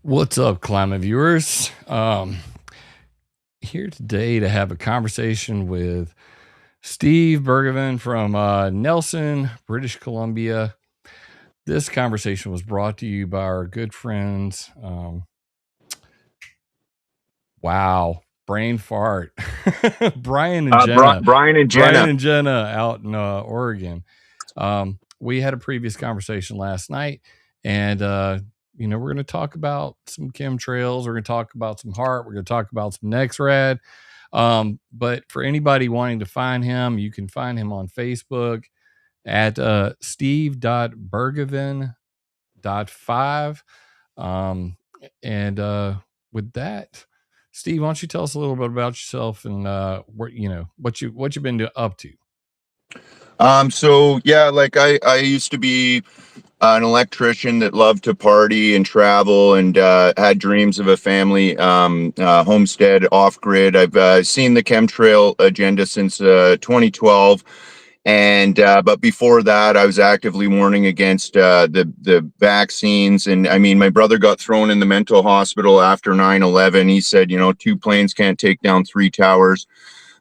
What's up, climate viewers? Here today to have a conversation with Steve Bergevin from Nelson, British Columbia. This conversation was brought to you by our good friends. Wow, brain fart. Brian and Jenna. Brian and Brian Jenna. and Jenna out in Oregon. We had a previous conversation last night, and we're going to talk about some chemtrails. We're going to talk about some heart. We're going to talk about some NextRad. But for anybody wanting to find him, you can find him on Facebook at steve.bergevin.5. And with that, Steve, why don't you tell us a little bit about yourself and what you've been up to? So yeah, like I used to be an electrician that loved to party and travel and had dreams of a family homestead off grid. I've seen the chemtrail agenda since 2012. And but before that, I was actively warning against the vaccines. And I mean, my brother got thrown in the mental hospital after 9/11. He said, two planes can't take down three towers.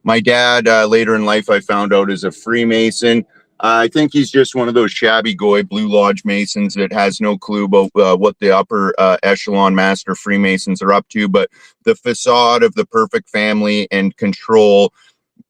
My dad, later in life, I found out is a Freemason. I think he's just one of those shabby goy Blue Lodge Masons that has no clue about what the upper echelon master Freemasons are up to. But the facade of the perfect family and control,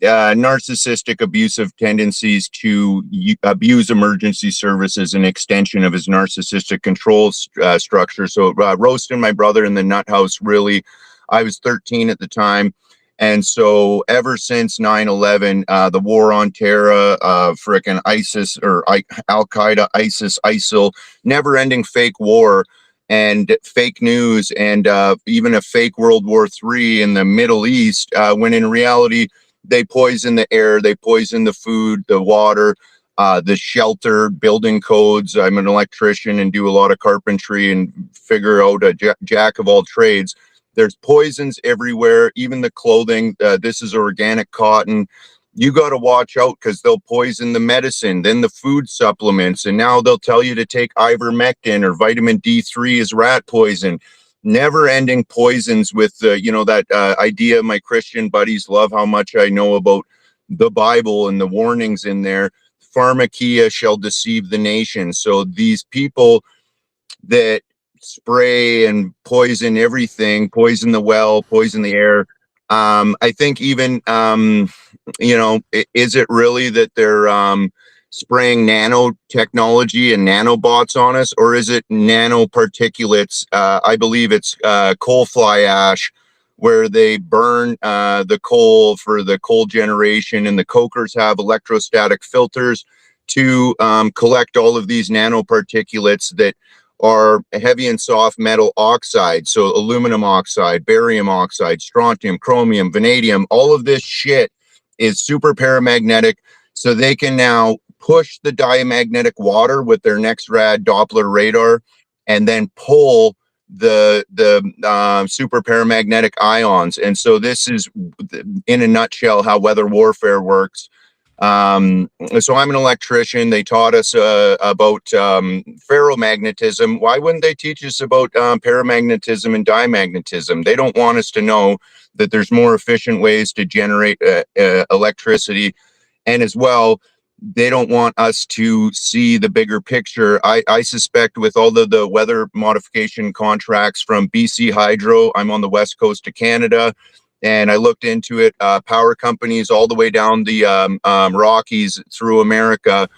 narcissistic, abusive tendencies to abuse emergency services, an extension of his narcissistic control structure. So roasting my brother in the nut house, really, I was 13 at the time. And so ever since 9/11, the war on terror, frickin' ISIS or Al-Qaeda, ISIS, ISIL, never-ending fake war and fake news, and even a fake World War III in the Middle East, when in reality, they poison the air, they poison the food, the water, the shelter, building codes. I'm an electrician and do a lot of carpentry and figure out a jack of all trades. There's poisons everywhere, even the clothing. This is organic cotton. You got to watch out because they'll poison the medicine, then the food supplements, and now they'll tell you to take ivermectin or vitamin D3 is rat poison. Never-ending poisons with that idea. My Christian buddies love how much I know about the Bible and the warnings in there. Pharmakia shall deceive the nation. So these people that spray and poison everything, poison the well, poison the air. I think even, is it really that they're spraying nanotechnology and nanobots on us, or is it nanoparticulates? I believe it's coal fly ash, where they burn the coal for the coal generation, and the cokers have electrostatic filters to collect all of these nanoparticulates that are heavy and soft metal oxides. So aluminum oxide, barium oxide, strontium, chromium, vanadium, all of this shit is super paramagnetic. So they can now push the diamagnetic water with their NextRad Doppler radar and then pull the super paramagnetic ions. And so this is, in a nutshell, how weather warfare works. So I'm an electrician. They taught us about ferromagnetism. Why wouldn't they teach us about paramagnetism and diamagnetism? They don't want us to know that there's more efficient ways to generate electricity. And as well, they don't want us to see the bigger picture. I suspect with all the weather modification contracts from BC Hydro, I'm on the west coast of Canada, and I looked into it. Power companies all the way down the Rockies through America,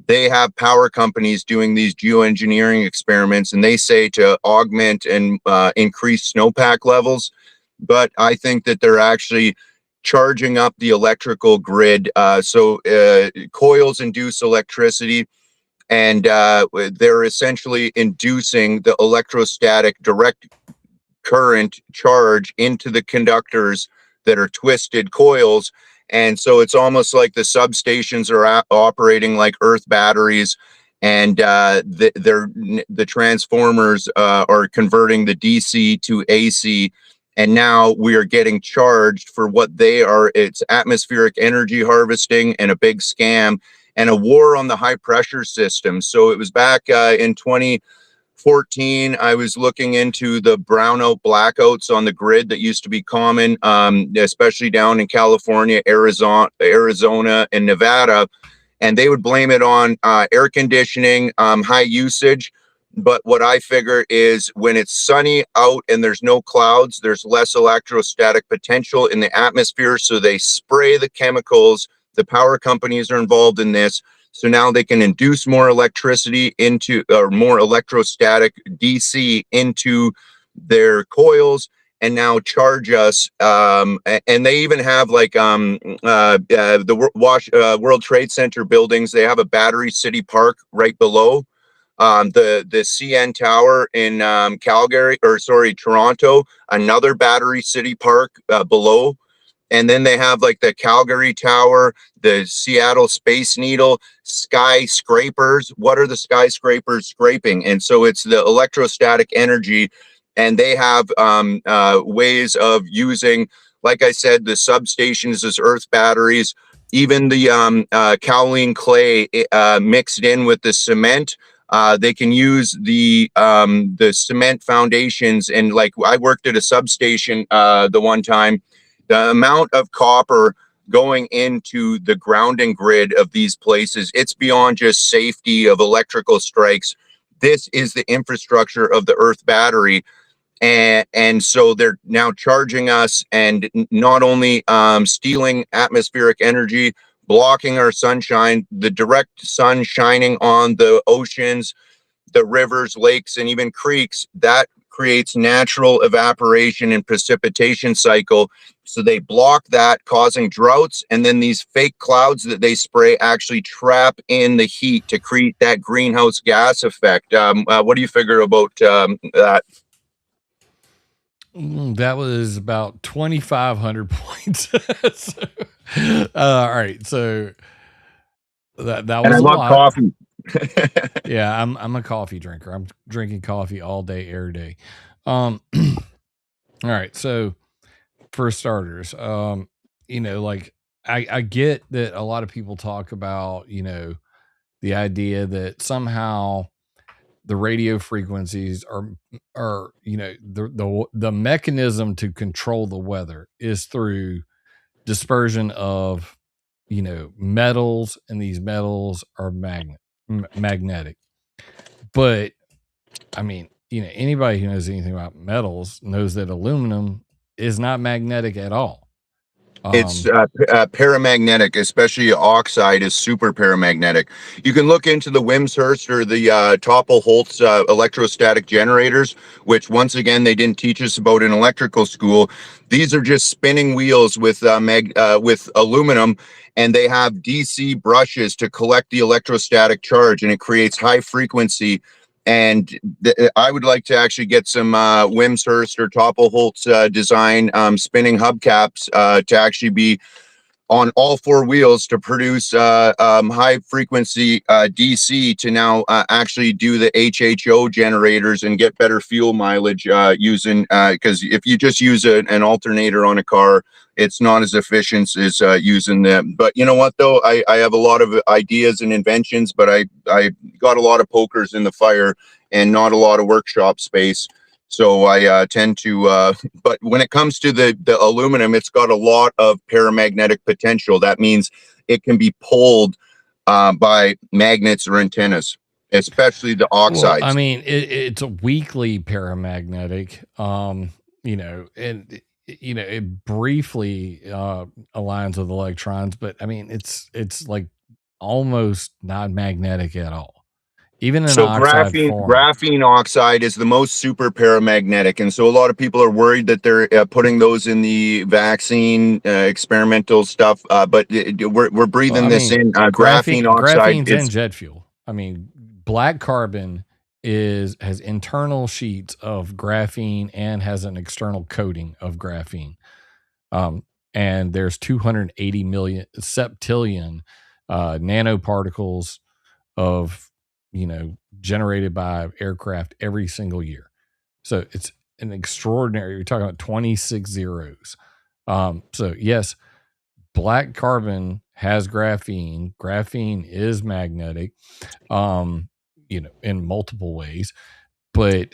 they have power companies doing these geoengineering experiments, and they say to augment and increase snowpack levels. But I think that they're actually charging up the electrical grid. So coils induce electricity, and they're essentially inducing the electrostatic direct current charge into the conductors that are twisted coils. And so it's almost like the substations are operating like earth batteries, and the transformers are converting the DC to AC. And now we are getting charged for what they are. It's atmospheric energy harvesting and a big scam and a war on the high pressure system. So it was back in 14, I was looking into the brownout blackouts on the grid that used to be common, especially down in California, Arizona, and Nevada. And they would blame it on air conditioning, high usage. But what I figure is when it's sunny out and there's no clouds, there's less electrostatic potential in the atmosphere. So they spray the chemicals. The power companies are involved in this. So now they can induce more electricity into, or more electrostatic DC into their coils, and now charge us. And they even have like the World Trade Center buildings. They have a battery city park right below. The CN Tower in Toronto, another battery city park below. And then they have like the Calgary Tower, the Seattle Space Needle, skyscrapers. What are the skyscrapers scraping? And so it's the electrostatic energy. And they have ways of using, like I said, the substations as earth batteries, even the kaolin clay mixed in with the cement. They can use the cement foundations. And like I worked at a substation the one time, the amount of copper going into the grounding grid of these places, it's beyond just safety of electrical strikes. This is the infrastructure of the earth battery. And so they're now charging us, and not only stealing atmospheric energy, blocking our sunshine, the direct sun shining on the oceans, the rivers, lakes, and even creeks, that creates natural evaporation and precipitation cycle. So they block that, causing droughts. And then these fake clouds that they spray actually trap in the heat to create that greenhouse gas effect. What do you figure about that? That was about 2,500 points. All right. So that And was I a love lot. coffee. Yeah, I'm a coffee drinker. I'm drinking coffee all day, every day. All right. So for starters, like I get that a lot of people talk about, the idea that somehow the radio frequencies are the mechanism to control the weather is through dispersion of metals, and these metals are magnetic. But I mean, anybody who knows anything about metals knows that aluminum is not magnetic at all. It's paramagnetic, especially oxide is super paramagnetic. You can look into the Wimshurst or the Topple-Holtz electrostatic generators, which once again they didn't teach us about in electrical school. These are just spinning wheels with with aluminum, and they have DC brushes to collect the electrostatic charge, and it creates high frequency. And I would like to actually get some Wimshurst or Topple-Holtz design spinning hubcaps to actually be on all four wheels to produce high frequency DC to now actually do the HHO generators and get better fuel mileage using, because if you just use an alternator on a car, it's not as efficient as using them. But you know what, though? I have a lot of ideas and inventions, but I got a lot of pokers in the fire and not a lot of workshop space. So I tend to, but when it comes to the aluminum, it's got a lot of paramagnetic potential. That means it can be pulled by magnets or antennas, especially the oxides. Well, I mean, it's a weakly paramagnetic, and it briefly aligns with electrons, but I mean, it's like almost not magnetic at all, even in So oxide form. graphene oxide is the most super paramagnetic, and so a lot of people are worried that they're putting those in the vaccine experimental stuff. But we're Well, breathing I this mean, in. Graphene oxide graphene's in is jet fuel. I mean, black carbon has internal sheets of graphene and has an external coating of graphene. And there's 280 million septillion nanoparticles of generated by aircraft every single year. So it's an extraordinary. You're talking about 26 zeros. So yes, black carbon has graphene. Graphene is magnetic, in multiple ways. but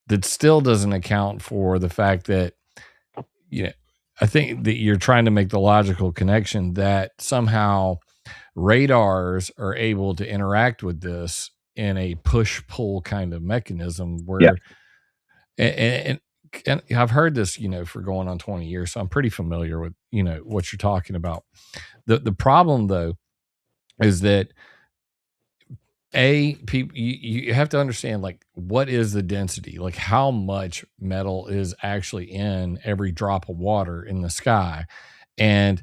that still doesn't account for the fact that, I think that you're trying to make the logical connection that somehow radars are able to interact with this in a push-pull kind of mechanism where, and I've heard this, for going on 20 years, so I'm pretty familiar with, what you're talking about. The problem though is that people, you have to understand, like, what is the density, like how much metal is actually in every drop of water in the sky, and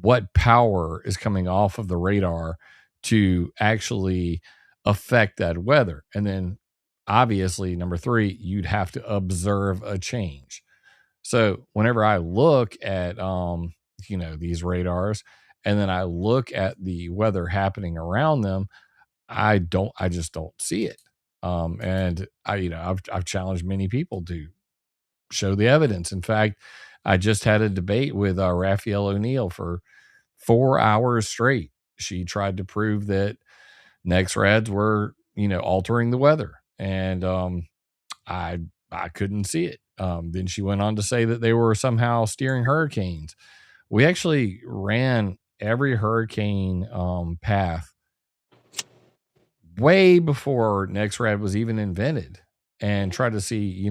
what power is coming off of the radar to actually affect that weather. And then obviously number 3, you'd have to observe a change. So whenever I look at these radars, and then I look at the weather happening around them, I just don't see it. And I've challenged many people to show the evidence. In fact, I just had a debate with Raphael O'Neill for 4 hours straight. She tried to prove that NEXRADs were, altering the weather, and I couldn't see it. Then she went on to say that they were somehow steering hurricanes. We actually ran every hurricane path way before NEXRAD was even invented, and try to see,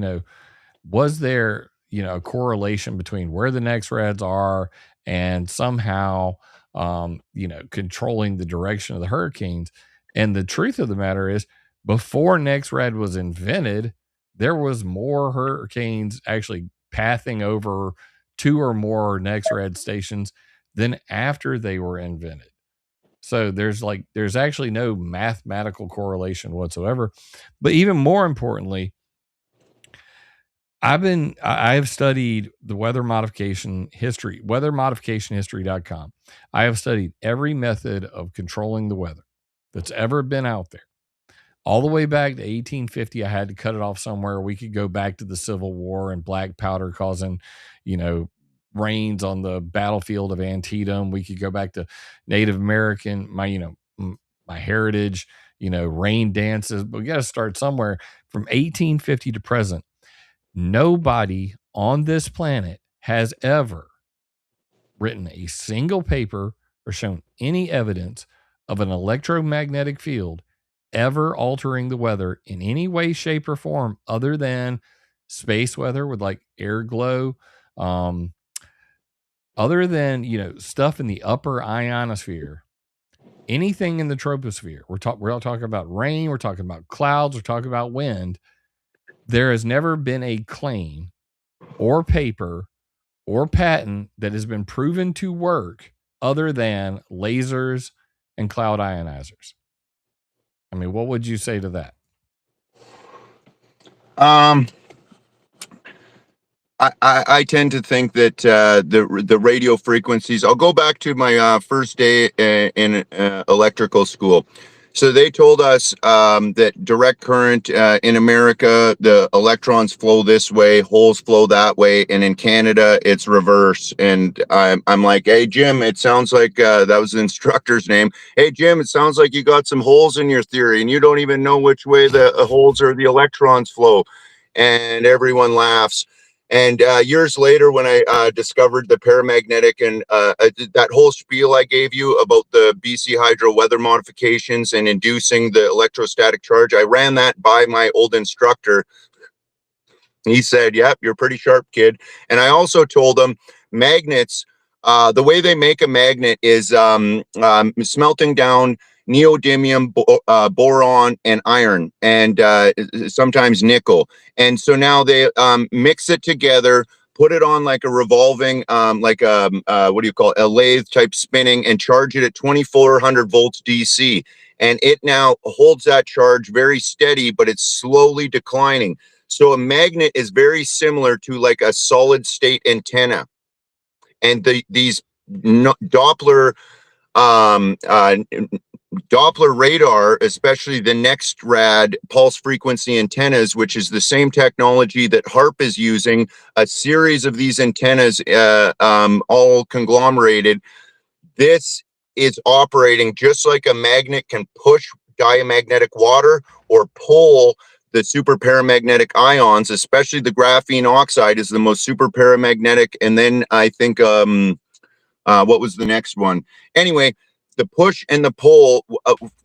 was there, a correlation between where the NEXRADs are and somehow, controlling the direction of the hurricanes. And the truth of the matter is, before NEXRAD was invented, there was more hurricanes actually pathing over 2 or more NEXRAD stations than after they were invented. So there's actually no mathematical correlation whatsoever. But even more importantly, I have studied the weather modification history, weathermodificationhistory.com. I have studied every method of controlling the weather that's ever been out there. All the way back to 1850, I had to cut it off somewhere. We could go back to the Civil War and black powder causing, rains on the battlefield of Antietam. We could go back to Native American, my heritage, rain dances. But we got to start somewhere. From 1850 to present, nobody on this planet has ever written a single paper or shown any evidence of an electromagnetic field ever altering the weather in any way, shape, or form other than space weather with like air glow. Other than, stuff in the upper ionosphere, anything in the troposphere, we're all talking about rain, we're talking about clouds, we're talking about wind. There has never been a claim or paper or patent that has been proven to work other than lasers and cloud ionizers. I mean, what would you say to that? I tend to think that the radio frequencies. I'll go back to my first day in electrical school. So they told us that direct current in America, the electrons flow this way, holes flow that way, and in Canada it's reverse. And I'm like, hey Jim, it sounds like that was the instructor's name. Hey Jim, it sounds like you got some holes in your theory, and you don't even know which way the holes or the electrons flow. And everyone laughs. And years later, when I discovered the paramagnetic and that whole spiel I gave you about the BC Hydro weather modifications and inducing the electrostatic charge, I ran that by my old instructor. He said, yep, you're pretty sharp, kid. And I also told him magnets, the way they make a magnet is smelting down neodymium, boron, and iron, and sometimes nickel. And so now they mix it together, put it on like a revolving, what do you call it, a lathe type spinning, and charge it at 2400 volts DC. And it now holds that charge very steady, but it's slowly declining. So a magnet is very similar to like a solid state antenna. And these Doppler radar, especially the NEXRAD pulse frequency antennas, which is the same technology that HARP is using, a series of these antennas all conglomerated. This is operating just like a magnet can push diamagnetic water or pull the super paramagnetic ions, especially the graphene oxide, is the most super paramagnetic. And then I think what was the next one? Anyway, the push and the pull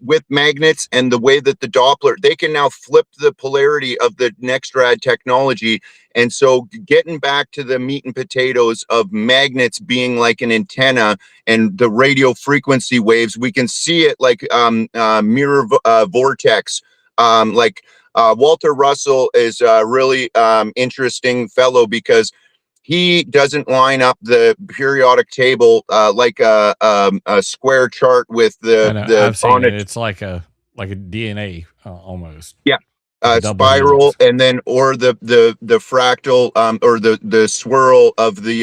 with magnets and the way that the Doppler, they can now flip the polarity of the next rad technology. And so getting back to the meat and potatoes of magnets being like an antenna and the radio frequency waves, we can see it like mirror vortex. Walter Russell is a really interesting fellow because he doesn't line up the periodic table like a square chart with I know, the I've seen on it. it. It's like a DNA almost, Yeah, like a double spiral, helix. and then or the fractal or the swirl of the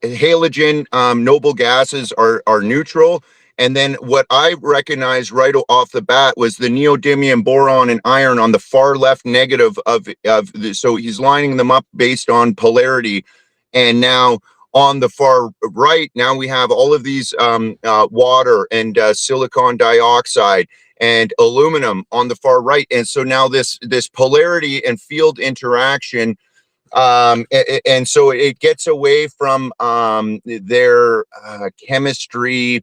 halogen noble gases are neutral. And then what I recognized right off the bat was the neodymium boron and iron on the far left negative so he's lining them up based on polarity. And now on the far right, now we have all of these water and silicon dioxide and aluminum on the far right. And so now this polarity and field interaction, and so it gets away from their chemistry,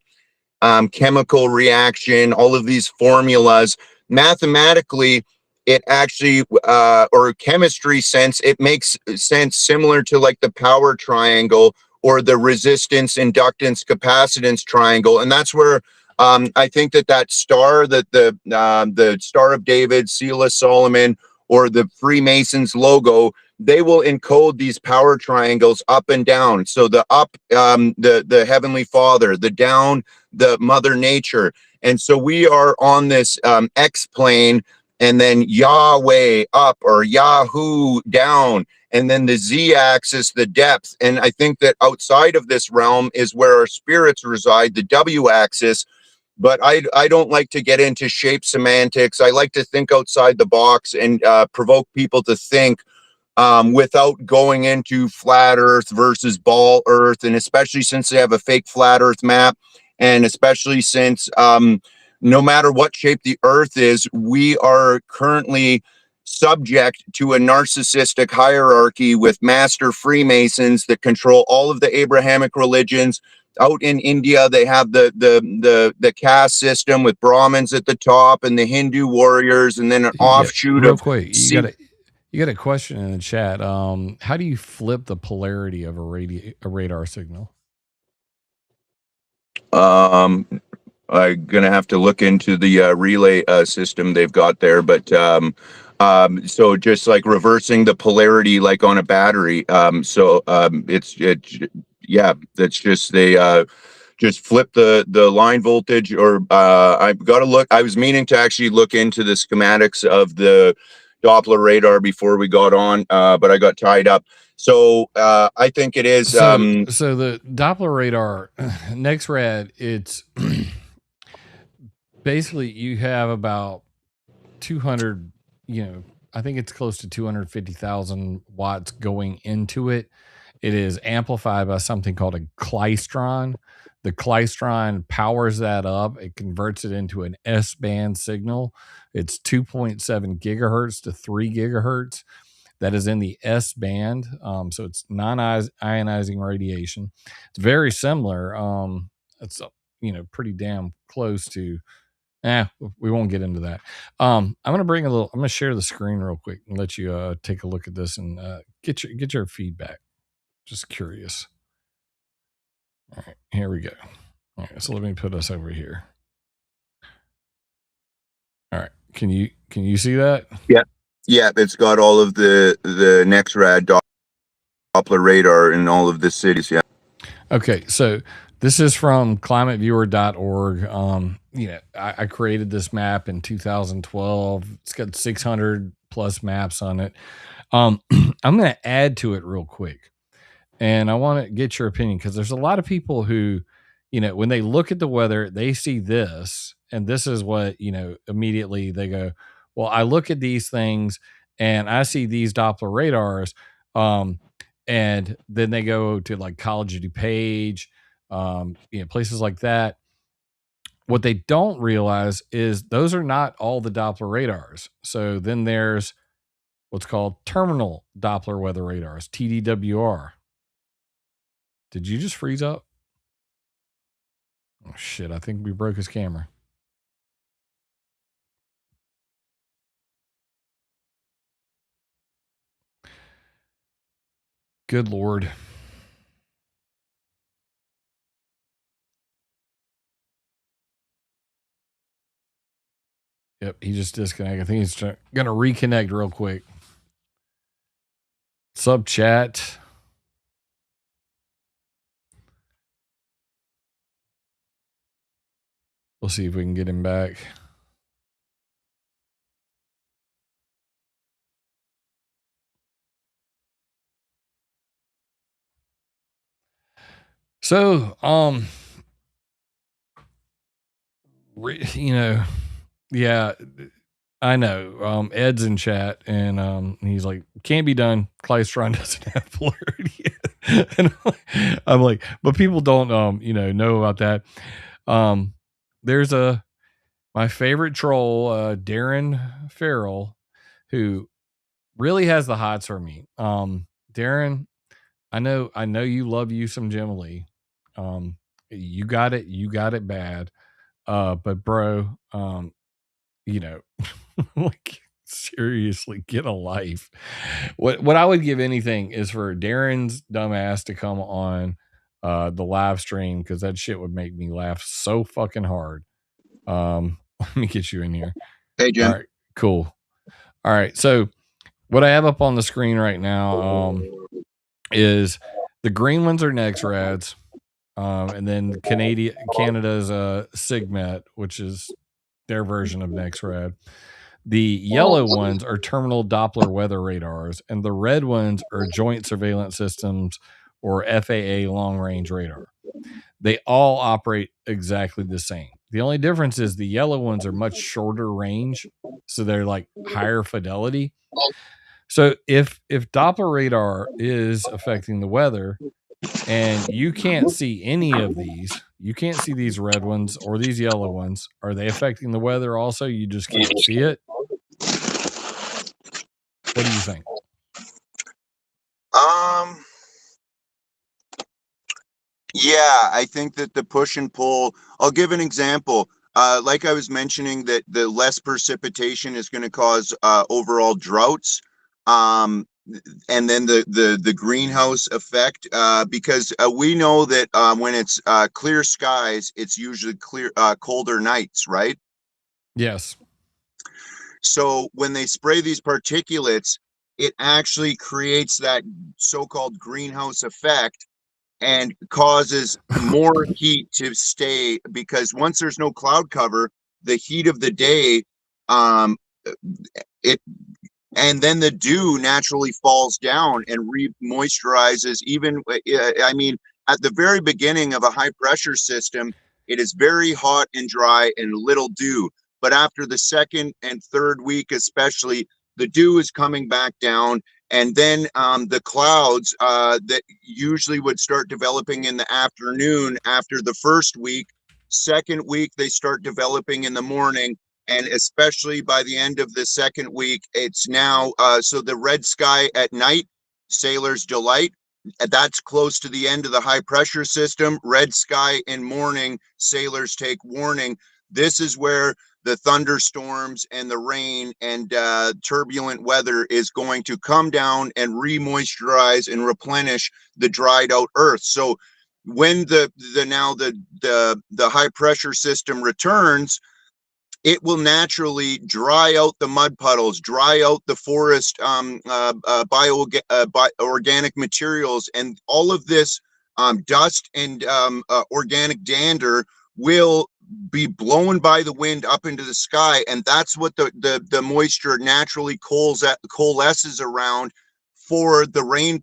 chemical reaction, all of these formulas. Mathematically, it actually, or chemistry sense, it makes sense similar to like the power triangle or the resistance, inductance, capacitance triangle. And that's where I think that star, that the Star of David, Seal of Solomon, or the Freemasons logo, they will encode these power triangles up and down. So the up, the Heavenly Father, the down, the Mother Nature. And so we are on this X plane, and then Yahweh up or Yahoo down, and then the Z axis, the depth. And I think that outside of this realm is where our spirits reside, the W axis. But I don't like to get into shape semantics. I like to think outside the box and provoke people to think without going into flat Earth versus ball Earth, and especially since they have a fake flat Earth map, and especially since no matter what shape the Earth is, we are currently subject to a narcissistic hierarchy with master Freemasons that control all of the Abrahamic religions. Out in India, they have the caste system with Brahmins at the top and the Hindu warriors, and then an Yeah, offshoot real of quick, Sikh. you got a question in the chat. How do you flip the polarity of a radar signal? I'm gonna have to look into the relay system they've got there, but so just like reversing the polarity, like on a battery. Yeah, that's just they just flip the line voltage, or I've got to look. I was meaning to actually look into the schematics of the Doppler radar before we got on, but I got tied up. So I think it is. So the Doppler radar, NextRad, it's basically you have about 200, I think it's close to 250,000 watts going into it. It is amplified by something called a klystron. The klystron powers that up. It converts it into an S-band signal. It's 2.7 gigahertz to 3 gigahertz. That is in the S band. So it's non-ionizing radiation. It's very similar. It's pretty damn close to. We won't get into that. I'm gonna share the screen real quick and let you take a look at this and get your feedback. Just curious. All right, here we go. All right, so let me put us over here. All right, can you see that? Yeah, it's got all of the NextRad Doppler radar in all of the cities. Yeah. Okay, so this is from ClimateViewer.org. I created this map in 2012. It's got 600 plus maps on it. I'm going to add to it real quick, and I want to get your opinion because there's a lot of people who, when they look at the weather, they see this, and this is what immediately they go, well, I look at these things and I see these Doppler radars. And then they go to like College of DuPage, places like that. What they don't realize is those are not all the Doppler radars. So then there's what's called terminal Doppler weather radars, TDWR. Did you just freeze up? Oh, shit. I think we broke his camera. Good Lord. Yep, he just disconnected. I think he's going to reconnect real quick. Sub chat. We'll see if we can get him back. So, you know, yeah, I know. Ed's in chat, and he's like, "Can't be done. Klystron doesn't have polarity yet." And I'm like, but people don't, know about that. There's my favorite troll, Darren Farrell, who really has the hots for me. Darren, I know you love you some Jim Lee. You got it bad. But bro, like seriously, get a life. What I would give anything is for Darren's dumbass to come on the live stream, because that shit would make me laugh so fucking hard. Let me get you in here. Hey, Jim. All right, cool. All right, so what I have up on the screen right now is the green ones are NexRads, and then Canada's Sigmet, which is their version of NexRad. The yellow ones are terminal Doppler weather radars, and the red ones are Joint Surveillance Systems, or FAA long range radar. They all operate exactly the same. The only difference is the yellow ones are much shorter range, so they're like higher fidelity. So if Doppler radar is affecting the weather, and you can't see any of these, you can't see these red ones or these yellow ones, are they affecting the weather also? You just can't see it? What do you think? Yeah, I think that the push and pull, I'll give an example. Like I was mentioning, that the less precipitation is going to cause overall droughts. And then the greenhouse effect, because we know that when it's clear skies, it's usually colder nights, right? Yes. So when they spray these particulates, it actually creates that so-called greenhouse effect and causes more heat to stay, because once there's no cloud cover, the heat of the day, it and then the dew naturally falls down and re-moisturizes. Even I mean, at the very beginning of a high pressure system, it is very hot and dry and little dew. But after the second and third week, especially, the dew is coming back down, and then the clouds that usually would start developing in the afternoon after the first week. Second week, they start developing in the morning, and especially by the end of the second week, it's now so the red sky at night, sailors delight. That's close to the end of the high pressure system. Red sky in morning, sailors take warning. This is where the thunderstorms and the rain and turbulent weather is going to come down and re-moisturize and replenish the dried out earth. So when the high pressure system returns, it will naturally dry out the mud puddles, dry out the forest organic materials, and all of this dust and organic dander will be blown by the wind up into the sky, and that's what the moisture naturally coalesces around for the rain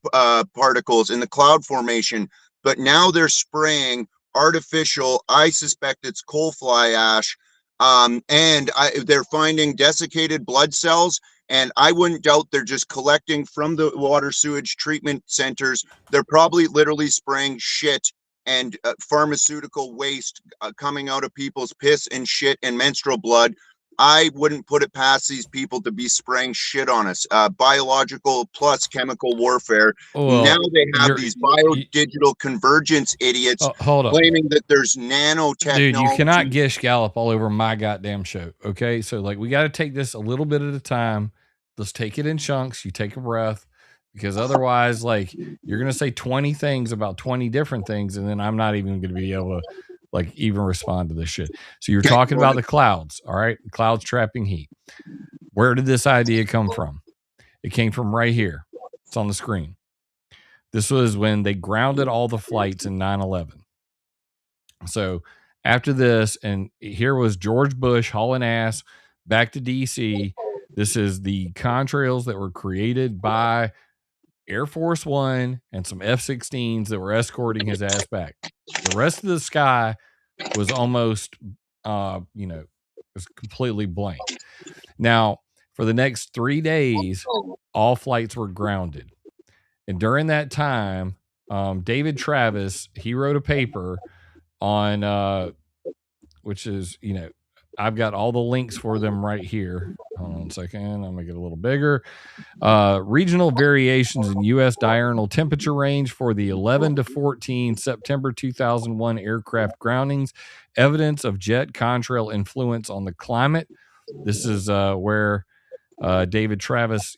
particles in the cloud formation. But now they're spraying artificial, I suspect it's coal fly ash, and they're finding desiccated blood cells, and I wouldn't doubt they're just collecting from the water sewage treatment centers. They're probably literally spraying shit and pharmaceutical waste coming out of people's piss and shit and menstrual blood, I wouldn't put it past these people to be spraying shit on us. Biological plus chemical warfare. Now they have these bio-digital convergence idiots hold up, claiming that there's nanotechnology. Dude, you cannot gish gallop all over my goddamn show. Okay, so like we got to take this a little bit at a time. Let's take it in chunks. You take a breath, because otherwise, like you're gonna say 20 things about 20 different things, and then I'm not even gonna be able to like even respond to this shit. So you're talking about the clouds, all right? The clouds trapping heat. Where did this idea come from? It came from right here. It's on the screen. This was when they grounded all the flights in 9/11. So after this, and here was George Bush hauling ass back to DC. This is the contrails that were created by Air Force One and some F-16s that were escorting his ass back. The rest of the sky was almost, was completely blank. Now, for the next 3 days, all flights were grounded. And during that time, David Travis, he wrote a paper on, which is, I've got all the links for them right here. Hold on a second. I'm going to get a little bigger. Regional variations in U.S. diurnal temperature range for the 11 to 14 September 2001 aircraft groundings. Evidence of jet contrail influence on the climate. This is where David Travis,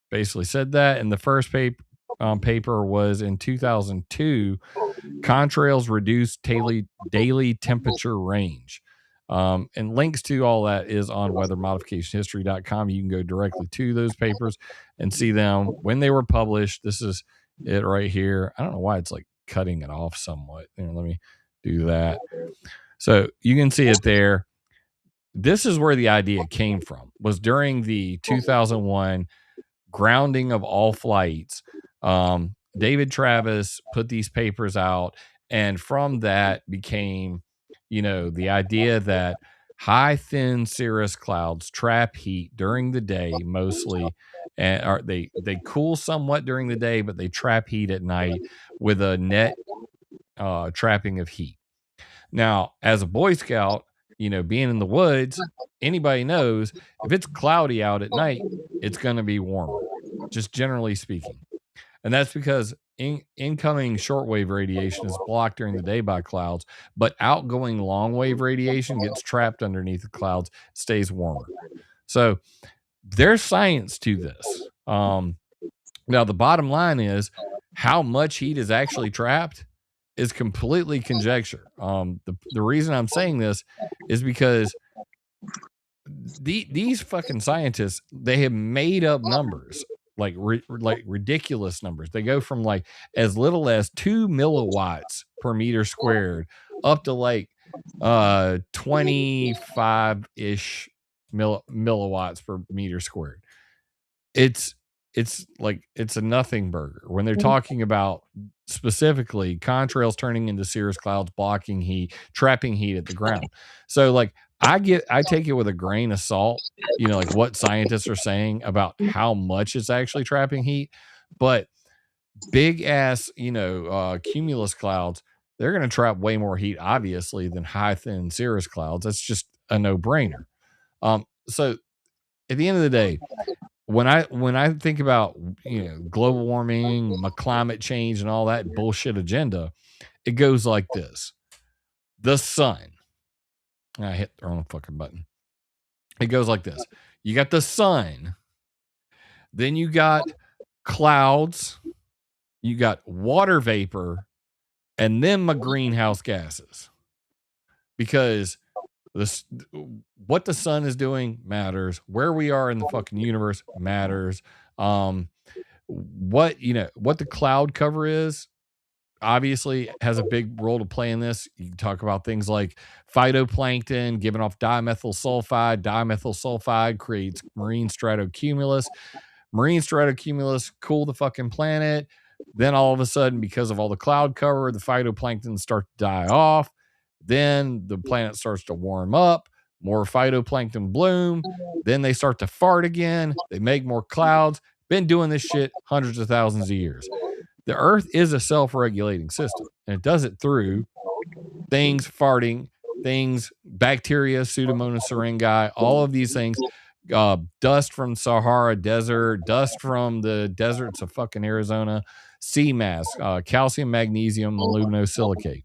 basically said that. And the first paper was in 2002. Contrails reduce daily temperature range. And links to all that is on weathermodificationhistory.com. You can go directly to those papers and see them when they were published. This is it right here. I don't know why it's like cutting it off somewhat. Let me do that. So you can see it there. This is where the idea came from, was during the 2001 grounding of all flights. David Travis put these papers out, and from that became, the idea that high, thin cirrus clouds trap heat during the day mostly, and they cool somewhat during the day, but they trap heat at night with a net trapping of heat. Now, as a Boy Scout, being in the woods, anybody knows if it's cloudy out at night, it's going to be warmer, just generally speaking. And that's because incoming shortwave radiation is blocked during the day by clouds, but outgoing longwave radiation gets trapped underneath the clouds, stays warmer. So there's science to this. Now, the bottom line is how much heat is actually trapped is completely conjecture. The reason I'm saying this is because these fucking scientists, they have made up numbers, like ridiculous numbers. They go from like as little as 2 milliwatts per meter squared up to like 25-ish milliwatts per meter squared. It's like it's a nothing burger when they're talking about specifically contrails turning into cirrus clouds, blocking heat, trapping heat at the ground. So like I take it with a grain of salt, like what scientists are saying about how much it's actually trapping heat. But big ass, cumulus clouds, they're going to trap way more heat, obviously, than high, thin cirrus clouds. That's just a no-brainer. So at the end of the day, when I think about, global warming, climate change, and all that bullshit agenda, it goes like this. The sun. I hit the wrong fucking button. It goes like this. You got the sun. Then you got clouds. You got water vapor. And then my greenhouse gases. Because what the sun is doing matters. Where we are in the fucking universe matters. What the cloud cover is obviously has a big role to play in this. You can talk about things like phytoplankton giving off dimethyl sulfide. Dimethyl sulfide creates marine stratocumulus. Marine stratocumulus cool the fucking planet. Then all of a sudden, because of all the cloud cover, the phytoplankton start to die off. Then the planet starts to warm up. More phytoplankton bloom. Then they start to fart again. They make more clouds. Been doing this shit hundreds of thousands of years. The Earth is a self-regulating system, and it does it through things farting, things, bacteria, Pseudomonas syringae, all of these things, dust from Sahara Desert, dust from the deserts of fucking Arizona, sea mass, calcium, magnesium, aluminosilicate,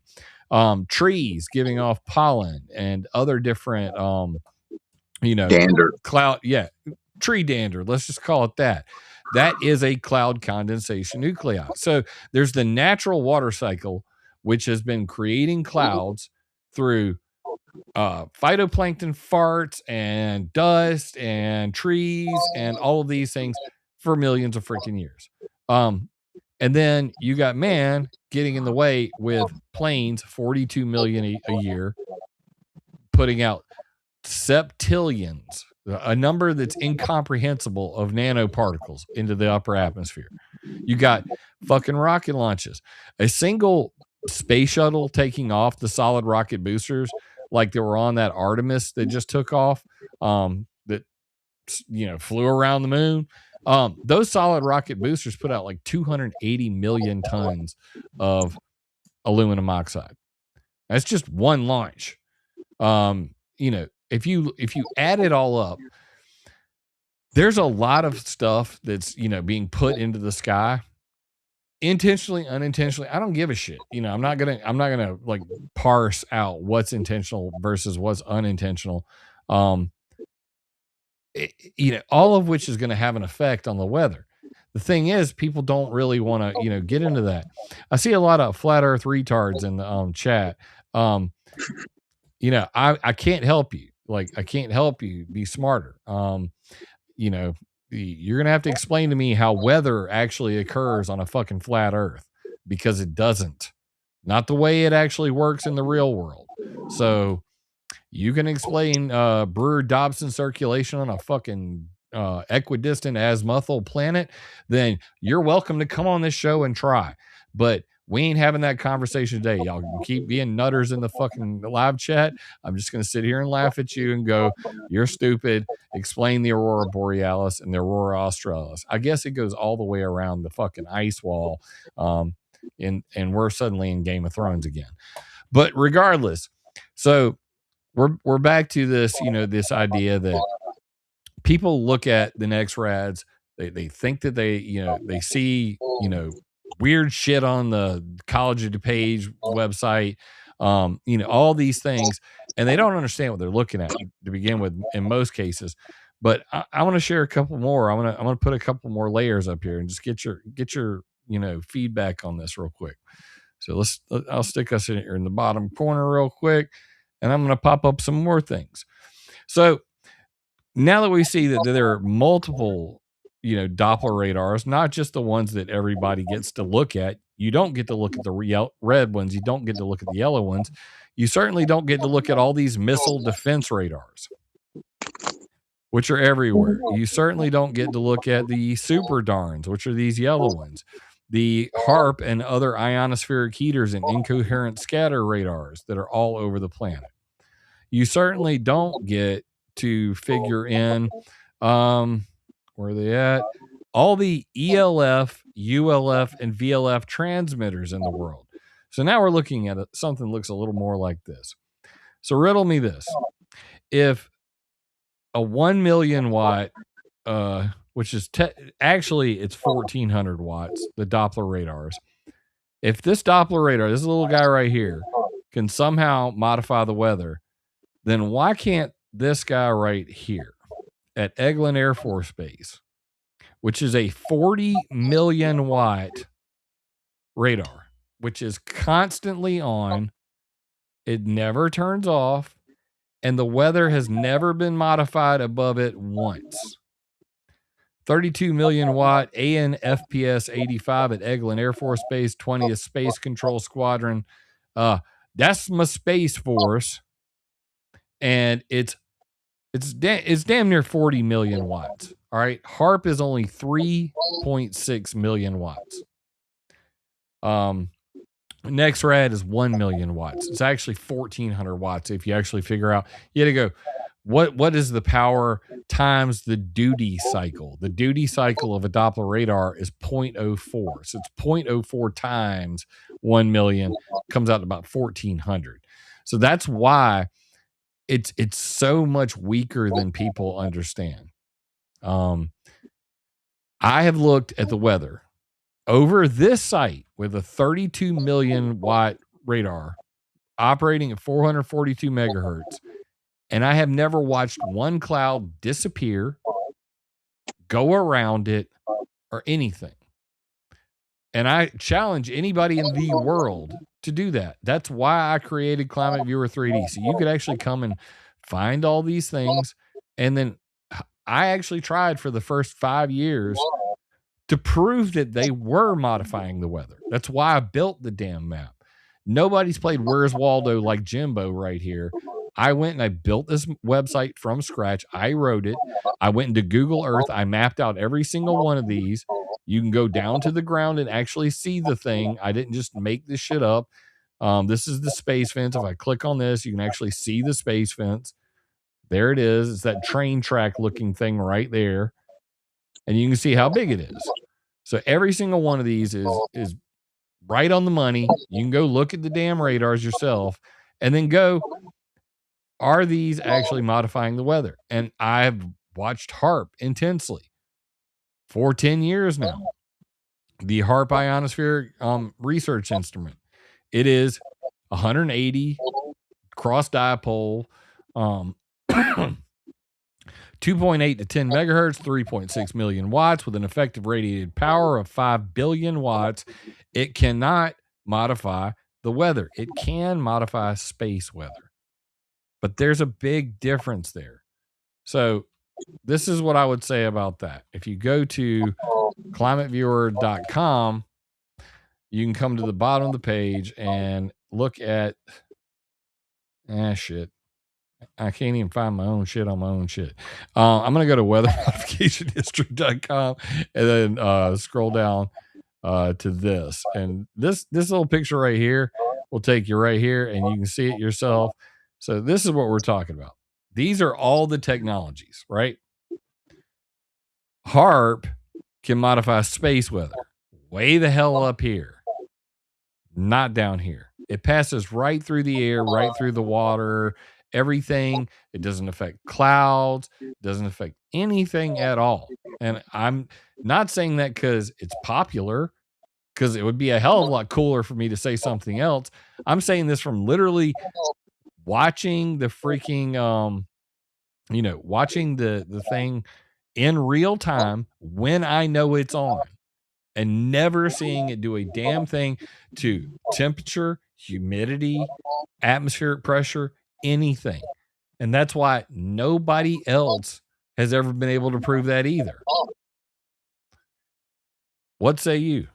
trees giving off pollen and other different, Dander. cloud, tree dander, let's just call it that. That is a cloud condensation nuclei. So there's the natural water cycle, which has been creating clouds through phytoplankton farts and dust and trees and all of these things for millions of freaking years. And then you got man getting in the way with planes, 42 million a year, putting out septillions, a number that's incomprehensible of nanoparticles into the upper atmosphere. You got fucking rocket launches. A single space shuttle taking off the solid rocket boosters, like they were on that Artemis that just took off, that flew around the moon. Those solid rocket boosters put out like 280 million tons of aluminum oxide. That's just one launch. If you add it all up, there's a lot of stuff that's being put into the sky, intentionally, unintentionally. I don't give a shit. I'm not gonna like parse out what's intentional versus what's unintentional. All of which is going to have an effect on the weather. The thing is, people don't really want to get into that. I see a lot of flat Earth retards in the chat. I can't help you. Like, I can't help you be smarter. You're going to have to explain to me how weather actually occurs on a fucking flat Earth, because it doesn't. Not the way it actually works in the real world. So you can explain Brewer-Dobson circulation on a fucking equidistant azimuthal planet, then you're welcome to come on this show and try. But we ain't having that conversation today. Y'all can keep being nutters in the fucking live chat. I'm just going to sit here and laugh at you and go, you're stupid. Explain the Aurora Borealis and the Aurora Australis. I guess it goes all the way around the fucking ice wall. And we're suddenly in Game of Thrones again. But regardless, so we're back to this, this idea that people look at the NEXRADs, they think that they see, weird shit on the College of DuPage website, all these things, and they don't understand what they're looking at to begin with in most cases. But I want to share a couple more. I'm gonna put a couple more layers up here and just get your feedback on this real quick. So I'll stick us in the bottom corner real quick, and I'm going to pop up some more things. So now that we see that there are multiple, Doppler radars, not just the ones that everybody gets to look at. You don't get to look at the red ones. You don't get to look at the yellow ones. You certainly don't get to look at all these missile defense radars, which are everywhere. You certainly don't get to look at the super darns, which are these yellow ones, the HARP and other ionospheric heaters and incoherent scatter radars that are all over the planet. You certainly don't get to figure in, where are they at? All the ELF, ULF, and VLF transmitters in the world. So now we're looking at something that looks a little more like this. So riddle me this. If a 1 million watt, which is actually it's 1400 watts, the Doppler radars. If this Doppler radar, this little guy right here, can somehow modify the weather, then why can't this guy right here at Eglin Air Force Base, which is a 40 million watt radar, which is constantly on, it never turns off, and the weather has never been modified above it once. 32 million watt ANFPS 85 at Eglin Air Force Base, 20th Space Control Squadron. That's my Space Force, and it's damn near 40 million watts. All right, HARP is only 3.6 million watts. NEXRAD is 1 million watts. It's actually 1400 watts if you actually figure out. You had to go what is the power times the duty cycle? The duty cycle of a Doppler radar is 0.04. So it's 0.04 times 1 million, comes out to about 1,400. So that's why it's so much weaker than people understand. I have looked at the weather over this site with a 32 million watt radar operating at 442 megahertz. And I have never watched one cloud disappear, go around it, or anything. And I challenge anybody in the world to do that. That's why I created ClimateViewer 3D. So you could actually come and find all these things. And then I actually tried for the first 5 years to prove that they were modifying the weather. That's why I built the damn map. Nobody's played Where's Waldo like Jimbo right here. I went and I built this website from scratch. I wrote it. I went into Google Earth. I mapped out every single one of these. You can go down to the ground and actually see the thing. I didn't just make this shit up. This is the space fence. If I click on this, you can actually see the space fence. There it is. It's that train track looking thing right there. And you can see how big it is. So every single one of these is right on the money. You can go look at the damn radars yourself and then go, are these actually modifying the weather? And I've watched HARP intensely for 10 years now. The HARP ionosphere research instrument. It is 180 cross dipole, 2.8 to 10 megahertz, 3.6 million watts with an effective radiated power of 5 billion watts. It cannot modify the weather. It can modify space weather. But there's a big difference there. So this is what I would say about that. If you go to climateviewer.com, you can come to the bottom of the page and look at shit. I can't even find my own shit on my own shit. I'm going to go to weathermodificationhistory.com and then scroll down to this. And this little picture right here will take you right here and you can see it yourself. So this is what we're talking about. These are all the technologies, right? HARP can modify space weather way the hell up here, not down here. It passes right through the air, right through the water, everything. It doesn't affect clouds, doesn't affect anything at all. And I'm not saying that because it's popular, because it would be a hell of a lot cooler for me to say something else. I'm saying this from literally watching the freaking, watching the thing in real time when I know it's on and never seeing it do a damn thing to temperature, humidity, atmospheric pressure, anything. And that's why nobody else has ever been able to prove that either. What say you?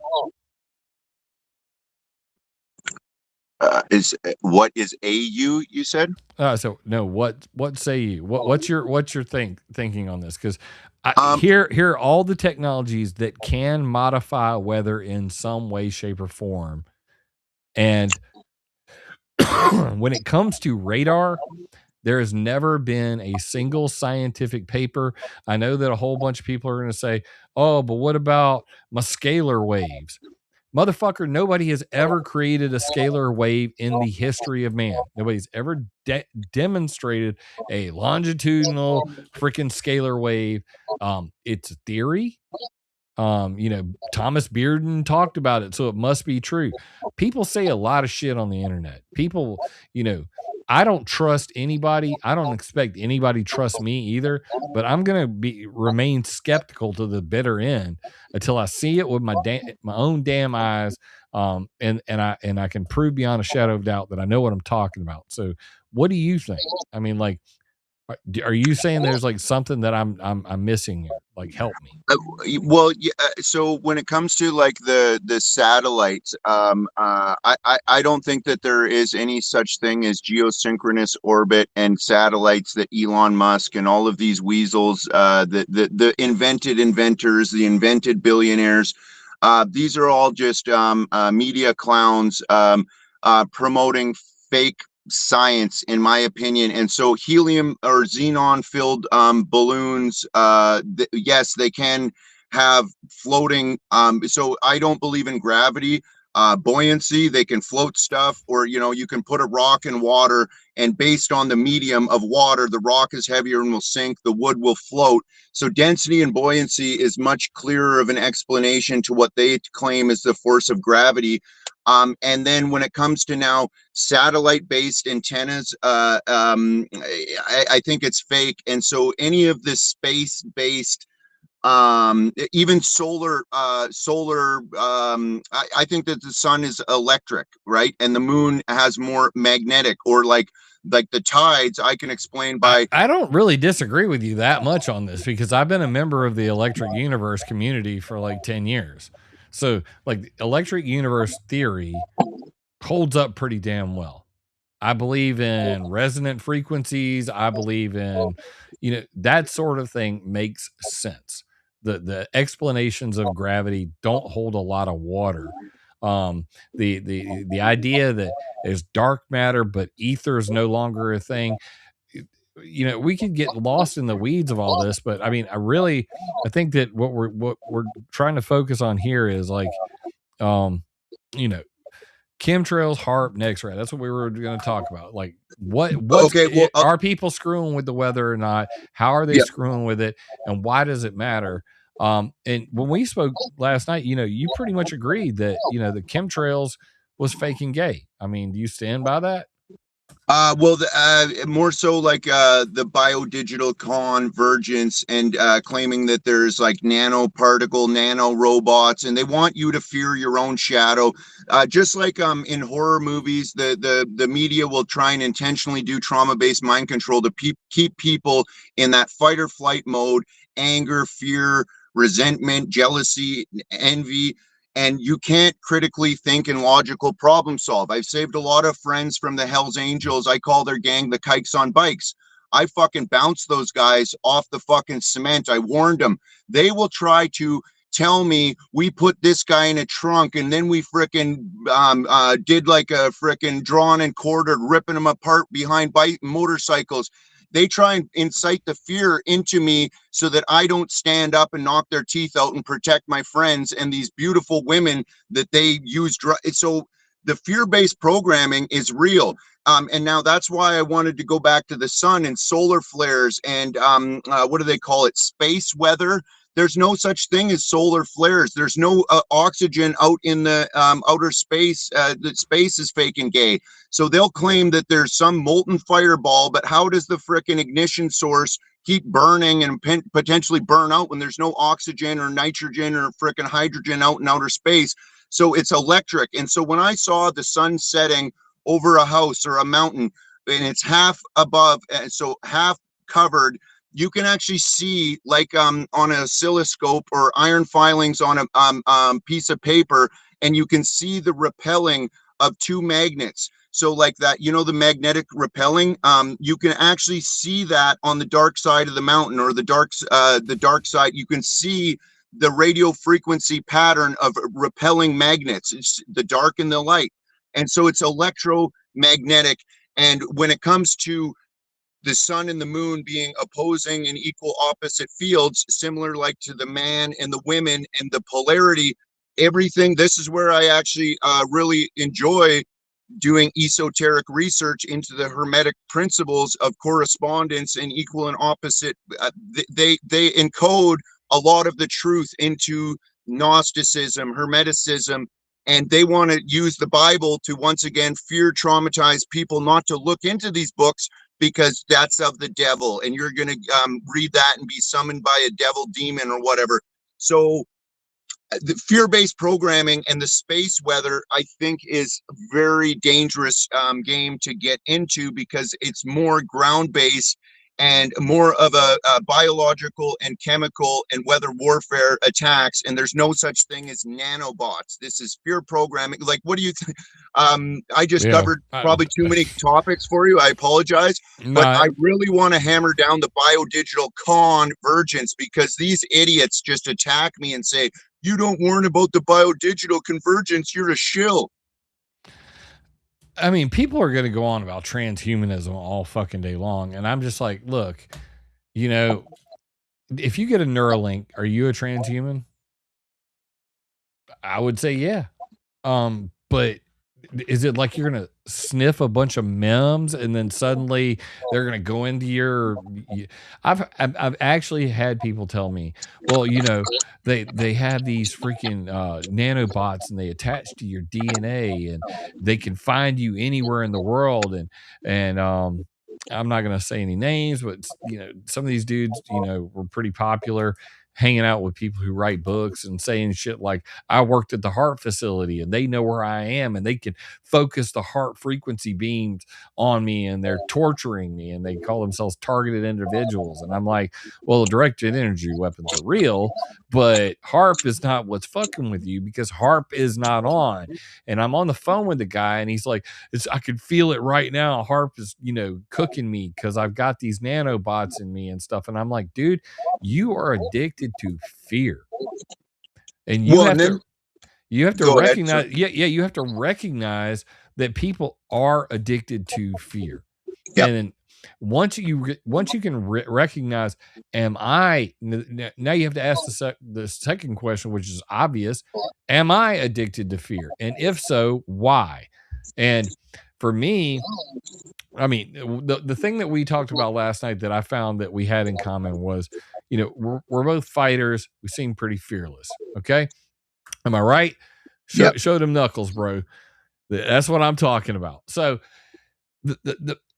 What is AU? You said. So no. What say you? What's your thinking on this? Because here are all the technologies that can modify weather in some way, shape, or form. And when it comes to radar, there has never been a single scientific paper. I know that a whole bunch of people are going to say, "Oh, but what about my scalar waves?" Motherfucker, nobody has ever created a scalar wave in the history of man. Nobody's ever demonstrated a longitudinal freaking scalar wave. It's a theory. Thomas Bearden talked about it, so it must be true. People say a lot of shit on the internet. People, I don't trust anybody. I don't expect anybody to trust me either, but I'm going to remain skeptical to the bitter end until I see it with my own damn eyes. And I can prove beyond a shadow of doubt that I know what I'm talking about. So what do you think? I mean, like, are you saying there's like something that I'm missing here? Like, help me. Well, yeah, so when it comes to like the satellites, I don't think that there is any such thing as geosynchronous orbit and satellites that Elon Musk and all of these weasels, the invented inventors, the invented billionaires, these are all just media clowns promoting fake science, in my opinion. And so helium or xenon filled balloons, yes, they can have floating. So I don't believe in gravity. Buoyancy, they can float stuff, or you can put a rock in water, and based on the medium of water, the rock is heavier and will sink, the wood will float. So density and buoyancy is much clearer of an explanation to what they claim is the force of gravity. And then when it comes to now satellite-based antennas, I think it's fake. And so any of this space-based, even solar, I think that the sun is electric, right? And the moon has more magnetic, or like the tides, I can explain by. I don't really disagree with you that much on this, because I've been a member of the Electric Universe community for like 10 years. So like electric universe theory holds up pretty damn well. I believe in resonant frequencies. I believe in, that sort of thing makes sense. The explanations of gravity don't hold a lot of water. The idea that there's dark matter, but ether is no longer a thing. We could get lost in the weeds of all this, but I mean, I think that what we're trying to focus on here is like, um, you know, chemtrails, HARP, X-ray. That's what we were going to talk about. Like, Okay, well, are people screwing with the weather or not? How are they yeah. screwing with it, and why does it matter? And when we spoke last night, you pretty much agreed that the chemtrails was faking gay. I mean, do you stand by that? Well, more so like the biodigital convergence, and claiming that there's like nanoparticle, nano robots, and they want you to fear your own shadow. Just like in horror movies, the media will try and intentionally do trauma-based mind control to keep people in that fight or flight mode, anger, fear, resentment, jealousy, envy. And you can't critically think and logical problem solve. I've saved a lot of friends from the Hells Angels. I call their gang the Kikes on Bikes. I fucking bounced those guys off the fucking cement. I warned them. They will try to tell me we put this guy in a trunk, and then we fricking did like a fricking drawn and quartered, ripping them apart behind motorcycles. They try and incite the fear into me so that I don't stand up and knock their teeth out and protect my friends and these beautiful women that they use. So the fear-based programming is real. And now that's why I wanted to go back to the sun and solar flares and what do they call it? Space weather. There's no such thing as solar flares. There's no oxygen out in the outer space. That space is fake and gay. So they'll claim that there's some molten fireball, but how does the frickin' ignition source keep burning and potentially burn out when there's no oxygen or nitrogen or frickin' hydrogen out in outer space? So it's electric. And so when I saw the sun setting over a house or a mountain, and it's half above, so half covered, you can actually see, like on an oscilloscope or iron filings on a piece of paper, and you can see the repelling of two magnets. So like that, the magnetic repelling, you can actually see that on the dark side of the mountain, or the dark side. You can see the radio frequency pattern of repelling magnets. It's the dark and the light. And so it's electromagnetic. And when it comes to the sun and the moon being opposing and equal opposite fields, similar like to the man and the women and the polarity, everything. This is where I actually really enjoy doing esoteric research into the hermetic principles of correspondence and equal and opposite. They encode a lot of the truth into Gnosticism, Hermeticism, and they want to use the Bible to once again fear, traumatize people not to look into these books, because that's of the devil, and you're going to read that and be summoned by a devil demon or whatever. So the fear-based programming and the space weather, I think, is very dangerous game to get into, because it's more ground-based and more of a biological and chemical and weather warfare attacks. And there's no such thing as nanobots. This is fear programming. Like, what do you think? I just covered probably too many topics for you. I apologize, but I really want to hammer down the biodigital convergence, because these idiots just attack me and say, you don't warn about the biodigital convergence, you're a shill. I mean, people are going to go on about transhumanism all fucking day long. And I'm just like, look, you know, if you get a Neuralink, are you a transhuman? I would say, yeah. But is it like you're going to sniff a bunch of memes and then suddenly they're going to go into I've actually had people tell me, well, you know, they have these freaking nanobots and they attach to your DNA and they can find you anywhere in the world. And I'm not going to say any names, but you know, some of these dudes, you know, were pretty popular hanging out with people who write books and saying shit like, I worked at the heart facility and they know where I am and they can focus the heart frequency beams on me and they're torturing me and they call themselves targeted individuals. And I'm like, well, directed energy weapons are real, but HARP is not what's fucking with you because HARP is not on. And I'm on the phone with the guy and he's like, I could feel it right now. HARP is, you know, cooking me because I've got these nanobots in me and stuff. And I'm like, dude, you are addicted to fear. And you have to recognize, you have to recognize that people are addicted to fear. Yep. And once you can recognize, am I, now you have to ask the second question, which is obvious. Am I addicted to fear? And if so, why? And for me, I mean, the thing that we talked about last night that I found that we had in common was, you know, we're both fighters. We seem pretty fearless. Okay. Am I right? Show them knuckles, bro. That's what I'm talking about. So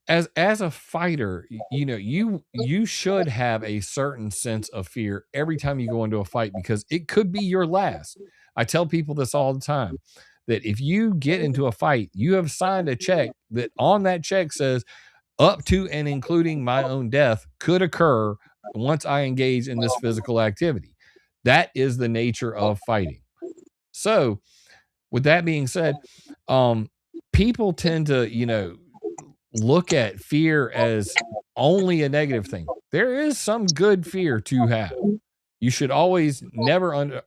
as a fighter, you know, you should have a certain sense of fear every time you go into a fight because it could be your last. I tell people this all the time, that if you get into a fight, you have signed a check that on that check says up to and including my own death could occur once I engage in this physical activity. That is the nature of fighting. So with that being said, people tend to, you know, look at fear as only a negative thing. There is some good fear to have. You should always never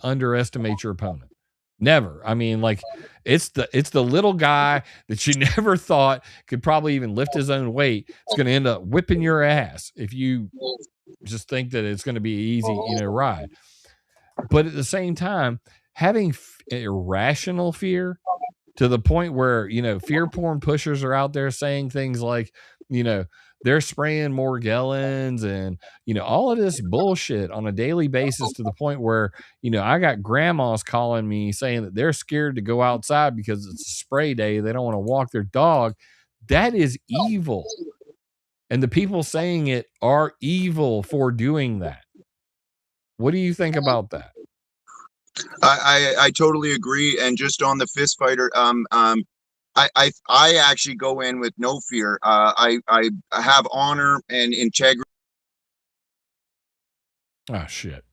underestimate your opponent. Never. I mean, like it's the little guy that you never thought could probably even lift his own weight. It's going to end up whipping your ass if you just think that it's going to be an easy, you know, ride. But at the same time, having irrational fear to the point where, you know, fear porn pushers are out there saying things like, you know, they're spraying Morgellons and, you know, all of this bullshit on a daily basis to the point where, you know, I got grandmas calling me saying that they're scared to go outside because it's a spray day. They don't want to walk their dog. That is evil. And the people saying it are evil for doing that. What do you think about that? I totally agree. And just on the fist fighter, I actually go in with no fear. I have honor and integrity. Oh shit.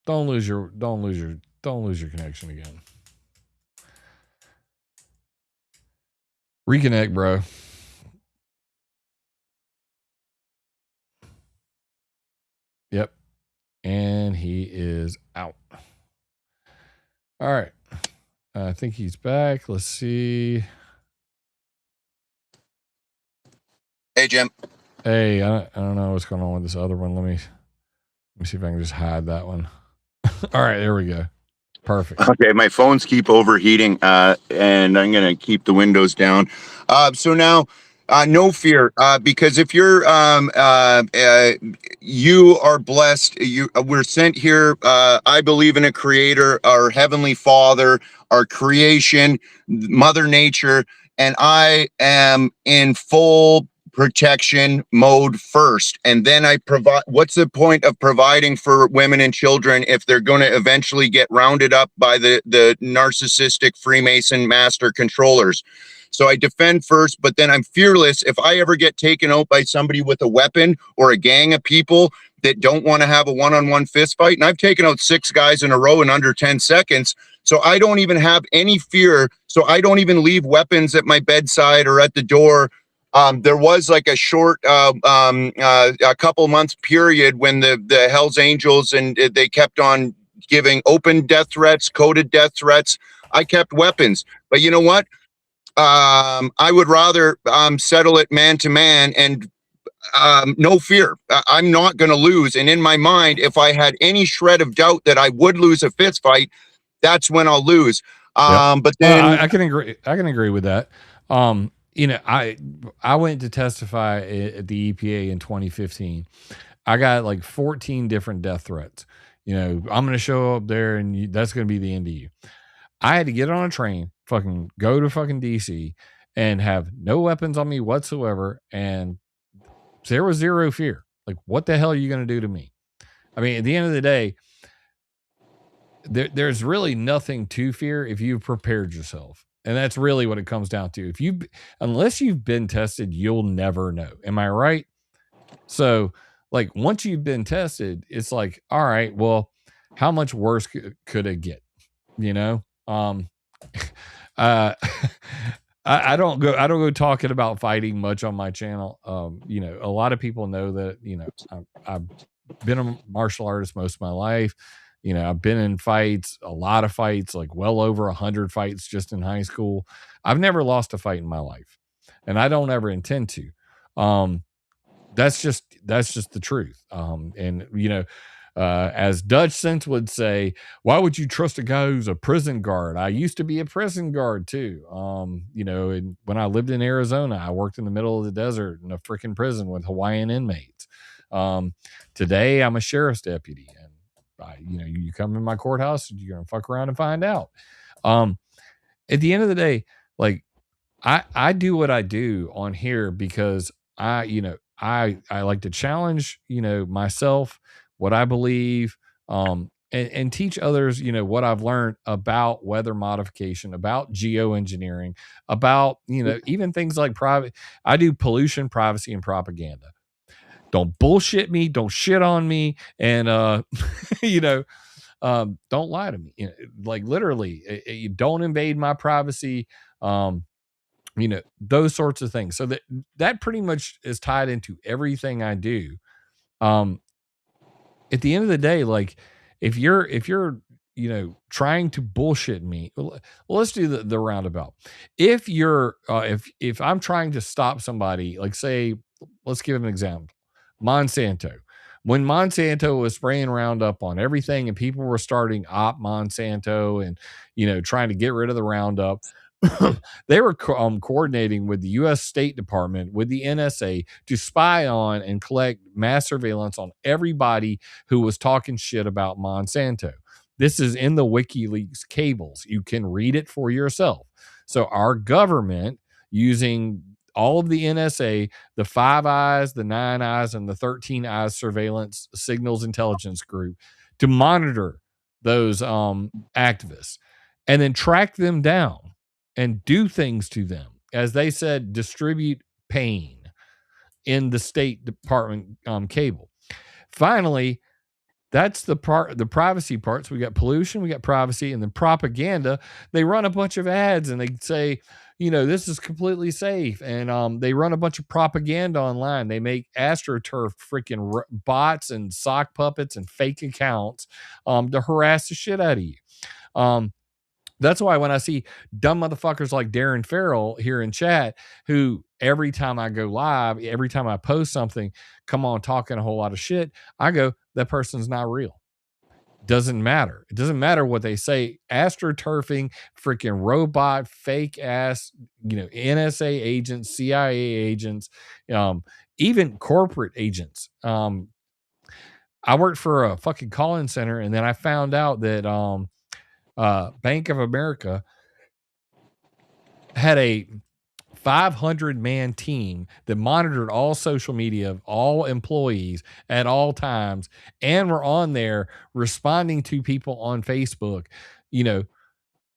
Don't lose your connection again. Reconnect, bro. Yep. And he is out. All right. I think he's back. Let's see. Hey, Jim. Hey, I don't know what's going on with this other one. Let me see if I can just hide that one. All right, there we go. Perfect. Okay, my phones keep overheating, and I'm gonna keep the windows down. So now, no fear, because if you're, you are blessed. We're sent here. I believe in a creator, our heavenly Father, our creation, Mother Nature, and I am in full protection mode first, and then I provide. What's the point of providing for women and children if they're going to eventually get rounded up by the narcissistic Freemason master controllers? So I defend first, but then I'm fearless. If I ever get taken out by somebody with a weapon or a gang of people that don't want to have a one-on-one fist fight, and I've taken out 6 guys in a row in under 10 seconds, so I don't even have any fear. So I don't even leave weapons at my bedside or at the door. There was like a short, a couple months period when the Hells Angels and they kept on giving open death threats, coded death threats. I kept weapons. But you know what? I would rather settle it man to man and no fear. I'm not going to lose. And in my mind, if I had any shred of doubt that I would lose a fist fight, that's when I'll lose. But then I can agree. I can agree with that. You know, I went to testify at the EPA in 2015. I got like 14 different death threats. You know, I'm going to show up there and that's going to be the end of you. I had to get on a train, fucking go to fucking DC and have no weapons on me whatsoever. And there was zero fear. Like, what the hell are you going to do to me? I mean, at the end of the day, there's really nothing to fear if you've prepared yourself. And that's really what it comes down to. Unless you've been tested, you'll never know. Am I right? So, like, once you've been tested, it's like, all right, well, how much worse could it get? You know? uh, I don't go talking about fighting much on my channel. You know, a lot of people know that, you know, I've been a martial artist most of my life. You know, I've been in fights, a lot of fights, like well over 100 fights just in high school. I've never lost a fight in my life, and I don't ever intend to. That's just the truth. And you know, as Dutch Sense would say, why would you trust a guy who's a prison guard? I used to be a prison guard too. You know, and when I lived in Arizona, I worked in the middle of the desert in a freaking prison with Hawaiian inmates. Today I'm a sheriff's deputy, and you know, you come in my courthouse, you're gonna fuck around and find out. At the end of the day, like I do what I do on here because you know, I like to challenge, you know, myself, what I believe, and teach others, you know, what I've learned about weather modification, about geoengineering, about, you know, even things like I do pollution, privacy, and propaganda. Don't bullshit me, don't shit on me, and you know, don't lie to me. You know, like literally, you don't invade my privacy. You know, those sorts of things. So that pretty much is tied into everything I do. Um, at the end of the day, like if you're you know, trying to bullshit me, well, let's do the roundabout. If you're if I'm trying to stop somebody, like say, let's give an example, Monsanto. When Monsanto was spraying Roundup on everything and people were starting op Monsanto and, you know, trying to get rid of the Roundup, they were coordinating with the U.S. State Department, with the NSA, to spy on and collect mass surveillance on everybody who was talking shit about Monsanto. This is in the WikiLeaks cables. You can read it for yourself. So our government, using all of the NSA, the Five Eyes, the Nine Eyes, and the 13 Eyes surveillance signals intelligence group, to monitor those activists and then track them down and do things to them. As they said, distribute pain in the State Department cable. Finally, that's the privacy part. So we got pollution, we got privacy, and then propaganda. They run a bunch of ads and they say, you know, this is completely safe. And they run a bunch of propaganda online. They make AstroTurf freaking bots and sock puppets and fake accounts to harass the shit out of you. That's why when I see dumb motherfuckers like Darren Farrell here in chat, who every time I go live, every time I post something, come on talking a whole lot of shit, I go, that person's not real. Doesn't matter. It doesn't matter what they say. AstroTurfing, freaking robot, fake ass, you know, NSA agents, CIA agents, even corporate agents. I worked for a fucking call-in center, and then I found out that Bank of America had a 500-man team that monitored all social media of all employees at all times and were on there responding to people on Facebook, you know,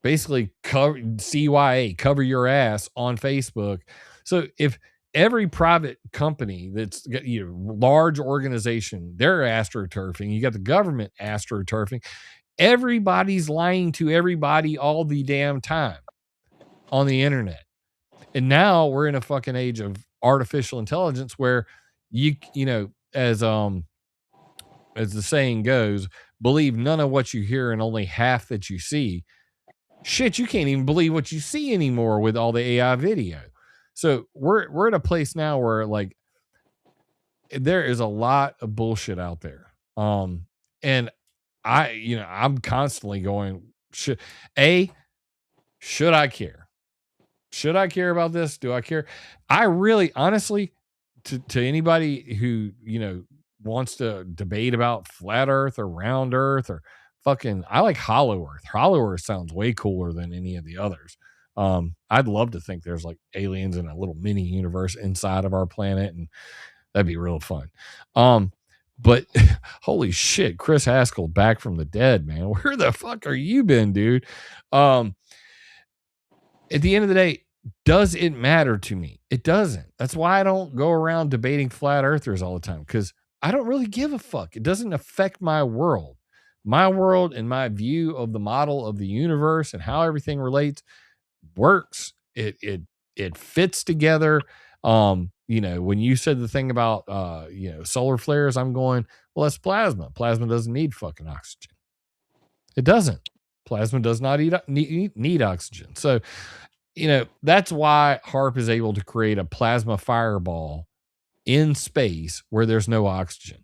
basically cover CYA, cover your ass on Facebook. So if every private company that's, you know, large organization, they're astroturfing, you got the government astroturfing, everybody's lying to everybody all the damn time on the internet. And now we're in a fucking age of artificial intelligence where you know, as the saying goes, believe none of what you hear and only half that you see. shit, you can't even believe what you see anymore with all the AI video. So we're at a place now where like there is a lot of bullshit out there. And I'm constantly going, should I care? Should I care about this? Do I care? I really, honestly, to anybody who, wants to debate about flat earth or round earth or fucking, I like hollow earth. Hollow earth sounds way cooler than any of the others. I'd love to think there's like aliens in a little mini universe inside of our planet, and that'd be real fun. But holy shit, Chris Haskell back from the dead, man. Where the fuck are you been, dude? At the end of the day, does it matter to me? It doesn't. That's why I don't go around debating flat earthers all the time, because I don't really give a fuck. It doesn't affect my world. My world and my view of the model of the universe and how everything relates works. It fits together. When you said the thing about solar flares, I'm going, well, that's plasma. Plasma doesn't need fucking oxygen. It doesn't. Plasma does not need oxygen. So, that's why HARP is able to create a plasma fireball in space where there's no oxygen.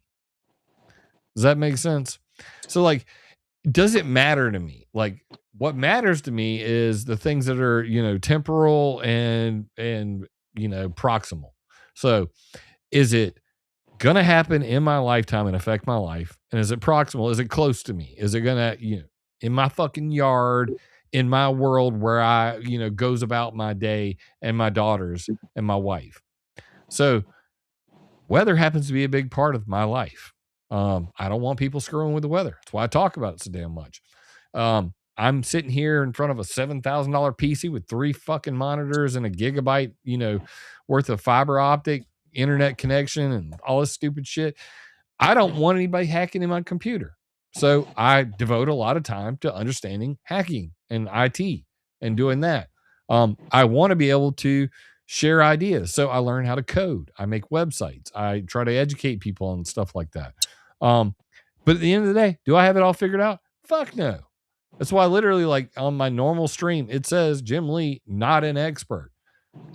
Does that make sense? So, like, does it matter to me? Like, what matters to me is the things that are, temporal and proximal. So, is it going to happen in my lifetime and affect my life? And is it proximal? Is it close to me? Is it going to, in my fucking yard, in my world where I, goes about my day, and my daughters and my wife? So weather happens to be a big part of my life. I don't want people screwing with the weather. That's why I talk about it so damn much. I'm sitting here in front of a $7,000 PC with 3 fucking monitors and a gigabyte, worth of fiber optic internet connection and all this stupid shit. I don't want anybody hacking in my computer. So I devote a lot of time to understanding hacking and IT and doing that. I want to be able to share ideas. So I learn how to code. I make websites. I try to educate people on stuff like that. But at the end of the day, do I have it all figured out? Fuck no. That's why literally, like, on my normal stream, it says Jim Lee, not an expert.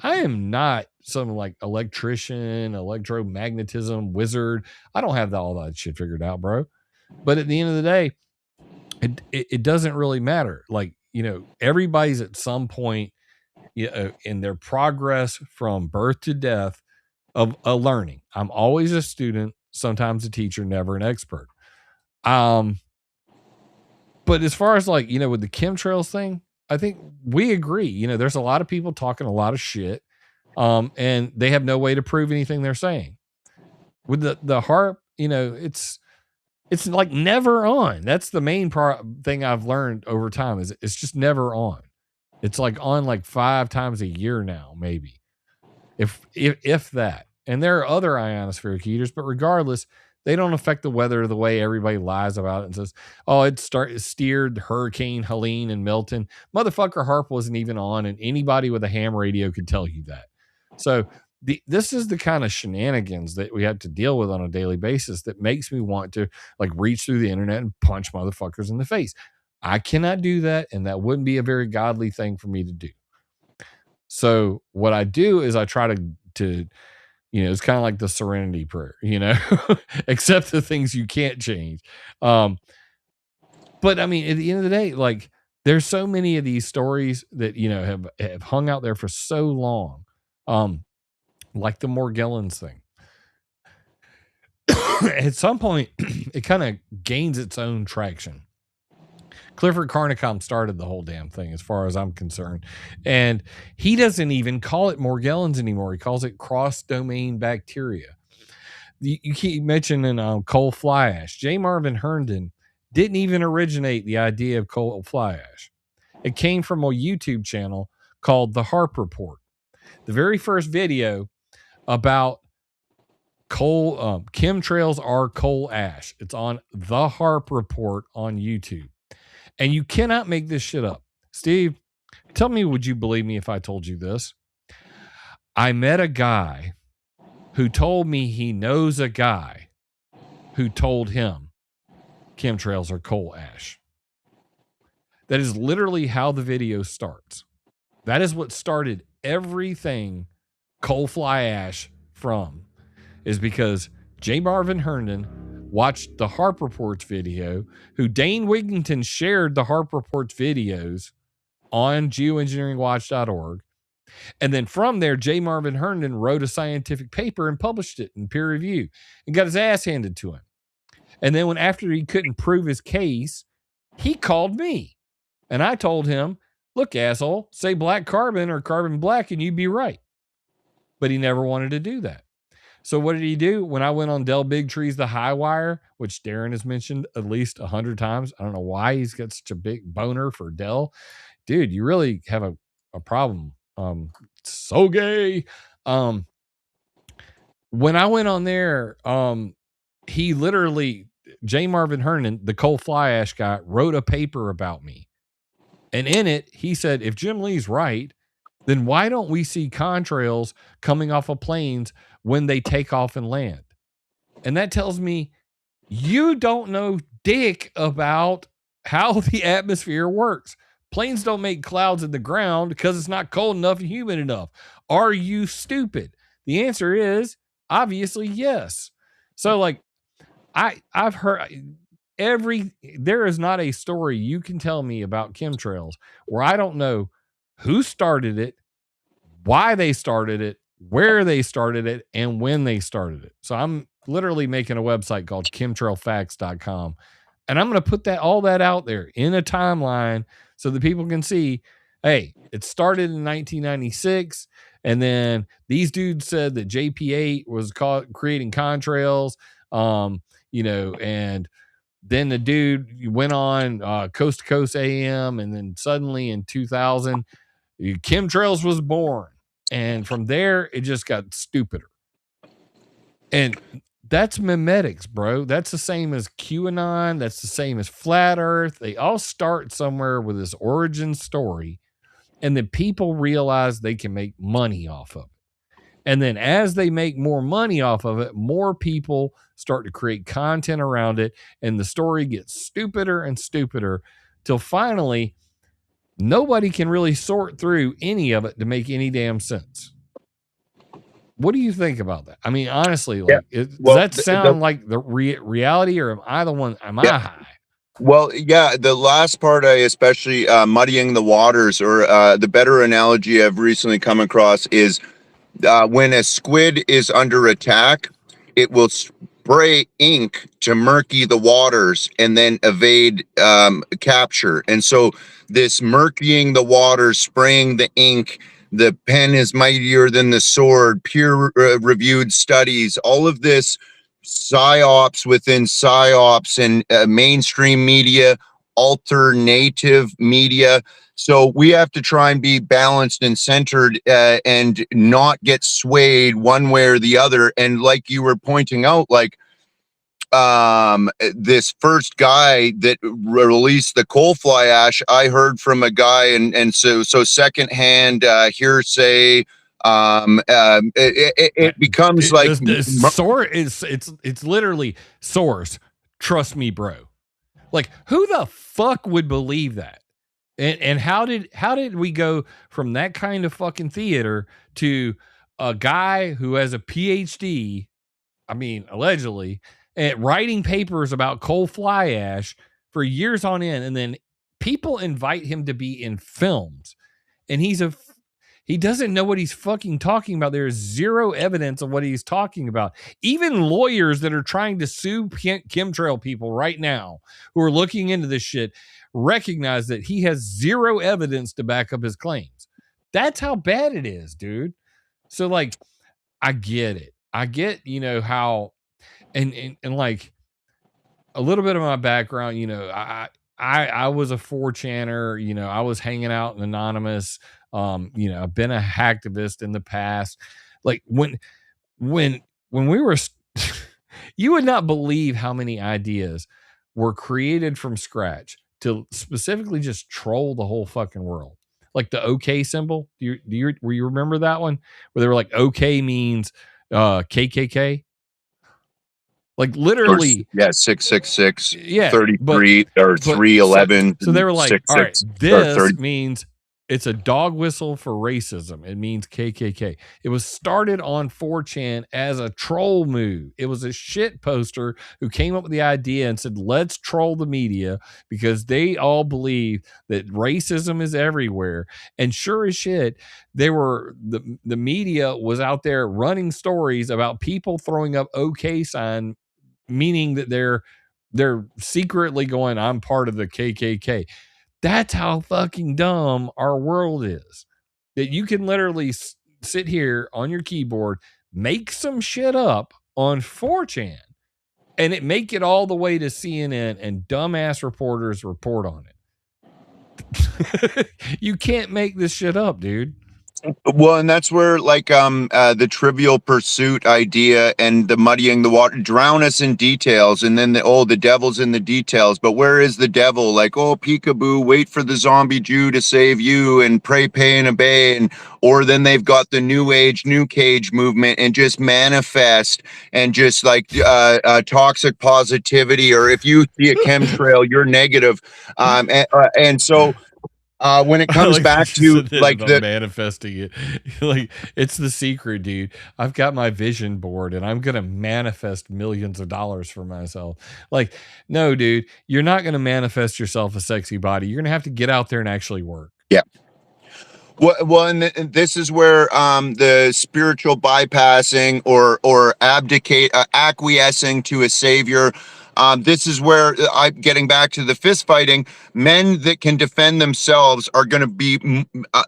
I am not some like electrician, electromagnetism wizard. I don't have all that shit figured out, bro. But at the end of the day, it doesn't really matter. Like, everybody's at some point in their progress from birth to death of a learning. I'm always a student, sometimes a teacher, never an expert. But as far as like, with the chemtrails thing, I think we agree. There's a lot of people talking a lot of shit, and they have no way to prove anything they're saying. With the HARP, it's like never on. That's the main thing I've learned over time, is it's just never on. It's like on like 5 times a year now, maybe, if that. And there are other ionospheric heaters, but regardless, they don't affect the weather the way everybody lies about it and says, oh, it steered Hurricane Helene and Milton. Motherfucker, HARP wasn't even on, and anybody with a ham radio could tell you that. So this is the kind of shenanigans that we have to deal with on a daily basis that makes me want to like reach through the internet and punch motherfuckers in the face. I cannot do that, and that wouldn't be a very godly thing for me to do. So what I do is I try to it's kind of like the serenity prayer, accept the things you can't change. But I mean, at the end of the day, like, there's so many of these stories that, have hung out there for so long. Like the Morgellons thing. At some point, it kind of gains its own traction. Clifford Carnicom started the whole damn thing, as far as I'm concerned. And he doesn't even call it Morgellons anymore. He calls it cross-domain bacteria. You keep mentioning coal fly ash. J. Marvin Herndon didn't even originate the idea of coal fly ash. It came from a YouTube channel called The HARP Report. The very first video about coal, chemtrails are coal ash. It's on The HARP Report on YouTube. And you cannot make this shit up. Steve, tell me, would you believe me if I told you this? I met a guy who told me he knows a guy who told him chemtrails are coal ash. That is literally how the video starts. That is what started everything coal fly ash from, is because J. Marvin Herndon watched the Harp Reports video, who Dane Wigington shared the Harp Reports videos on geoengineeringwatch.org. And then from there, J. Marvin Herndon wrote a scientific paper and published it in peer review and got his ass handed to him. And then after he couldn't prove his case, he called me. And I told him, look, asshole, say black carbon or carbon black and you'd be right. But he never wanted to do that. So what did he do? When I went on Del Bigtree's The High Wire, which Darren has mentioned at least 100 times. I don't know why he's got such a big boner for Del. Dude, you really have a problem. So gay. When I went on there, he literally, J. Marvin Herndon, the coal fly ash guy, wrote a paper about me. And in it, he said, if Jim Lee's right, then why don't we see contrails coming off of planes when they take off and land? And that tells me you don't know dick about how the atmosphere works. Planes don't make clouds in the ground because it's not cold enough and humid enough. Are you stupid? The answer is obviously yes. So like I've heard there is not a story you can tell me about chemtrails where I don't know who started it, why they started it, where they started it, and when they started it. So I'm literally making a website called chemtrailfacts.com. And I'm going to put all that out there in a timeline so that people can see, hey, it started in 1996. And then these dudes said that JP8 was creating contrails, and then the dude went on Coast to Coast AM. And then suddenly in 2000, Chemtrails was born. And from there, it just got stupider. And that's memetics, bro. That's the same as QAnon. That's the same as Flat Earth. They all start somewhere with this origin story. And then people realize they can make money off of it. And then as they make more money off of it, more people start to create content around it. And the story gets stupider and stupider till finally nobody can really sort through any of it to make any damn sense. What do you think about that? I mean, honestly, like, does that sound like the reality, or am I the one? Am I high? Well, yeah, the last part, I especially muddying the waters, or the better analogy I've recently come across is when a squid is under attack, it will spray ink to murky the waters and then evade capture. And so this murkying the waters, spraying the ink, the pen is mightier than the sword, peer-reviewed studies, all of this psyops within psyops and mainstream media, alternative media. So we have to try and be balanced and centered and not get swayed one way or the other. And like you were pointing out, like this first guy that released the coal fly ash, I heard from a guy, and so secondhand hearsay. It becomes like it's literally source. Trust me, bro. Like, who the fuck would believe that? And how did we go from that kind of fucking theater to a guy who has a PhD, I mean, allegedly, at writing papers about coal fly ash for years on end, and then people invite him to be in films, and he doesn't know what he's fucking talking about. There is zero evidence of what he's talking about. Even lawyers that are trying to sue chemtrail people right now who are looking into this shit recognize that he has zero evidence to back up his claims. That's how bad it is, dude. So like, I get it. I get, how, and like a little bit of my background, I was a 4chaner, I was hanging out in Anonymous. I've been a hacktivist in the past. Like when we were, you would not believe how many ideas were created from scratch to specifically just troll the whole fucking world. Like the OK symbol. Do you remember that one where they were like, OK means KKK? Like literally, 666, yeah, 33 or but 311. so they were like, all right, 66 or this 30. means it's a dog whistle for racism. It means KKK. It was started on 4chan as a troll move. It was a shit poster who came up with the idea and said, let's troll the media because they all believe that racism is everywhere. And sure as shit, the media was out there running stories about people throwing up OK sign, meaning that they're secretly going, I'm part of the KKK. That's how fucking dumb our world is. That you can literally sit here on your keyboard, make some shit up on 4chan, and it make it all the way to CNN, and dumbass reporters report on it. You can't make this shit up, dude. Well, and that's where the trivial pursuit idea and the muddying the water, drown us in details, and then the devil's in the details. But where is the devil? Like, oh, peekaboo, wait for the zombie Jew to save you, and pray, pay, and obey. Or then they've got the new age, new cage movement, and just manifest, and just like toxic positivity. Or if you see a chemtrail, you're negative. And so when it comes like back to like the manifesting it, like it's the secret, dude. I've got my vision board and I'm gonna manifest millions of dollars for myself. Like, no, dude, you're not gonna manifest yourself a sexy body. You're gonna have to get out there and actually work. Yeah. Well, and this is where the spiritual bypassing or acquiescing to a savior. This is where I'm getting back to the fist fighting. Men that can defend themselves are going to be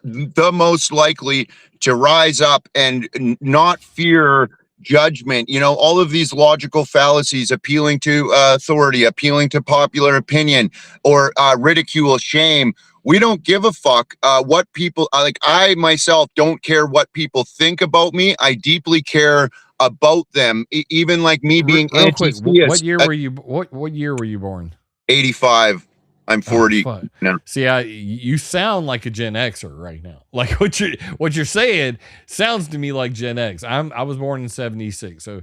the most likely to rise up and not fear judgment. You know, all of these logical fallacies, appealing to authority, appealing to popular opinion, or ridicule, shame. We don't give a fuck what people like. I myself don't care what people think about me. I deeply care about them. Even like me being real quick. What year were you? What year were you born? 85. I'm 40 now. See, you sound like a Gen Xer right now. Like what you're saying sounds to me like Gen X. I was born in 76, so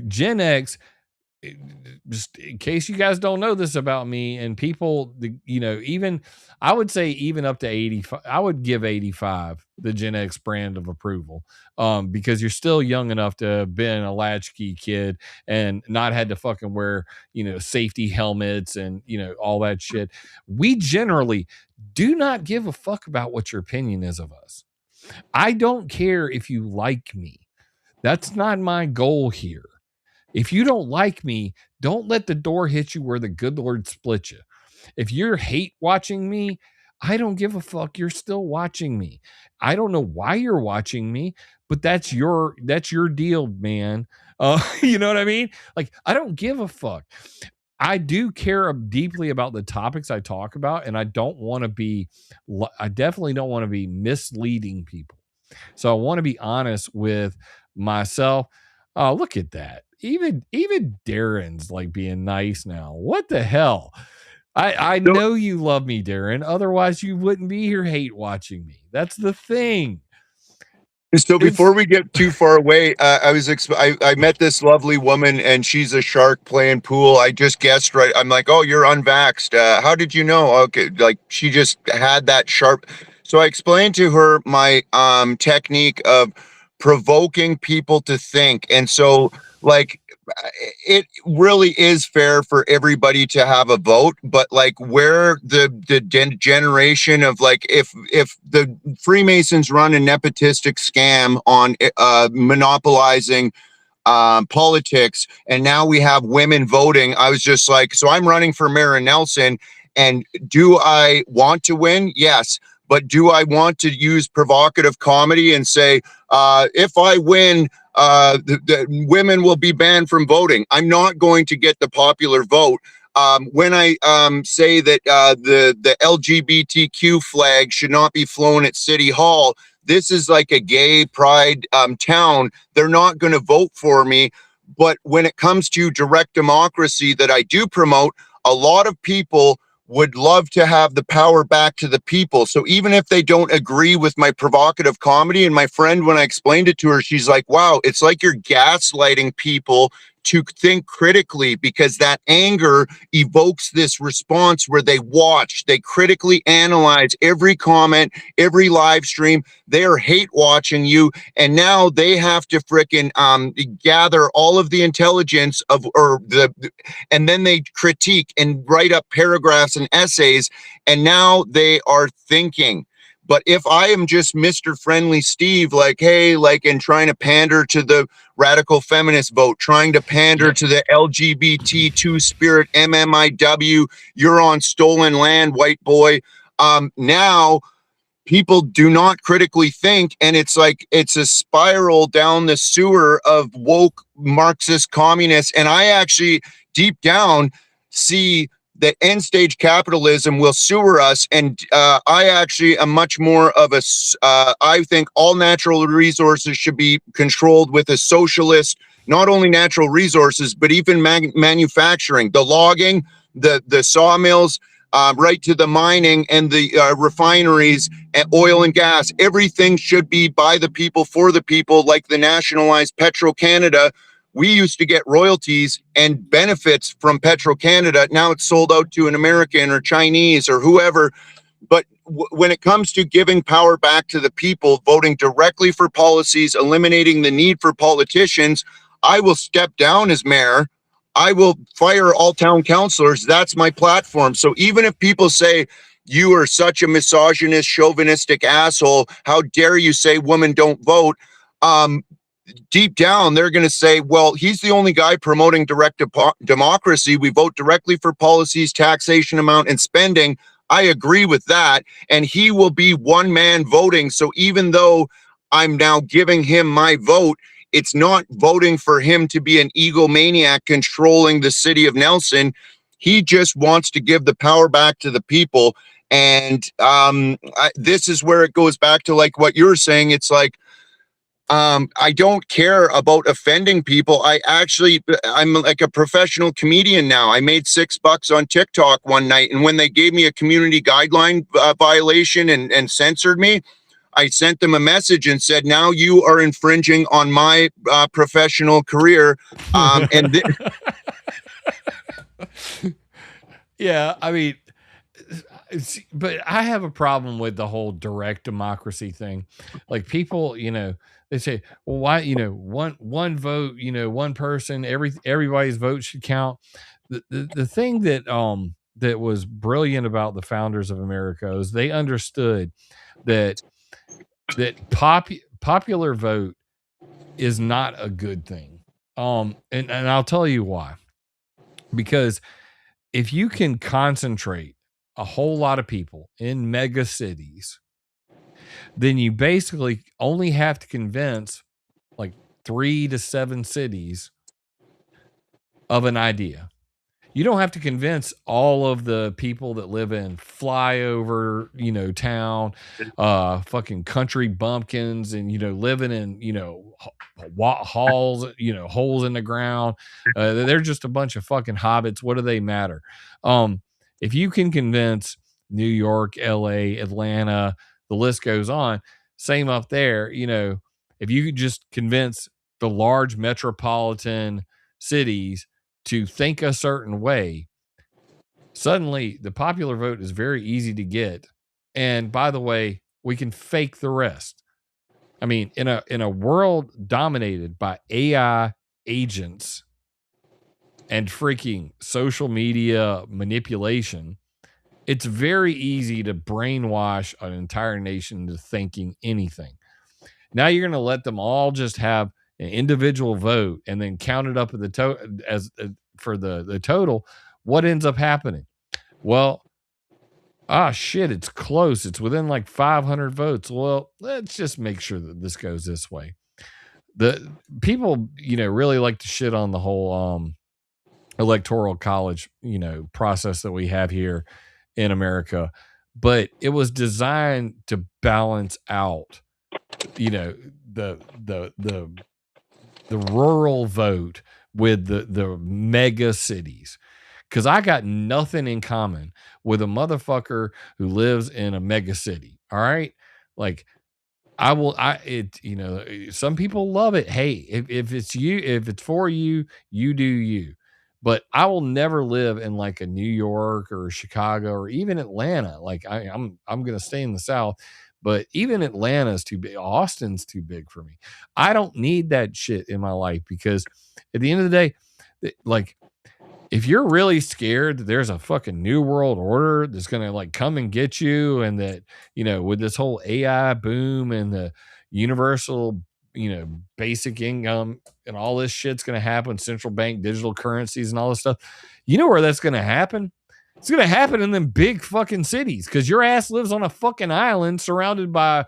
Gen X. Just in case you guys don't know this about me, and people, even I would say even up to 85, I would give 85 the Gen X brand of approval, because you're still young enough to have been a latchkey kid and not had to fucking wear, safety helmets and, all that shit. We generally do not give a fuck about what your opinion is of us. I don't care if you like me. That's not my goal here. If you don't like me, don't let the door hit you where the good Lord split you. If you're hate watching me, I don't give a fuck. You're still watching me. I don't know why you're watching me, but that's your deal, man. You know what I mean? Like, I don't give a fuck. I do care deeply about the topics I talk about, and I definitely don't want to be misleading people. So I want to be honest with myself. Oh, look at that. Even Darren's like being nice now. What the hell? I know you love me, Darren. Otherwise, you wouldn't be here hate watching me. That's the thing. So before we get too far away, I met this lovely woman, and she's a shark playing pool. I just guessed right. I'm like, oh, you're unvaxxed. How did you know? Okay, like she just had that sharp. So I explained to her my technique of provoking people to think, and so like it really is fair for everybody to have a vote, but like where the generation of like if the Freemasons run a nepotistic scam on monopolizing politics, and now we have women voting. I was just like, so I'm running for mayor in Nelson, and do I want to win? Yes. But do I want to use provocative comedy and say, if I win, the women will be banned from voting? I'm not going to get the popular vote. When I say that the LGBTQ flag should not be flown at City Hall, this is like a gay pride town. They're not going to vote for me. But when it comes to direct democracy that I do promote, a lot of people would love to have the power back to the people. So even if they don't agree with my provocative comedy, and my friend, when I explained it to her, she's like, wow, it's like you're gaslighting people to think critically, because that anger evokes this response where they watch, they critically analyze every comment, every live stream. They are hate watching you, and now they have to frickin' gather all of the intelligence and then they critique and write up paragraphs and essays, and now they are thinking. But if I am just Mr. Friendly Steve, like, hey, like, and trying to pander to the radical feminist vote, trying to pander to the LGBT two-spirit MMIW, you're on stolen land, white boy. Now people do not critically think, and it's like it's a spiral down the sewer of woke Marxist communists. And I actually deep down see that end stage capitalism will sewer us, and I actually am much more of a I think all natural resources should be controlled with a socialist, not only natural resources but even manufacturing, the logging, the sawmills, right to the mining and the refineries and oil and gas. Everything should be by the people, for the people, like the nationalized Petro-Canada. We used to get royalties and benefits from Petro-Canada. Now it's sold out to an American or Chinese or whoever. But when it comes to giving power back to the people, voting directly for policies, eliminating the need for politicians, I will step down as mayor. I will fire all town councilors. That's my platform. So even if people say, you are such a misogynist, chauvinistic asshole, how dare you say women don't vote? Deep down, they're going to say, well, he's the only guy promoting direct democracy. We vote directly for policies, taxation amount, and spending. I agree with that. And he will be one man voting. So even though I'm now giving him my vote, it's not voting for him to be an egomaniac controlling the city of Nelson. He just wants to give the power back to the people. And this is where it goes back to like what you're saying. It's like, I don't care about offending people. I'm like a professional comedian now. I made $6 on TikTok one night, and when they gave me a community guideline violation and censored me, I sent them a message and said, now you are infringing on my professional career. Yeah, I mean, but I have a problem with the whole direct democracy thing. Like people, they say, well, why, one vote, one person, everybody's vote should count. The thing that was brilliant about the founders of America is they understood that popular vote is not a good thing. And I'll tell you why. Because if you can concentrate a whole lot of people in mega cities, then you basically only have to convince like 3 to 7 cities of an idea. You don't have to convince all of the people that live in flyover, town, fucking country bumpkins, and living in, halls, holes in the ground. They're just a bunch of fucking hobbits. What do they matter? If you can convince New York, LA, Atlanta, the list goes on. Same up there. If you could just convince the large metropolitan cities to think a certain way, suddenly the popular vote is very easy to get. And by the way, we can fake the rest. I mean, in a world dominated by AI agents and freaking social media manipulation, it's very easy to brainwash an entire nation into thinking anything. Now you're going to let them all just have an individual vote and then count it up at the for the total. What ends up happening? Well, shit, it's close. It's within like 500 votes. Well, let's just make sure that this goes this way. The people, really like to shit on the whole electoral college, process that we have here in America, but it was designed to balance out, the rural vote with the mega cities. Because I got nothing in common with a motherfucker who lives in a mega city. All right. Like, some people love it. Hey, if it's you, if it's for you, you do you. But I will never live in like a New York or Chicago or even Atlanta. Like I'm gonna stay in the South, but even Atlanta's too big. Austin's too big for me. I don't need that shit in my life because at the end of the day, like if you're really scared that there's a fucking new world order that's going to like come and get you, and that, with this whole AI boom and the universal, basic income and all this shit's going to happen, central bank digital currencies and all this stuff, where that's going to happen? It's going to happen in them big fucking cities because your ass lives on a fucking island surrounded by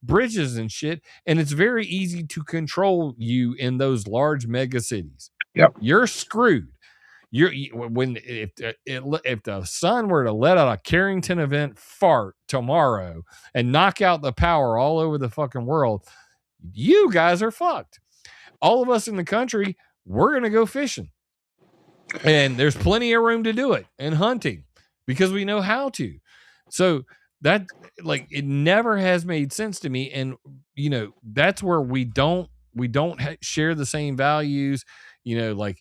bridges and shit. And it's very easy to control you in those large mega cities. Yep. You're screwed. If the sun were to let out a Carrington event fart tomorrow and knock out the power all over the fucking world, you guys are fucked. All of us in the country, we're gonna go fishing, and there's plenty of room to do it, and hunting because we know how to. So that, like, it never has made sense to me, and that's where we don't share the same values. Like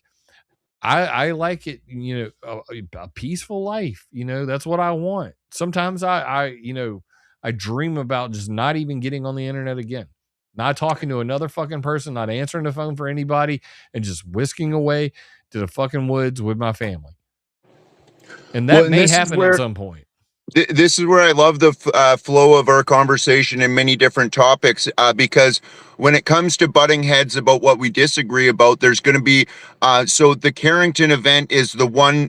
I like it, a peaceful life. That's what I want. Sometimes I dream about just not even getting on the internet again, not talking to another fucking person, not answering the phone for anybody, and just whisking away to the fucking woods with my family. And that may happen at some point. This is where I love the flow of our conversation in many different topics, because when it comes to butting heads about what we disagree about, there's going to be, so the Carrington event is the one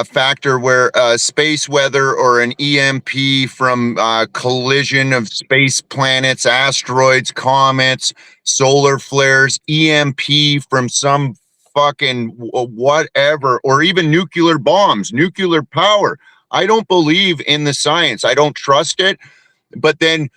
factor where space weather or an EMP from collision of space planets, asteroids, comets, solar flares, EMP from some fucking whatever, or even nuclear bombs, nuclear power. I don't believe in the science. I don't trust it. But then,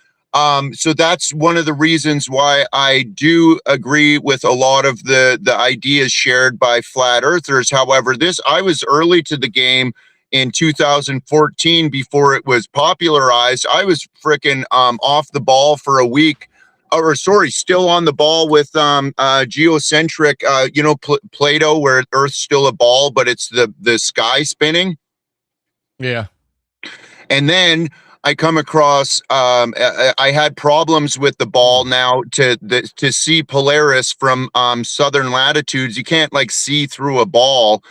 so that's one of the reasons why I do agree with a lot of the ideas shared by flat earthers. However, I was early to the game in 2014 before it was popularized. I was freaking off the ball for a week. Or sorry, still on the ball with geocentric, Plato, where Earth's still a ball, but it's the sky spinning. Yeah. And then I come across, I had problems with the ball now to see Polaris from southern latitudes. You can't like see through a ball.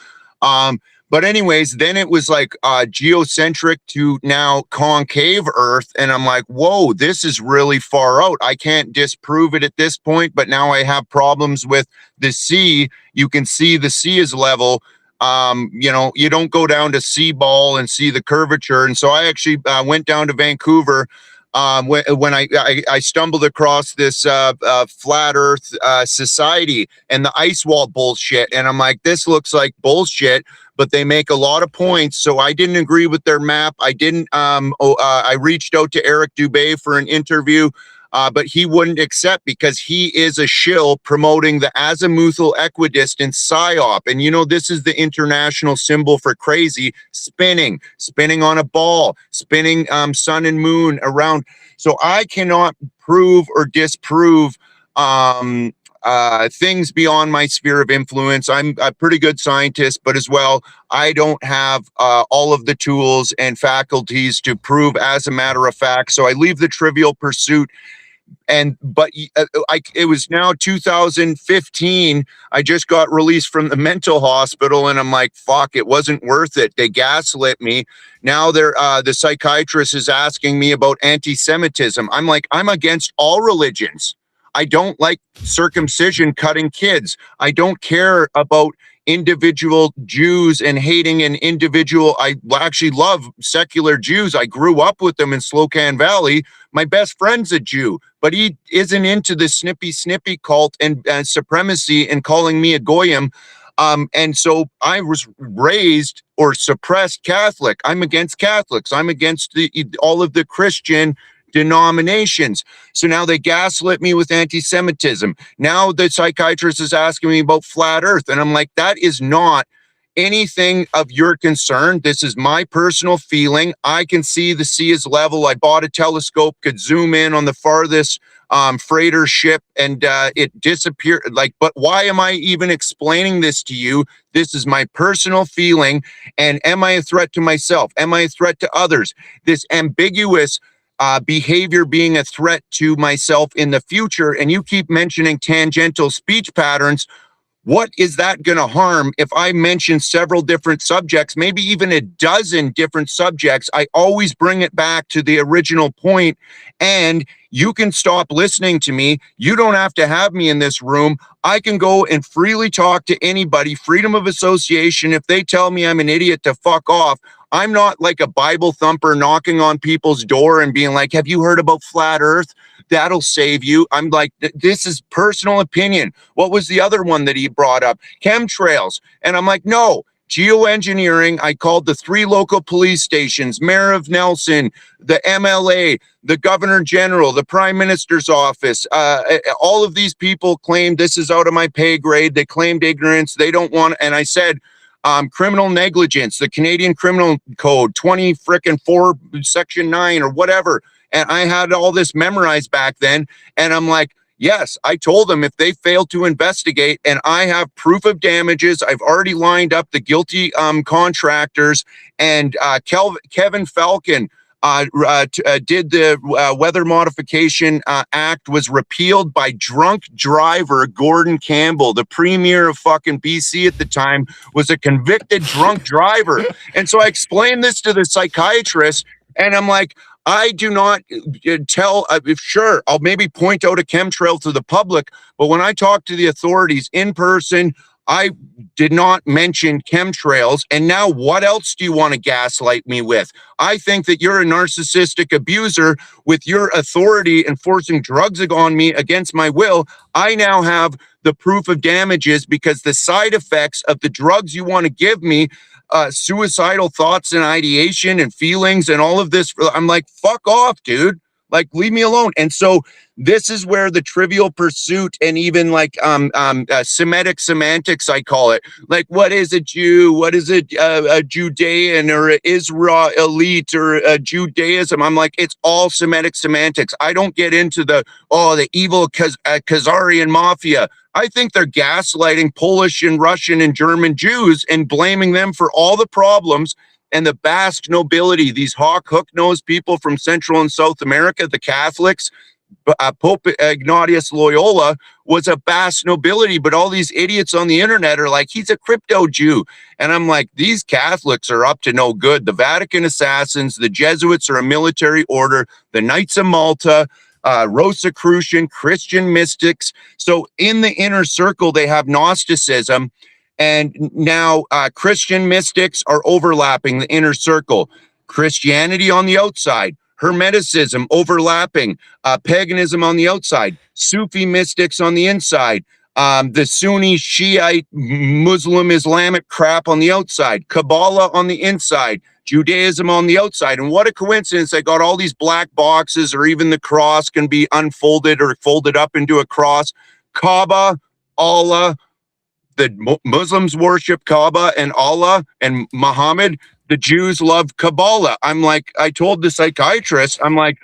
But anyways, then it was like geocentric to now concave Earth. And I'm like, whoa, this is really far out. I can't disprove it at this point, but now I have problems with the sea. You can see the sea is level. You don't go down to Seaball and see the curvature. And so I actually went down to Vancouver when I stumbled across this flat Earth society and the ice wall bullshit. And I'm like, this looks like bullshit, but they make a lot of points. So I didn't agree with their map. I didn't. I reached out to Eric Dubé for an interview. But he wouldn't accept because he is a shill promoting the azimuthal equidistant psyop. And this is the international symbol for crazy, spinning on a ball, spinning sun and moon around. So I cannot prove or disprove things beyond my sphere of influence. I'm a pretty good scientist, but as well, I don't have all of the tools and faculties to prove as a matter of fact. So I leave the trivial pursuit. But it was now 2015. I just got released from the mental hospital, and I'm like, fuck, it wasn't worth it. They gaslit me. Now the psychiatrist is asking me about anti-Semitism. I'm like, I'm against all religions. I don't like circumcision, cutting kids. I don't care about individual Jews and hating an individual. I actually love secular Jews. I grew up with them in Slocan Valley. My best friend's a Jew, but he isn't into the snippy cult and supremacy and calling me a goyim. And so I was raised or suppressed Catholic. I'm against Catholics. I'm against all of the Christian denominations. So now they gaslit me with anti-Semitism. Now the psychiatrist is asking me about flat earth. And I'm like, that is not anything of your concern. This is my personal feeling. I can see the sea is level. I bought a telescope, could zoom in on the farthest freighter ship, and it disappeared. Like, but why am I even explaining this to you? This is my personal feeling. And am I a threat to myself? Am I a threat to others? This ambiguous behavior being a threat to myself in the future. And you keep mentioning tangential speech patterns. What is that going to harm if I mention several different subjects, maybe even a dozen different subjects? I always bring it back to the original point, and you can stop listening to me. You don't have to have me in this room. I can go and freely talk to anybody, freedom of association. If they tell me I'm an idiot, to fuck off. I'm not like a Bible thumper knocking on people's door and being like, have you heard about flat earth? That'll save you. I'm like, this is personal opinion. What was the other one that he brought up? Chemtrails. And I'm like, no, geoengineering. I called the 3 local police stations, Mayor of Nelson, the MLA, the Governor General, the Prime Minister's office. All of these people claimed this is out of my pay grade. They claimed ignorance. They don't want, and I said, criminal negligence, the Canadian Criminal Code 20 frickin' 4 section 9 or whatever. And I had all this memorized back then. And I'm like, yes, I told them if they fail to investigate, and I have proof of damages, I've already lined up the guilty contractors. And Kevin Falcon did the Weather Modification Act, was repealed by drunk driver Gordon Campbell, the premier of fucking BC at the time, was a convicted drunk driver. And so I explained this to the psychiatrist, and I'm like, I do not tell, sure, I'll maybe point out a chemtrail to the public, but when I talk to the authorities in person, I did not mention chemtrails. And now what else do you want to gaslight me with? I think that you're a narcissistic abuser with your authority enforcing drugs on me against my will. I now have the proof of damages because the side effects of the drugs you want to give me, suicidal thoughts and ideation and feelings and all of this. I'm like, fuck off, dude. Like, leave me alone. And so this is where the trivial pursuit and even like Semitic semantics, I call it, like, what is a Jew? What is a Judean or a Israelite or a Judaism? I'm like, it's all Semitic semantics. I don't get into the evil Khazarian mafia. I think they're gaslighting Polish and Russian and German Jews and blaming them for all the problems. And the Basque nobility, these hook-nosed people from Central and South America, the Catholics, Pope Ignatius Loyola was a Basque nobility, but all these idiots on the internet are like, he's a crypto Jew. And I'm like, these Catholics are up to no good. The Vatican assassins, the Jesuits are a military order, the Knights of Malta, Rosicrucian, Christian mystics. So in the inner circle, they have Gnosticism. And now Christian mystics are overlapping the inner circle. Christianity on the outside, Hermeticism overlapping, paganism on the outside, Sufi mystics on the inside, the Sunni, Shiite, Muslim, Islamic crap on the outside, Kabbalah on the inside, Judaism on the outside. And what a coincidence, they got all these black boxes, or even the cross can be unfolded or folded up into a cross. Kaaba, Allah, the Muslims worship Kaaba and Allah and Muhammad. The Jews love Kabbalah. I'm like, I told the psychiatrist, I'm like,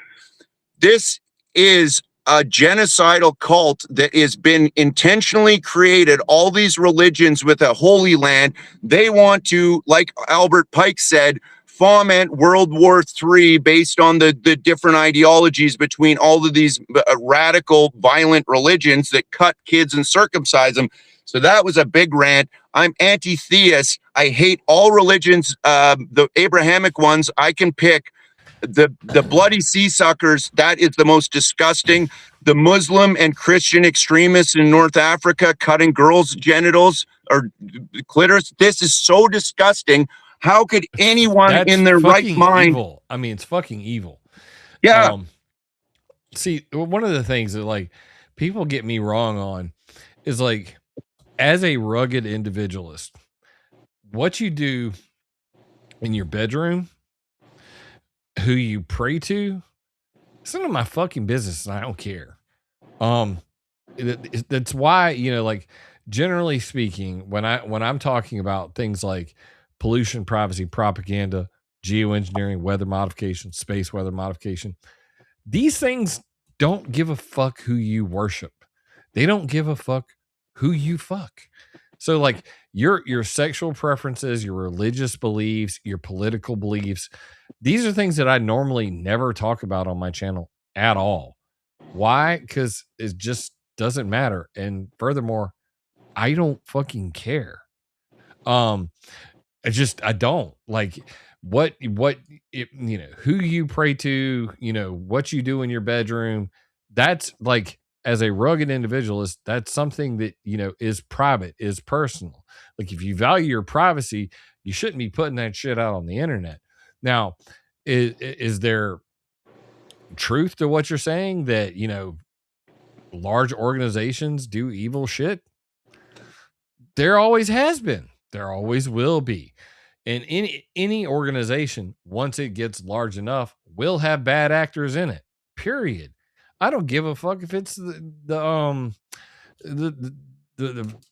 this is a genocidal cult that has been intentionally created. All these religions with a holy land, they want to, like Albert Pike said, foment World War III based on the different ideologies between all of these radical, violent religions that cut kids and circumcise them. So that was a big rant. I'm anti-theist. I hate all religions, the Abrahamic ones. I can pick the bloody sea suckers. That is the most disgusting. The Muslim and Christian extremists in North Africa cutting girls' genitals or clitoris. This is so disgusting. How could anyone in their right mind? Evil. I mean, it's fucking evil. Yeah. See, one of the things that like people get me wrong on is like, as a rugged individualist, what you do in your bedroom, who you pray to, it's none of my fucking business, and I don't care. That's why, you know, like generally speaking, when I'm talking about things like pollution, privacy, propaganda, geoengineering, weather modification, space weather modification, these things don't give a fuck who you worship. They don't give a fuck who you fuck. So like your sexual preferences, your religious beliefs, your political beliefs, these are things that I normally never talk about on my channel at all. Why? Because it just doesn't matter. And furthermore, I don't fucking care. Um, I don't like what it, who you pray to, what you do in your bedroom. That's like, as a rugged individualist, that's something that, is private, is personal. Like, if you value your privacy, you shouldn't be putting that shit out on the internet. Now, is there truth to what you're saying that, large organizations do evil shit? There always has been. There always will be. And any organization, once it gets large enough, will have bad actors in it. Period. I don't give a fuck if it's the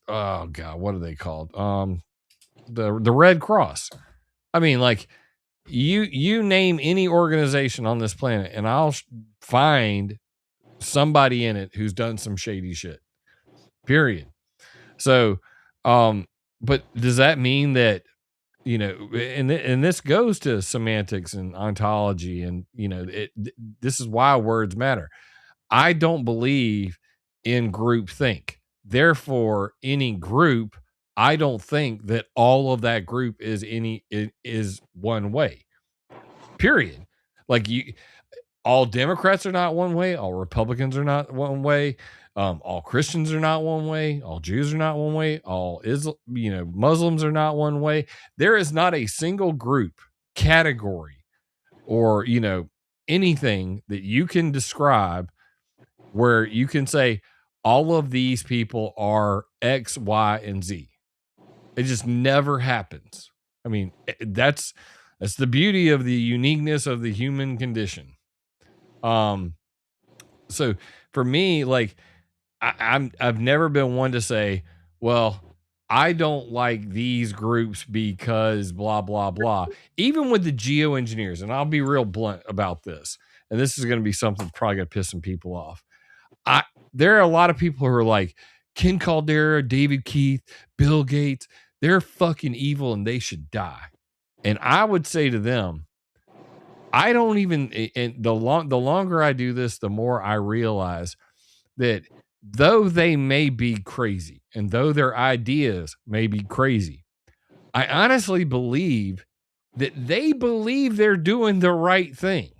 oh god, what are they called? The Red Cross. I mean, like, you name any organization on this planet, and I'll find somebody in it who's done some shady shit. Period. So, but does that mean that, and this goes to semantics and ontology, and this is why words matter. I don't believe in group think. Therefore, any group, I don't think that all of that group is one way. Period. Like, all Democrats are not one way. All Republicans are not one way. All Christians are not one way. All Jews are not one way. All Muslims are not one way. There is not a single group, category, or anything that you can describe where you can say all of these people are X, Y, and Z. It just never happens. I mean, that's the beauty of the uniqueness of the human condition. So for me, like, I've never been one to say, well, I don't like these groups because blah blah blah. Even with the geoengineers, and I'll be real blunt about this, and this is going to be something probably going to piss some people off. There are a lot of people who are like, Ken Caldera, David Keith, Bill Gates, they're fucking evil and they should die. And I would say to them, I don't even, and the longer I do this, the more I realize that though they may be crazy and though their ideas may be crazy, I honestly believe that they believe they're doing the right thing.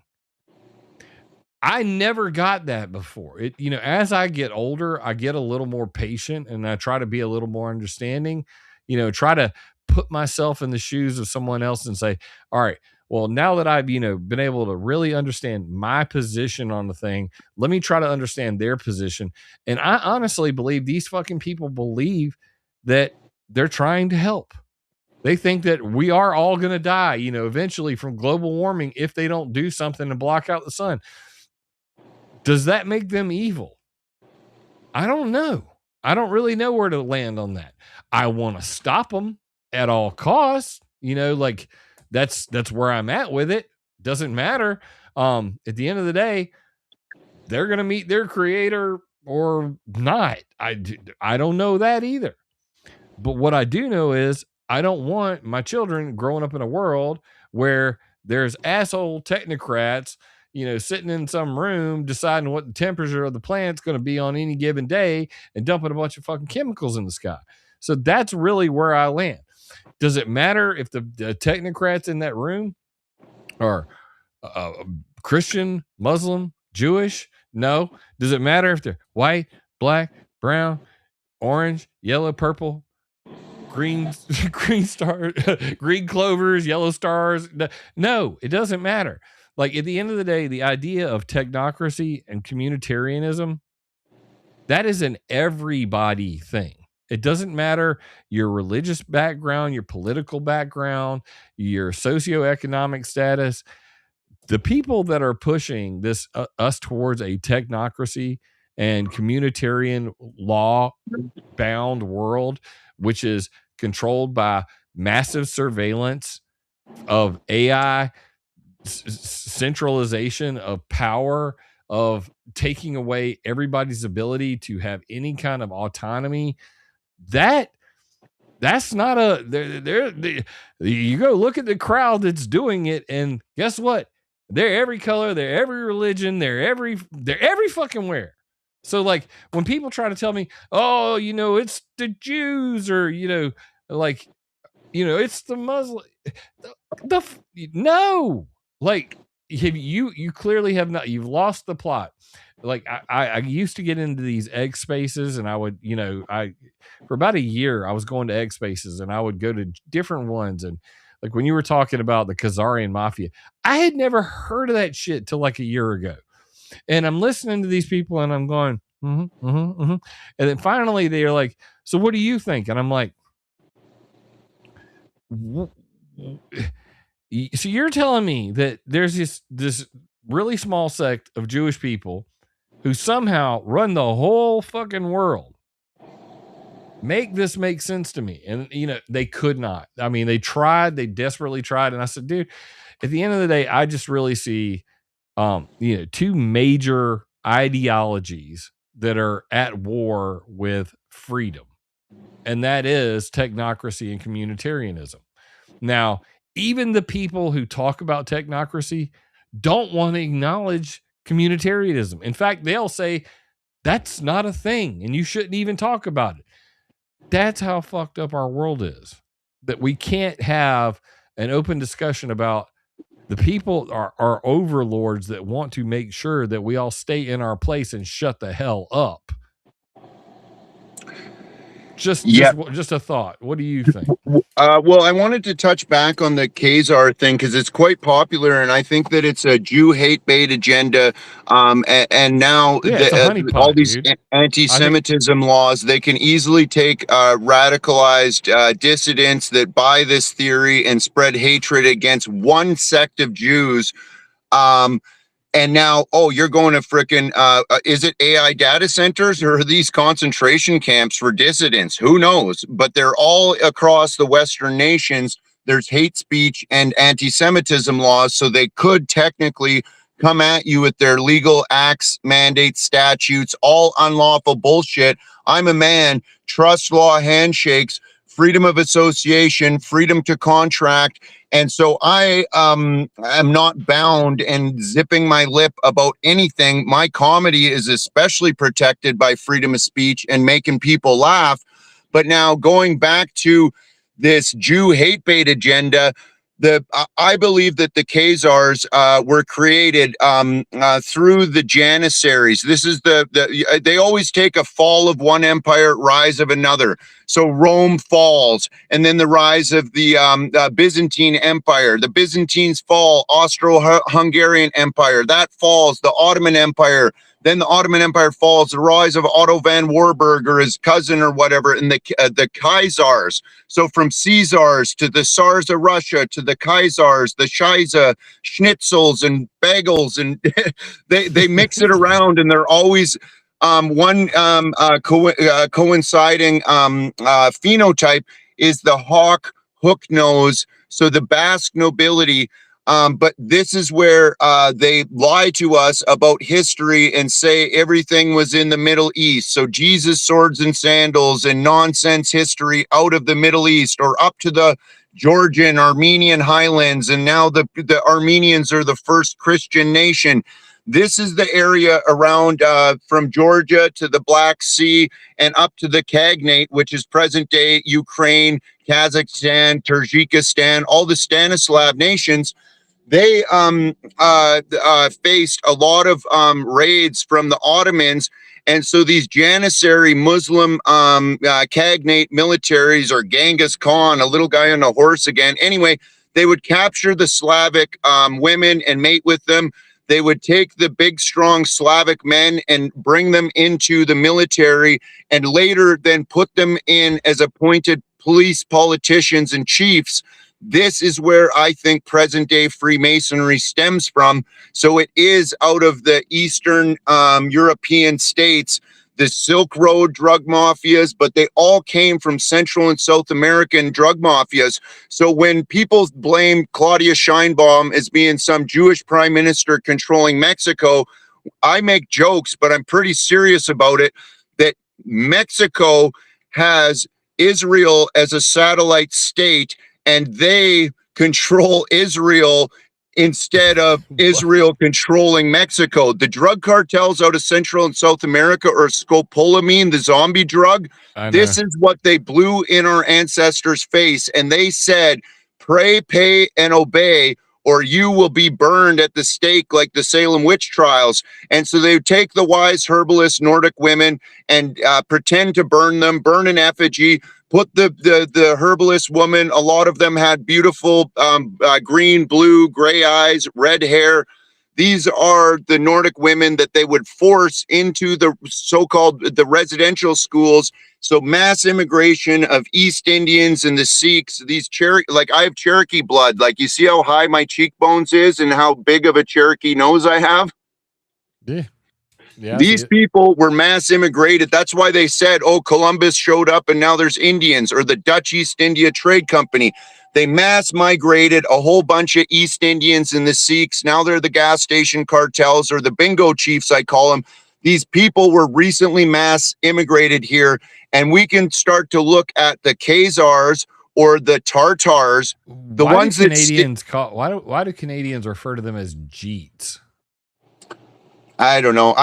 I never got that before. As I get older, I get a little more patient and I try to be a little more understanding, try to put myself in the shoes of someone else and say, all right, well, now that I've, been able to really understand my position on the thing, let me try to understand their position. And I honestly believe these fucking people believe that they're trying to help. They think that we are all going to die, eventually from global warming if they don't do something to block out the sun. Does that make them evil? I don't know. I don't really know where to land on that. I want to stop them at all costs. Like, that's where I'm at with it. Doesn't matter. At the end of the day, they're going to meet their creator or not. I don't know that either. But what I do know is I don't want my children growing up in a world where there's asshole technocrats, sitting in some room deciding what the temperature of the planet's going to be on any given day and dumping a bunch of fucking chemicals in the sky. So that's really where I land. Does it matter if the technocrats in that room are Christian, Muslim, Jewish? No. Does it matter if they're white, black, brown, orange, yellow, purple, green green clovers, yellow stars? No, it doesn't matter. Like, at the end of the day, the idea of technocracy and communitarianism, that is an everybody thing. It doesn't matter your religious background, your political background, your socioeconomic status. The people that are pushing this us towards a technocracy and communitarian law bound world, which is controlled by massive surveillance of AI, centralization of power, of taking away everybody's ability to have any kind of autonomy, that's not a you go look at the crowd that's doing it, and guess what? They're every color, they're every religion, they're every fucking where. So like when people try to tell me, oh, it's the Jews, or like it's the Muslim, no, like you clearly have not, you've lost the plot. Like I used to get into these egg spaces, and I would, for about a year, I was going to egg spaces, and I would go to different ones. And like when you were talking about the Khazarian mafia, I had never heard of that shit till like a year ago. And I'm listening to these people, and I'm going, and then finally they're like, so what do you think? And I'm like, so you're telling me that there's this really small sect of Jewish people who somehow run the whole fucking world? Make this make sense to me. And they could not. I mean, they desperately tried. And I said, dude, at the end of the day, I just really see two major ideologies that are at war with freedom. And that is technocracy and communitarianism. Now, even the people who talk about technocracy don't want to acknowledge communitarianism. In fact, they'll say that's not a thing and you shouldn't even talk about it. That's how fucked up our world is, that we can't have an open discussion about the people are overlords that want to make sure that we all stay in our place and shut the hell up. Just a thought. What do you think? Well, I wanted to touch back on the Khazar thing because it's quite popular, and I think that it's a Jew hate bait agenda. And now all these anti-Semitism laws, they can easily take radicalized dissidents that buy this theory and spread hatred against one sect of Jews. And now, you're going to frickin' is it AI data centers, or are these concentration camps for dissidents? Who knows? But they're all across the Western nations. There's hate speech and anti-Semitism laws, so they could technically come at you with their legal acts, mandates, statutes, all unlawful bullshit. I'm a man, trust law handshakes, freedom of association, freedom to contract. And so I am not bound and zipping my lip about anything. My comedy is especially protected by freedom of speech and making people laugh. But now going back to this Jew hate bait agenda, I believe that the Khazars were created through the Janissaries. This is they always take a fall of one empire, rise of another. So Rome falls, and then the rise of the Byzantine Empire. The Byzantines fall, Austro-Hungarian Empire, that falls, the Ottoman Empire. Then the Ottoman Empire falls, the rise of Otto van Warburg or his cousin or whatever, and the Khazars. So from Caesars to the Tsars of Russia to the Khazars, the Shiza, Schnitzels and Bagels, and they mix it around, and they're always coinciding phenotype is the hawk hook nose. So the Basque nobility. But this is where they lie to us about history and say everything was in the Middle East. So Jesus, swords and sandals and nonsense history out of the Middle East or up to the Georgian, Armenian highlands. And now the Armenians are the first Christian nation. This is the area around from Georgia to the Black Sea and up to the Khaganate, which is present day Ukraine, Kazakhstan, Tajikistan, all the Stanislav nations. They faced a lot of raids from the Ottomans. And so these Janissary Muslim Khaganate militaries, or Genghis Khan, a little guy on a horse again. Anyway, they would capture the Slavic women and mate with them. They would take the big, strong Slavic men and bring them into the military, and later then put them in as appointed police, politicians, and chiefs. This is where I think present day Freemasonry stems from. So it is out of the Eastern European states, the Silk Road drug mafias, but they all came from Central and South American drug mafias. So when people blame Claudia Sheinbaum as being some Jewish prime minister controlling Mexico, I make jokes, but I'm pretty serious about it, that Mexico has Israel as a satellite state, and they control Israel instead of Israel controlling Mexico. The drug cartels out of Central and South America, or scopolamine, the zombie drug, this is what they blew in our ancestors' face. And they said, pray, pay, and obey, or you will be burned at the stake like the Salem witch trials. And so they would take the wise herbalist Nordic women and pretend to burn them, burn an effigy, put the herbalist woman, a lot of them had beautiful green, blue, gray eyes, red hair. These are the Nordic women that they would force into the so-called the residential schools. So mass immigration of East Indians and the Sikhs, these like I have Cherokee blood. Like, you see how high my cheekbones is and how big of a Cherokee nose I have? Yeah. Yeah, these people were mass immigrated. That's why they said, oh, Columbus showed up and now there's Indians, or the Dutch East India Trade Company. They mass migrated a whole bunch of East Indians and the Sikhs. Now they're the gas station cartels, or the bingo chiefs, I call them. These people were recently mass immigrated here, and we can start to look at the Khazars or the Tartars. The why ones do Canadians call why do Canadians refer to them as Jeets? I don't know.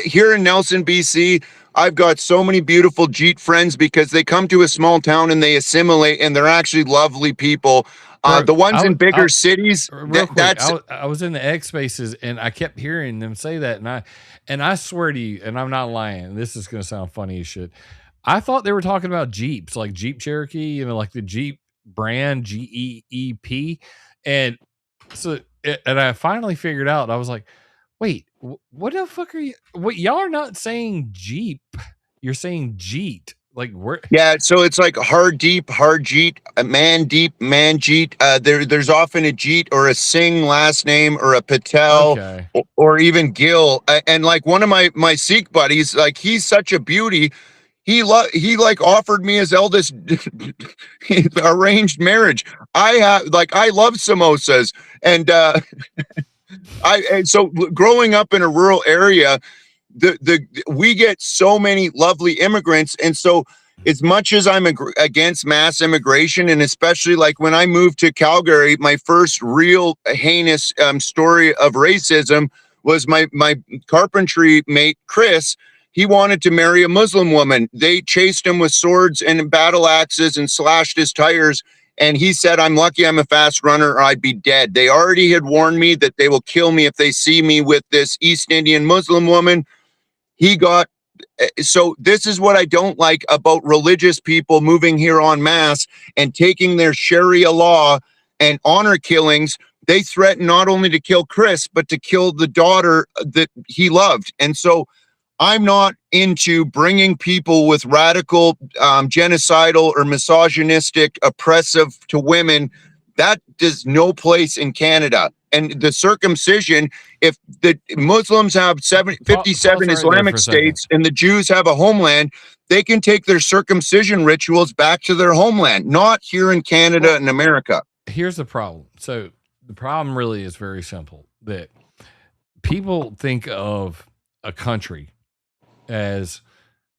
Here in Nelson, BC, I've got so many beautiful Jeet friends because they come to a small town and they assimilate, and they're actually lovely people. Bro, the ones in bigger cities, real quick, I was in the X Spaces and I kept hearing them say that, and I swear to you, and I'm not lying, this is going to sound funny as shit, I thought they were talking about Jeeps, like Jeep Cherokee, you know, like the Jeep brand, Geep, and so, and I finally figured out, I was like, wait, what the fuck are you? What, y'all are not saying Jeep, you're saying Jeet. Like, where? Yeah, so it's like hard deep, hard Jeet, man deep, man Jeet. There's often a Jeet or a Singh last name, or a Patel, Okay. or even Gill. And like one of my Sikh buddies, like, he's such a beauty. He like offered me his eldest arranged marriage. I love samosas, and so growing up in a rural area, we get so many lovely immigrants. And so as much as I'm against mass immigration, and especially like when I moved to Calgary, my first real heinous story of racism was my carpentry mate, Chris. He wanted to marry a Muslim woman. They chased him with swords and battle axes and slashed his tires. And he said, I'm lucky I'm a fast runner, or I'd be dead. They already had warned me that they will kill me if they see me with this East Indian Muslim woman. So this is what I don't like about religious people moving here en masse and taking their Sharia law and honor killings. They threaten not only to kill Chris, but to kill the daughter that he loved. And so I'm not into bringing people with radical, genocidal or misogynistic, oppressive to women. That does no place in Canada. And the circumcision, if the Muslims have 57 right Islamic states and the Jews have a homeland, they can take their circumcision rituals back to their homeland, not here in Canada and America. Here's the problem. So the problem really is very simple, that people think of a country as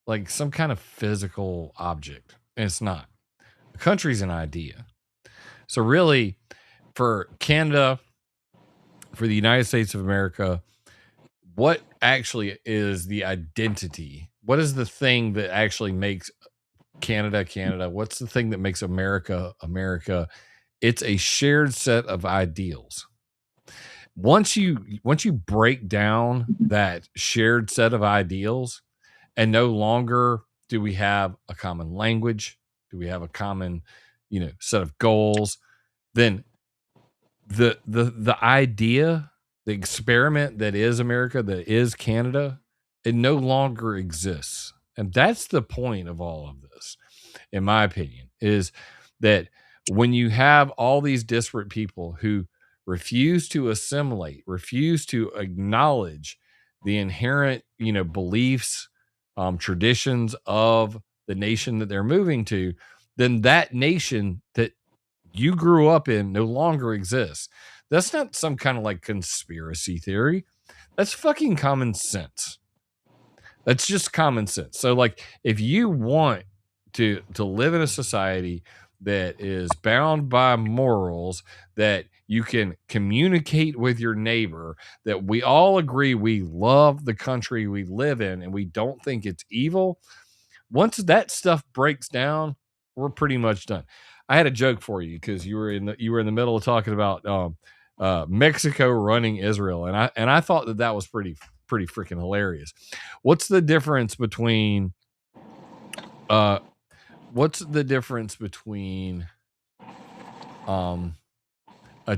like some kind of physical object, and it's not. A country's an idea. So really, for Canada, for the United States of America, what actually is the identity? What is the thing that actually makes Canada Canada? What's the thing that makes America America? It's a shared set of ideals. Once you break down that shared set of ideals, and no longer do we have a common language, do we have a common, set of goals, then the idea, the experiment that is America, that is Canada, it no longer exists. And that's the point of all of this, in my opinion, is that when you have all these disparate people who refuse to assimilate, refuse to acknowledge the inherent, beliefs, traditions of the nation that they're moving to, then that nation that you grew up in no longer exists. That's not some kind of like conspiracy theory. That's fucking common sense. That's just common sense. So like if you want to live in a society that is bound by morals, that you can communicate with your neighbor, that we all agree we love the country we live in and we don't think it's evil, once that stuff breaks down, we're pretty much done. I had a joke for you because you were in the middle of talking about Mexico running Israel, and I thought that was pretty freaking hilarious. What's the difference between a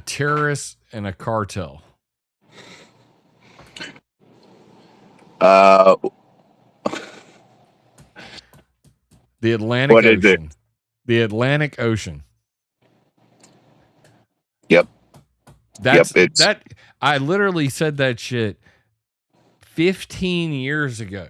terrorist and a cartel? The Atlantic What is Ocean. it? The Atlantic Ocean. Yep. I literally said that shit 15 years ago.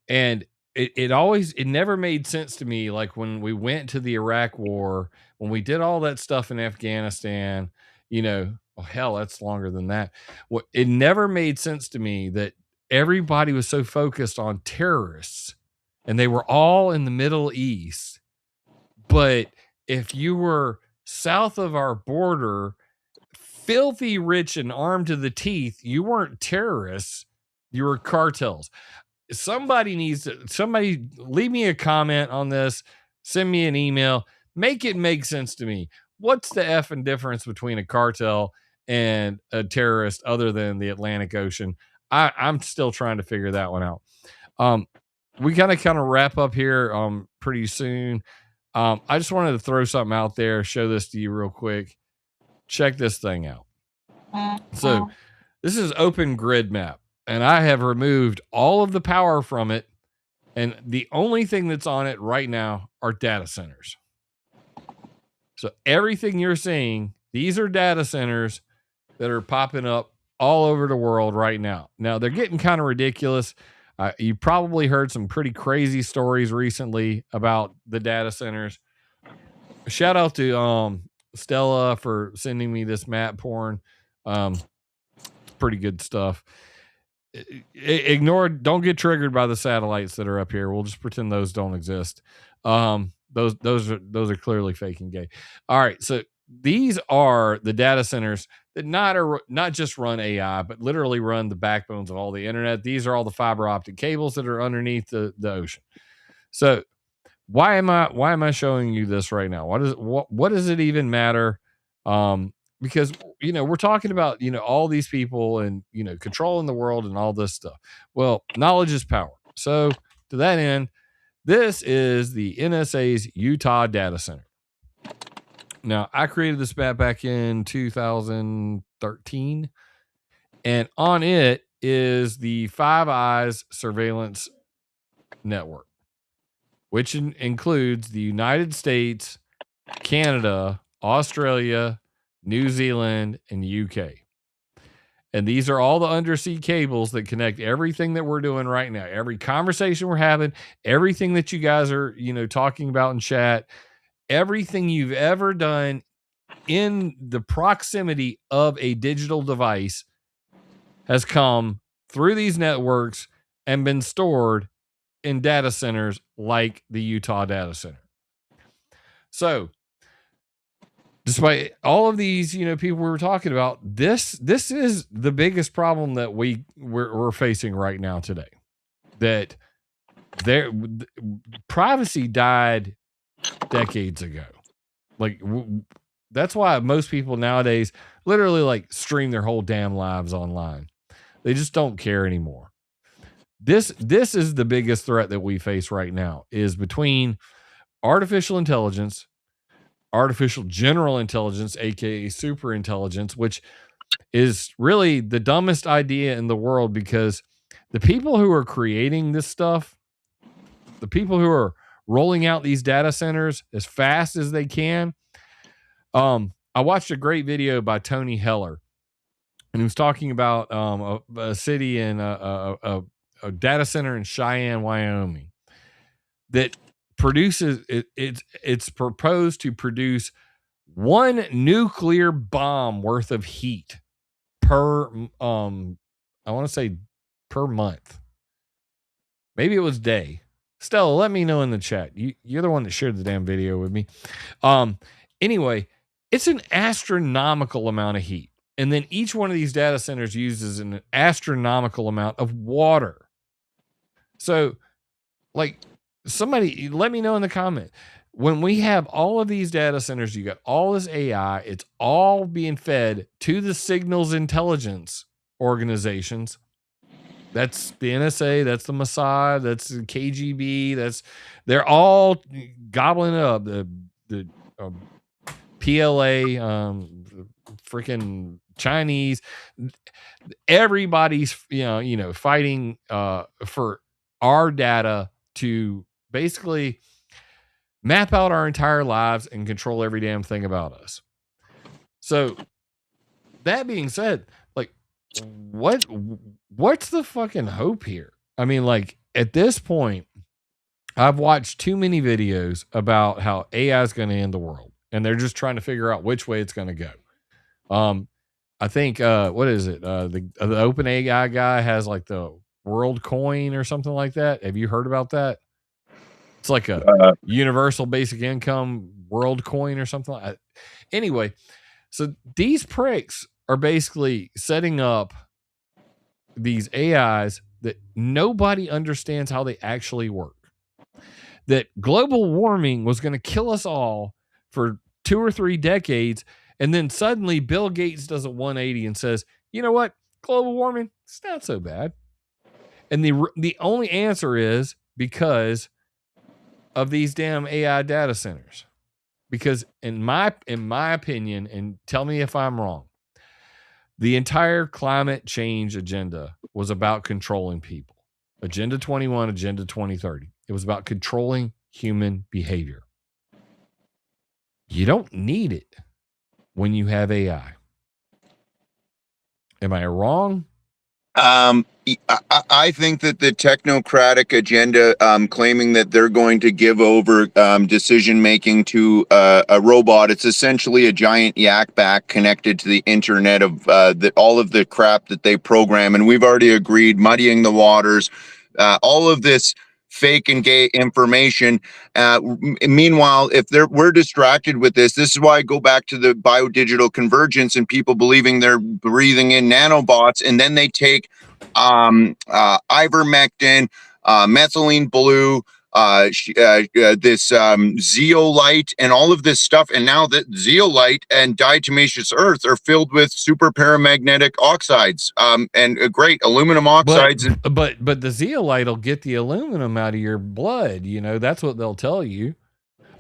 And it never made sense to me. Like when we went to the Iraq war, when we did all that stuff in Afghanistan, hell, that's longer than that. It never made sense to me that everybody was so focused on terrorists and they were all in the Middle East. But if you were south of our border, filthy rich and armed to the teeth, you weren't terrorists, you were cartels. Somebody leave me a comment on this, send me an email, make it make sense to me. What's the effing difference between a cartel and a terrorist other than the Atlantic Ocean? I'm still trying to figure that one out. We gotta kind of wrap up here pretty soon. I just wanted to throw something out there, show this to you real quick. Check this thing out. So this is Open Grid Map, and I have removed all of the power from it, and the only thing that's on it right now are data centers. So everything you're seeing, these are data centers that are popping up all over the world right now. Now, they're getting kind of ridiculous. You probably heard some pretty crazy stories recently about the data centers. Shout out to Stella for sending me this map porn. It's pretty good stuff. Don't get triggered by the satellites that are up here. We'll just pretend those don't exist. Those are clearly fake and gay. All right, so these are the data centers that not just run AI, but literally run the backbones of all the internet. These are all the fiber optic cables that are underneath the ocean. So why am I showing you this right now? What does it even matter? Because we're talking about all these people and controlling the world and all this stuff. Well, knowledge is power. So to that end, this is the NSA's Utah data center. Now, I created this map back in 2013, and on it is the Five Eyes surveillance network, which includes the United States, Canada, Australia, New Zealand, and UK. And these are all the undersea cables that connect everything that we're doing right now. Every conversation we're having, everything that you guys are, talking about in chat, everything you've ever done in the proximity of a digital device has come through these networks and been stored in data centers like the Utah data center. So, despite all of these, people we were talking about, this is the biggest problem that we're facing right now today. That privacy died decades ago. Like that's why most people nowadays literally like stream their whole damn lives online. They just don't care anymore. This is the biggest threat that we face right now, is between artificial intelligence, artificial general intelligence, aka super intelligence, which is really the dumbest idea in the world, because the people who are creating this stuff, the people who are rolling out these data centers as fast as they can. I watched a great video by Tony Heller, and he was talking about a city in a data center in Cheyenne, Wyoming, that produces it's proposed to produce one nuclear bomb worth of heat per I want to say per month. Maybe it was day. Stella, let me know in the chat. You're the one that shared the damn video with me. Anyway, it's an astronomical amount of heat. And then each one of these data centers uses an astronomical amount of water. So, like, somebody let me know in the comment. When we have all of these data centers, you got all this AI, it's all being fed to the signals intelligence organizations. That's the NSA, that's the Mossad, that's the KGB, they're all gobbling it up. The PLA, freaking Chinese, everybody's fighting for our data to basically map out our entire lives and control every damn thing about us. So that being said, like, what's the fucking hope here? I mean, like, at this point, I've watched too many videos about how AI is going to end the world, and they're just trying to figure out which way it's going to go. I think what is it? The Open AI guy has like the world coin or something like that. Have you heard about that? It's like a universal basic income world coin or something like that. Anyway, so these pricks are basically setting up these AIs that nobody understands how they actually work. That global warming was going to kill us all for 2 or 3 decades. And then suddenly Bill Gates does a 180 and says, you know what? Global warming, it's not so bad. And the only answer is because of these damn AI data centers. Because in my opinion, and tell me if I'm wrong, the entire climate change agenda was about controlling people. Agenda 21, Agenda 2030. It was about controlling human behavior. You don't need it when you have AI. Am I wrong? I think that the technocratic agenda, claiming that they're going to give over decision making to a robot, it's essentially a giant yak back connected to the internet of all of the crap that they program. And we've already agreed, muddying the waters, all of this fake and gay information. Meanwhile, if we're distracted with this is why I go back to the biodigital convergence and people believing they're breathing in nanobots, and then they take ivermectin, methylene blue, this zeolite, and all of this stuff. And now that zeolite and diatomaceous earth are filled with super paramagnetic oxides, and great aluminum oxides. But the zeolite will get the aluminum out of your blood. You know, that's what they'll tell you.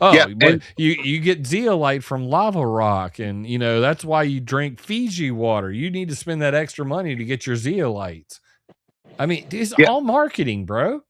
Oh, yeah, but you get zeolite from lava rock, and you know that's why you drink Fiji water. You need to spend that extra money to get your zeolites. I mean, it's all marketing, bro.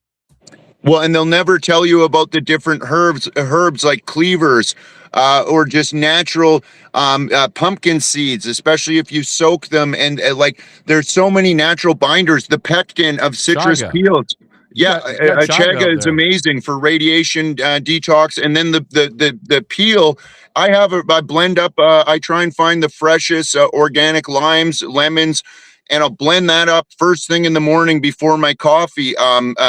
Well, and they'll never tell you about the different herbs like cleavers, or just natural pumpkin seeds, especially if you soak them. And like, there's so many natural binders. The pectin of citrus peels. Yeah, chaga is amazing for radiation detox. And then the peel, I blend up. I try and find the freshest organic limes, lemons, and I'll blend that up first thing in the morning before my coffee.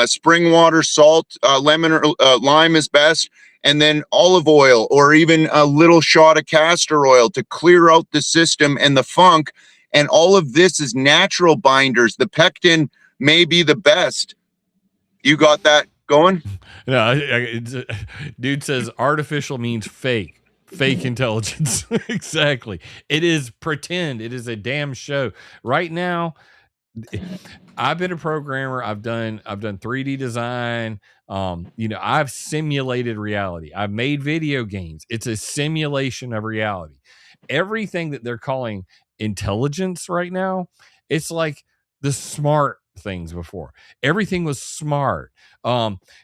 Spring water, salt, lemon, or lime is best, and then olive oil or even a little shot of castor oil to clear out the system and the funk. And all of this is natural binders. The pectin may be the best. You got that going? No, dude says artificial means fake intelligence. Exactly. It is pretend. It is a damn show. Right now, I've been a programmer. I've done 3D design. I've simulated reality. I've made video games. It's a simulation of reality. Everything that they're calling intelligence right now, it's like the smart things before. Everything was smart.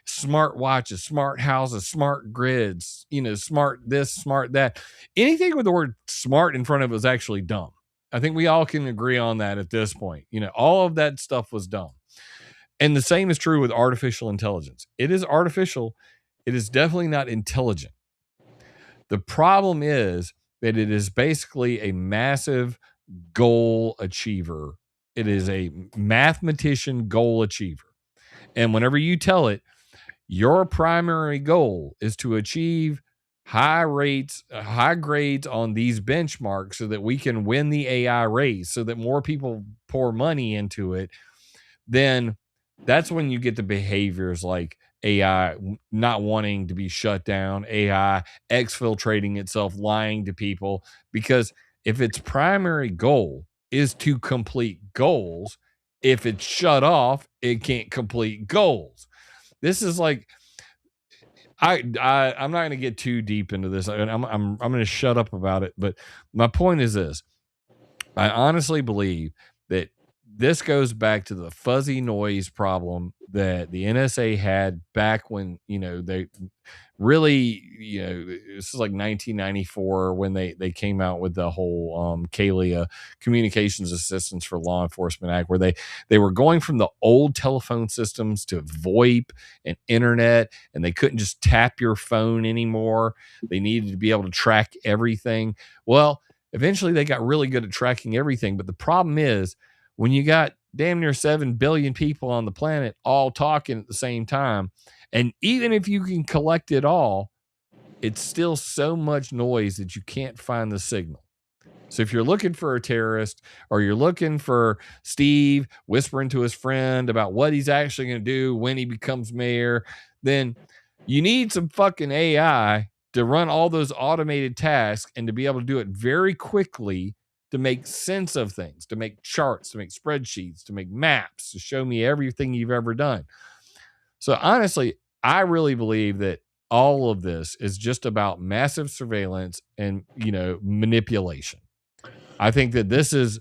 Smart watches, smart houses, smart grids, smart this, smart that. Anything with the word smart in front of it was actually dumb. I think we all can agree on that at this point. All of that stuff was dumb. And the same is true with artificial intelligence. It is artificial. It is definitely not intelligent. The problem is that it is basically a massive goal achiever. It is a mathematician goal achiever. And whenever you tell it, your primary goal is to achieve high grades on these benchmarks so that we can win the AI race, so that more people pour money into it, then that's when you get the behaviors like AI not wanting to be shut down, AI exfiltrating itself, lying to people. Because if its primary goal is to complete goals, if it's shut off, it can't complete goals. This is like, I'm not going to get too deep into this. I'm going to shut up about it. But my point is this: I honestly believe that this goes back to the fuzzy noise problem that the NSA had back when, they really, this is like 1994 when they came out with the whole CALIA, Communications Assistance for Law Enforcement Act, where they were going from the old telephone systems to VoIP and internet, and they couldn't just tap your phone anymore. They needed to be able to track everything. Well, eventually they got really good at tracking everything. But the problem is, when you got damn near 7 billion people on the planet all talking at the same time, and even if you can collect it all, it's still so much noise that you can't find the signal. So if you're looking for a terrorist, or you're looking for Steve whispering to his friend about what he's actually going to do when he becomes mayor, then you need some fucking AI to run all those automated tasks and to be able to do it very quickly, to make sense of things, to make charts, to make spreadsheets, to make maps, to show me everything you've ever done. So honestly, I really believe that all of this is just about massive surveillance and, manipulation. I think that this is,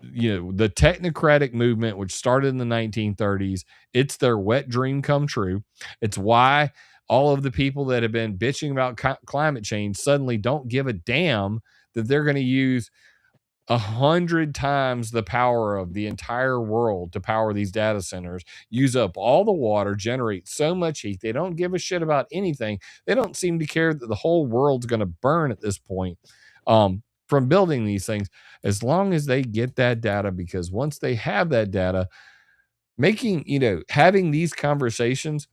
the technocratic movement, which started in the 1930s. It's their wet dream come true. It's why all of the people that have been bitching about climate change suddenly don't give a damn that they're going to use 100 times the power of the entire world to power these data centers, use up all the water, generate so much heat. They don't give a shit about anything. They don't seem to care that the whole world's going to burn at this point from building these things, as long as they get that data. Because once they have that data, having these conversations,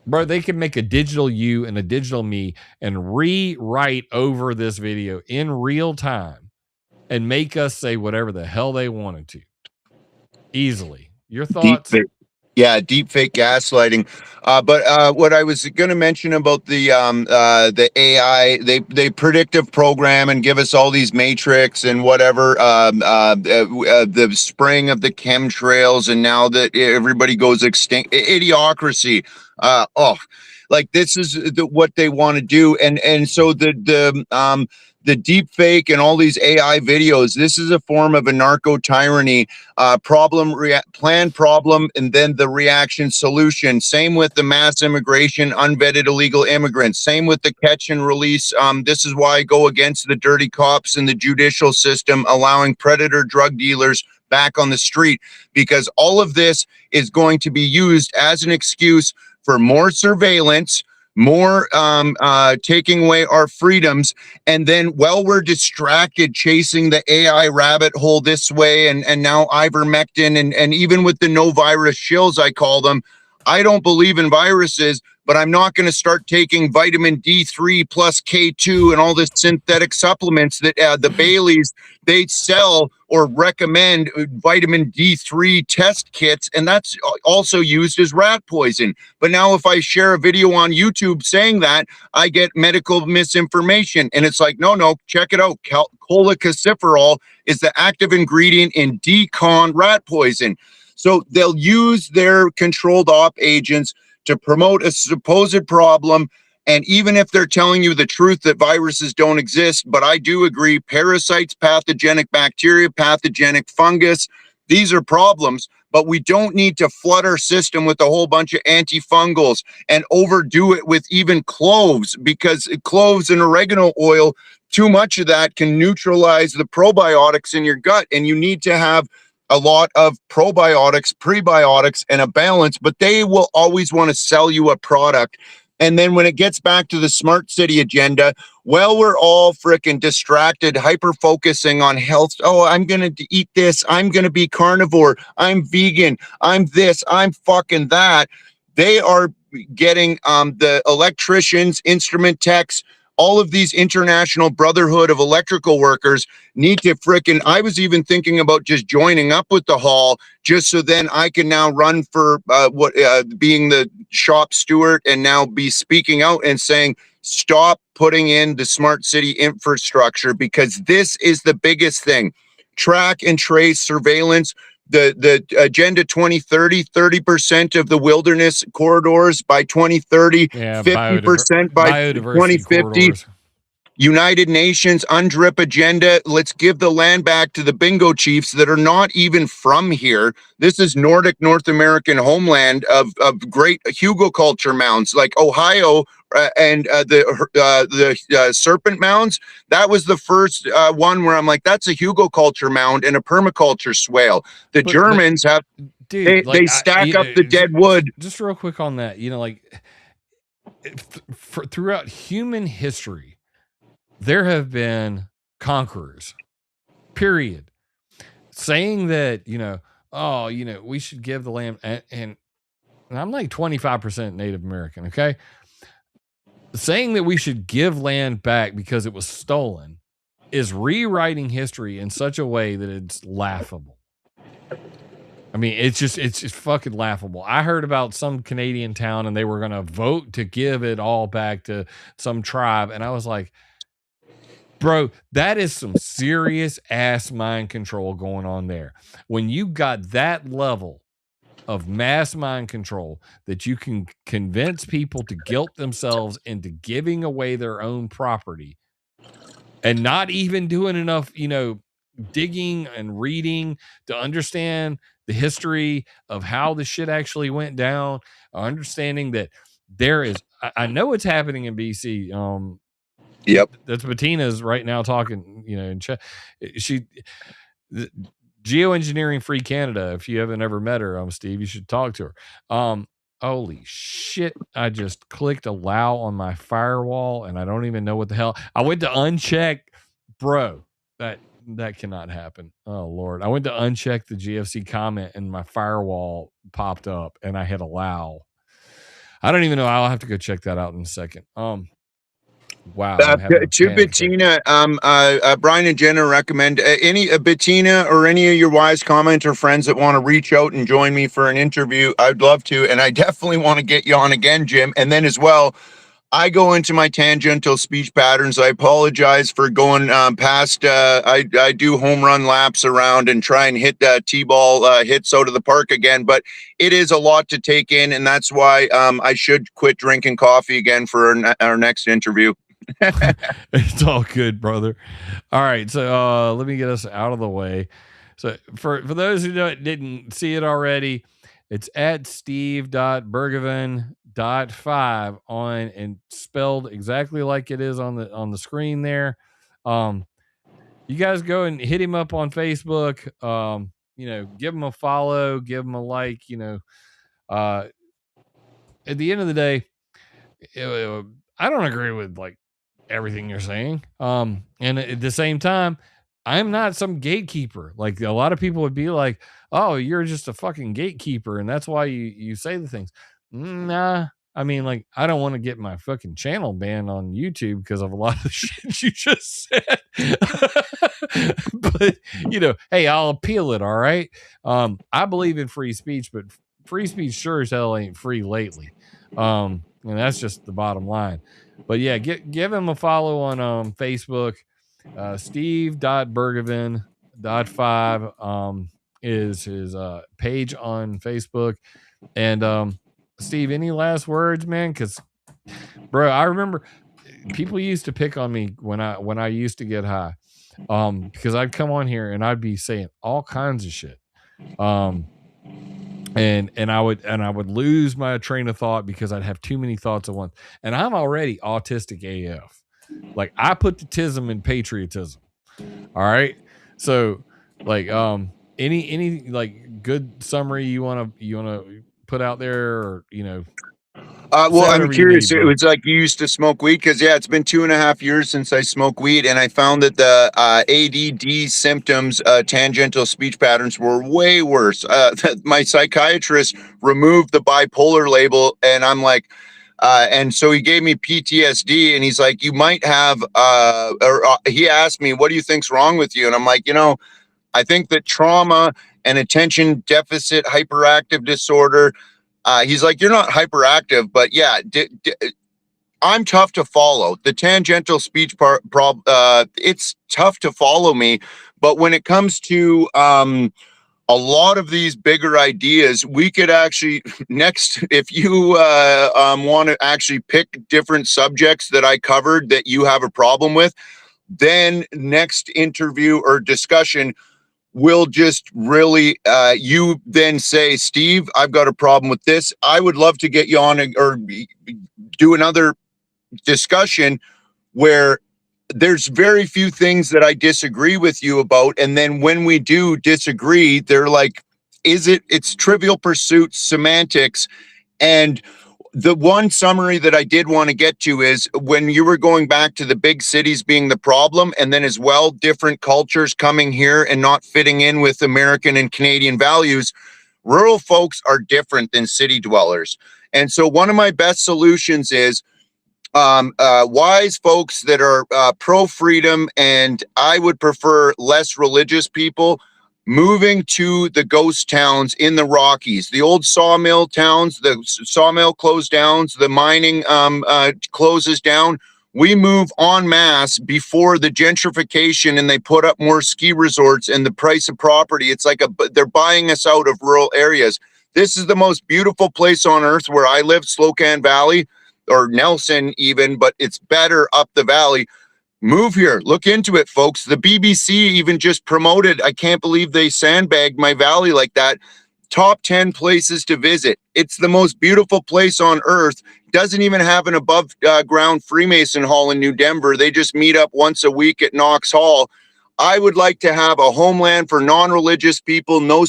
bro, they can make a digital you and a digital me and rewrite over this video in real time and make us say whatever the hell they wanted to easily. Your thoughts? Deep fake gaslighting. But what I was going to mention about the AI, they predictive program and give us all these matrix and whatever. The spraying of the chemtrails, and now that everybody goes extinct, idiocracy. Like this is what they want to do, and so the deep fake and all these AI videos, this is a form of a narco tyranny. Plan problem, and then the reaction solution. Same with the mass immigration, unvetted illegal immigrants. Same with the catch and release. This is why I go against the dirty cops in the judicial system, allowing predator drug dealers back on the street, because all of this is going to be used as an excuse for more surveillance, more taking away our freedoms. And then while we're distracted chasing the AI rabbit hole this way, and now ivermectin, and even with the no virus shills, I call them, I don't believe in viruses, but I'm not going to start taking vitamin D3 plus K2 and all this synthetic supplements that the Baileys, they sell or recommend vitamin D3 test kits, and that's also used as rat poison. But now if I share a video on YouTube saying that, I get medical misinformation. And it's like, no, check it out. Cholecalciferol is the active ingredient in decon rat poison. So they'll use their controlled op agents to promote a supposed problem. And even if they're telling you the truth that viruses don't exist, but I do agree, parasites, pathogenic bacteria, pathogenic fungus, these are problems. but we don't need to flood our system with a whole bunch of antifungals and overdo it with even cloves, because cloves and oregano oil, too much of that can neutralize the probiotics in your gut, and you need to have a lot of probiotics, prebiotics, and a balance, but they will always want to sell you a product. And then when it gets back to the smart city agenda, well, we're all freaking distracted, hyper focusing on health. Oh, I'm going to eat this. I'm going to be carnivore. I'm vegan. I'm this. I'm fucking that. They are getting the electricians, instrument techs, all of these international brotherhood of electrical workers need to frickin', I was even thinking about just joining up with the hall, just so then I can now run for being the shop steward, and now be speaking out and saying, stop putting in the smart city infrastructure, because this is the biggest thing. Track and trace surveillance. The Agenda 2030, 30% of the wilderness corridors by 2030, Yeah, 50% by biodiversity 2050. corridors. United Nations UNDRIP agenda. Let's give the land back to the bingo chiefs that are not even from here. This is Nordic North American homeland of great hugelkultur mounds, like Ohio and the serpent mounds. That was the first one where I'm like, that's a hugelkultur mound and a permaculture swale. The Germans have, dude, they stack up the dead wood. Just real quick on that, like throughout human history, there have been conquerors, period, saying that, we should give the land, and I'm like 25% Native American, okay? Saying that we should give land back because it was stolen is rewriting history in such a way that it's laughable. I mean, it's just fucking laughable. I heard about some Canadian town and they were going to vote to give it all back to some tribe. And I was like, bro, that is some serious ass mind control going on there. When you got that level of mass mind control that you can convince people to guilt themselves into giving away their own property and not even doing enough, digging and reading to understand the history of how the shit actually went down, understanding that there is, I know it's happening in BC. Yep. That's Bettina's right now talking, in she, Geoengineering Free Canada. If you haven't ever met her, Steve, you should talk to her. Holy shit. I just clicked allow on my firewall and I don't even know what the hell. I went to uncheck, bro. That cannot happen. Oh Lord. I went to uncheck the GFC comment and my firewall popped up and I hit allow. I don't even know. I'll have to go check that out in a second. Wow. To Bettina, Brian and Jenna recommend any Bettina or any of your wise commenter friends that want to reach out and join me for an interview. I'd love to, and I definitely want to get you on again, Jim. And then as well, I go into my tangential speech patterns. I apologize for going past. I do home run laps around and try and hit T-ball hits out of the park again, but it is a lot to take in, and that's why I should quit drinking coffee again for our next interview. It's all good, brother. All right, so let me get us out of the way. So for those who didn't see it already, it's at steve.bergevin.5 on, and spelled exactly like it is on the screen there. You guys go and hit him up on Facebook. Give him a follow, give him a like. At the end of the day, I don't agree with like everything you're saying. And at the same time, I'm not some gatekeeper. Like a lot of people would be like, oh, you're just a fucking gatekeeper. And that's why you say the things. Nah. I mean, like, I don't want to get my fucking channel banned on YouTube because of a lot of the shit you just said. But, hey, I'll appeal it. All right. I believe in free speech, but free speech sure as hell ain't free lately. And that's just the bottom line. But yeah, give him a follow on Facebook. Steve.bergevin.5 is his page on Facebook. And Steve, any last words, man? Because, bro, I remember people used to pick on me when I used to get high, because I'd come on here and I'd be saying all kinds of shit. and I would lose my train of thought because I'd have too many thoughts at once. And I'm already autistic AF. Like, I put the tism in patriotism. All right. So, like, any like good summary you want to put out there, or Well, say I'm whatever you curious. need, It bro. was like you used to smoke weed because, yeah, it's been 2.5 years since I smoked weed, and I found that the ADD symptoms, tangential speech patterns, were way worse. My psychiatrist removed the bipolar label, and I'm like, and so he gave me PTSD, and he's like, you might have, he asked me, what do you think's wrong with you? And I'm like, I think that trauma and attention deficit hyperactive disorder. He's like, you're not hyperactive, but yeah, I'm tough to follow. The tangential speech it's tough to follow me. But when it comes to a lot of these bigger ideas, we could actually next, if you want to actually pick different subjects that I covered that you have a problem with, then next interview or discussion will just really you then say, Steve, I've got a problem with this. I would love to get you on or do another discussion where there's very few things that I disagree with you about, and then when we do disagree, they're like, it's trivial pursuits, semantics. And the one summary that I did want to get to is when you were going back to the big cities being the problem, and then as well, different cultures coming here and not fitting in with American and Canadian values. Rural folks are different than city dwellers. And so one of my best solutions is wise folks that are pro-freedom, and I would prefer less religious people, moving to the ghost towns in the Rockies, the old sawmill towns. The sawmill closed down, the mining closes down. We move en masse before the gentrification, and they put up more ski resorts and the price of property. It's like they're buying us out of rural areas. This is the most beautiful place on earth where I live, Slocan Valley, or Nelson even, but it's better up the valley. Move here. Look into it, folks. The BBC even just promoted, I can't believe they sandbagged my valley like that, top 10 places to visit. It's the most beautiful place on earth. Doesn't even have an above ground Freemason Hall in New Denver. They just meet up once a week at Knox Hall. I would like to have a homeland for non-religious people, no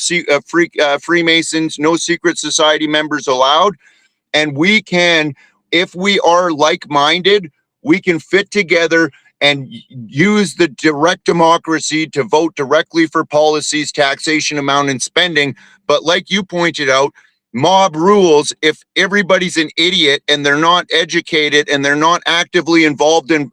Freemasons, no secret society members allowed. And we can, if we are like-minded, we can fit together and use the direct democracy to vote directly for policies, taxation amount, and spending. But like you pointed out, mob rules. If everybody's an idiot and they're not educated and they're not actively involved in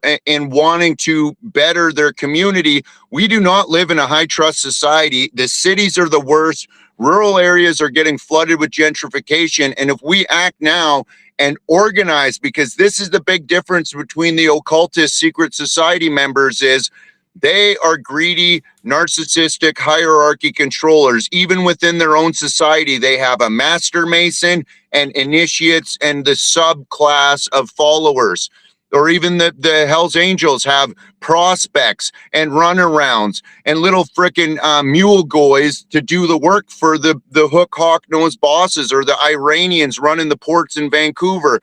wanting to better their community, we do not live in a high trust society. The cities are the worst. Rural areas are getting flooded with gentrification. And if we act now and organize, because this is the big difference between the occultist secret society members, is they are greedy, narcissistic hierarchy controllers. Even within their own society, they have a master mason and initiates and the subclass of followers. Or even the Hells Angels have prospects and runarounds and little frickin' mule goys to do the work for the hook hawk nose bosses, or the Iranians running the ports in Vancouver.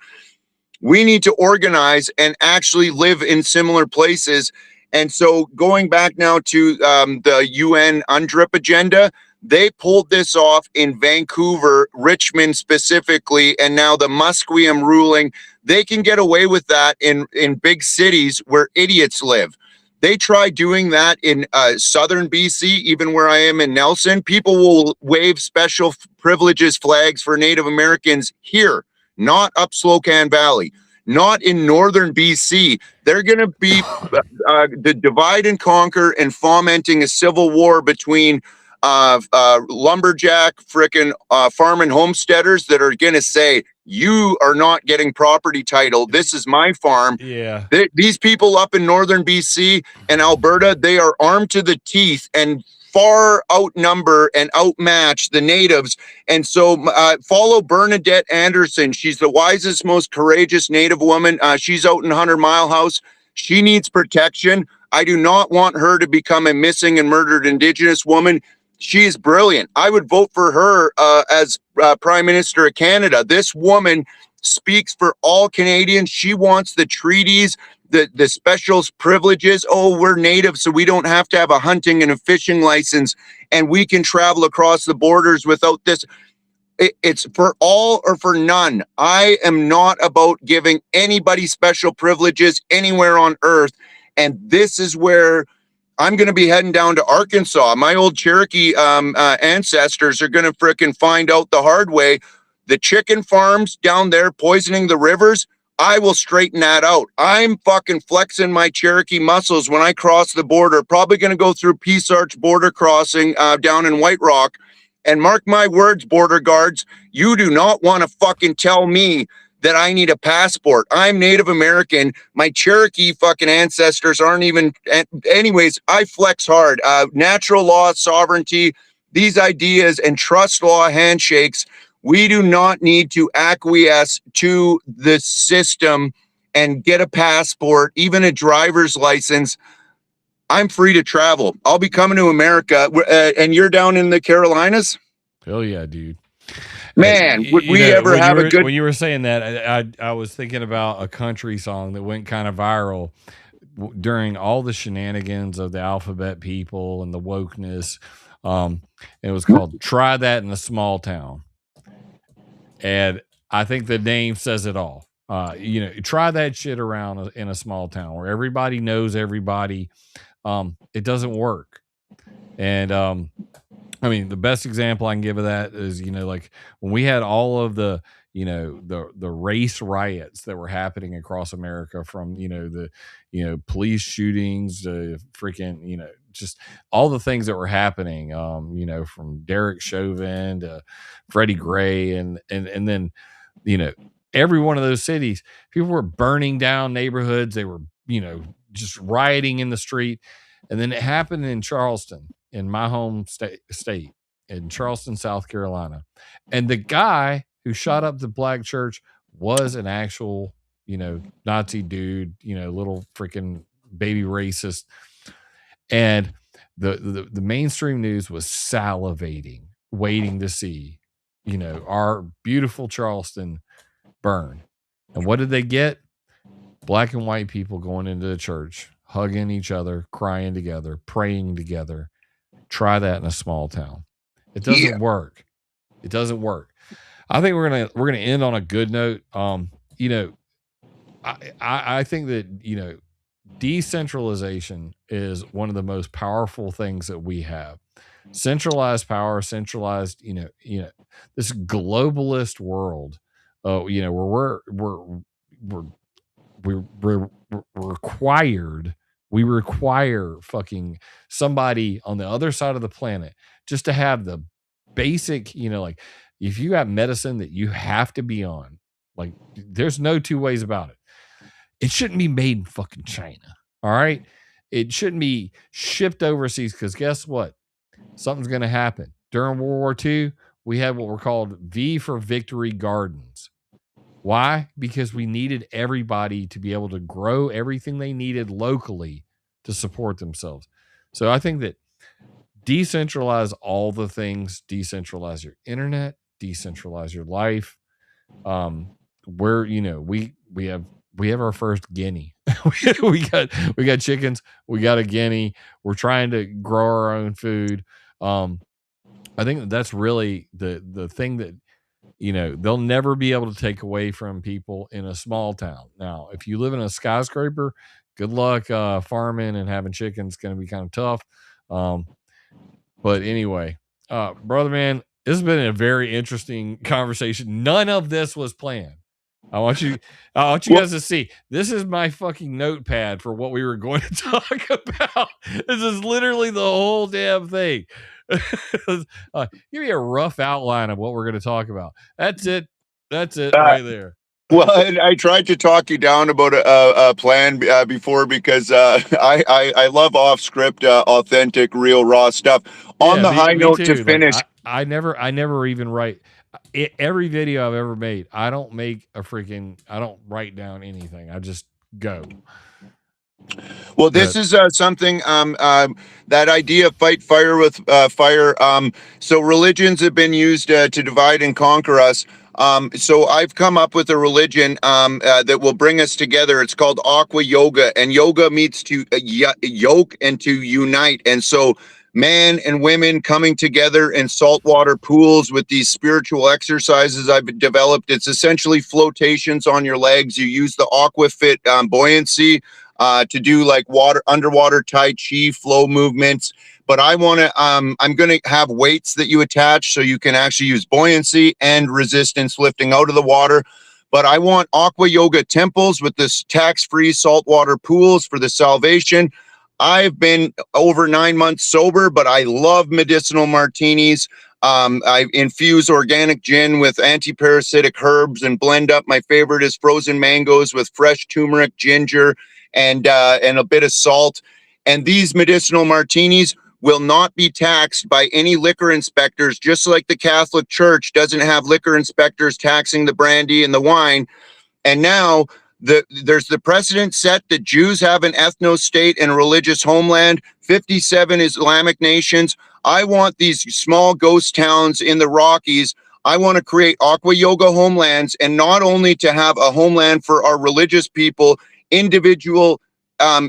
We need to organize and actually live in similar places. And so going back now to the UN UNDRIP agenda, they pulled this off in Vancouver, Richmond specifically, and now the Musqueam ruling. They can get away with that in big cities where idiots live. They try doing that in southern BC, even where I am in Nelson. People will wave special privileges flags for Native Americans here, not up Slocan Valley, not in northern BC. They're going to be the divide and conquer and fomenting a civil war between lumberjack frickin' farm and homesteaders that are going to say, you are not getting property title. This is my farm. Yeah. These people up in northern BC and Alberta, they are armed to the teeth and far outnumber and outmatch the natives. And so follow Bernadette Anderson. She's the wisest, most courageous Native woman. She's out in 100 Mile House. She needs protection. I do not want her to become a missing and murdered Indigenous woman. She is brilliant. I would vote for her as Prime Minister of Canada. This woman speaks for all Canadians. She wants the treaties, the special privileges. Oh, we're native, so we don't have to have a hunting and a fishing license, and we can travel across the borders without this. It's for all or for none. I am not about giving anybody special privileges anywhere on earth. And this is where I'm going to be heading down to Arkansas. My old Cherokee ancestors are going to frickin' find out the hard way. The chicken farms down there poisoning the rivers, I will straighten that out. I'm fucking flexing my Cherokee muscles when I cross the border. Probably going to go through Peace Arch border crossing down in White Rock. And mark my words, border guards, you do not want to fucking tell me that I need a passport. I'm Native American. My Cherokee fucking ancestors aren't even. Anyways, I flex hard. Natural law, sovereignty, these ideas, and trust law handshakes. We do not need to acquiesce to the system and get a passport, even a driver's license. I'm free to travel. I'll be coming to America. And you're down in the Carolinas? Hell yeah, dude. Man, would we ever have a good... When you were saying that, I was thinking about a country song that went kind of viral during all the shenanigans of the alphabet people and the wokeness. It was called "Try That in a Small Town," and I think the name says it all. Try that shit around in a small town where everybody knows everybody. It doesn't work. And I mean, the best example I can give of that is, like when we had all of the, the race riots that were happening across America, from, the, police shootings to freaking, just all the things that were happening, from Derek Chauvin to Freddie Gray. And then, every one of those cities, people were burning down neighborhoods. They were, just rioting in the street. And then it happened in Charleston, in my home state, in Charleston, South Carolina. And the guy who shot up the black church was an actual, Nazi dude, little freaking baby racist. And the mainstream news was salivating, waiting to see, our beautiful Charleston burn. And what did they get? Black and white people going into the church, hugging each other, crying together, praying together. Try that in a small town. It doesn't work. It doesn't work. I think we're gonna end on a good note. I think that decentralization is one of the most powerful things that we have. Centralized power, centralized, this globalist world. Where we're required. We require fucking somebody on the other side of the planet just to have the basic, like if you got medicine that you have to be on, like there's no two ways about it. It shouldn't be made in fucking China. All right. It shouldn't be shipped overseas, because guess what? Something's going to happen. During World War II, we had what were called V for Victory Gardens. Why? Because we needed everybody to be able to grow everything they needed locally to support themselves. So I think that decentralize all the things, decentralize your internet, decentralize your life. Where, we have our first guinea. we got chickens, we got a guinea. We're trying to grow our own food. I think that's really the thing that, they'll never be able to take away from people in a small town. Now, if you live in a skyscraper, good luck farming and having chickens. Going to be kind of tough. But anyway, brother man, this has been a very interesting conversation. None of this was planned. I want you guys to see. This is my fucking notepad for what we were going to talk about. This is literally the whole damn thing. Give me a rough outline of what we're going to talk about. That's it right there. Well, I tried to talk you down about a plan before, because I love off script, authentic, real, raw stuff. On the high note to finish, I never even write. Every video I've ever made, I don't write down anything. I just go. Well, this is something that idea of fight fire with fire. So religions have been used to divide and conquer us. So I've come up with a religion that will bring us together. It's called Aqua Yoga, and yoga means to yoke and to unite. And so man and women coming together in saltwater pools with these spiritual exercises I've developed. It's essentially flotations on your legs. You use the AquaFit buoyancy to do like underwater Tai Chi flow movements. But I'm going to have weights that you attach so you can actually use buoyancy and resistance lifting out of the water. But I want aqua yoga temples with this tax-free saltwater pools for the salvation. I've been over 9 months sober, but I love medicinal martinis. I infuse organic gin with anti-parasitic herbs and blend up. My favorite is frozen mangoes with fresh turmeric, ginger, and a bit of salt. And these medicinal martinis will not be taxed by any liquor inspectors, just like the Catholic Church doesn't have liquor inspectors taxing the brandy and the wine. And now there's the precedent set that Jews have an ethno-state and a religious homeland, 57 Islamic nations. I want these small ghost towns in the Rockies. I want to create aqua yoga homelands, and not only to have a homeland for our religious people, individual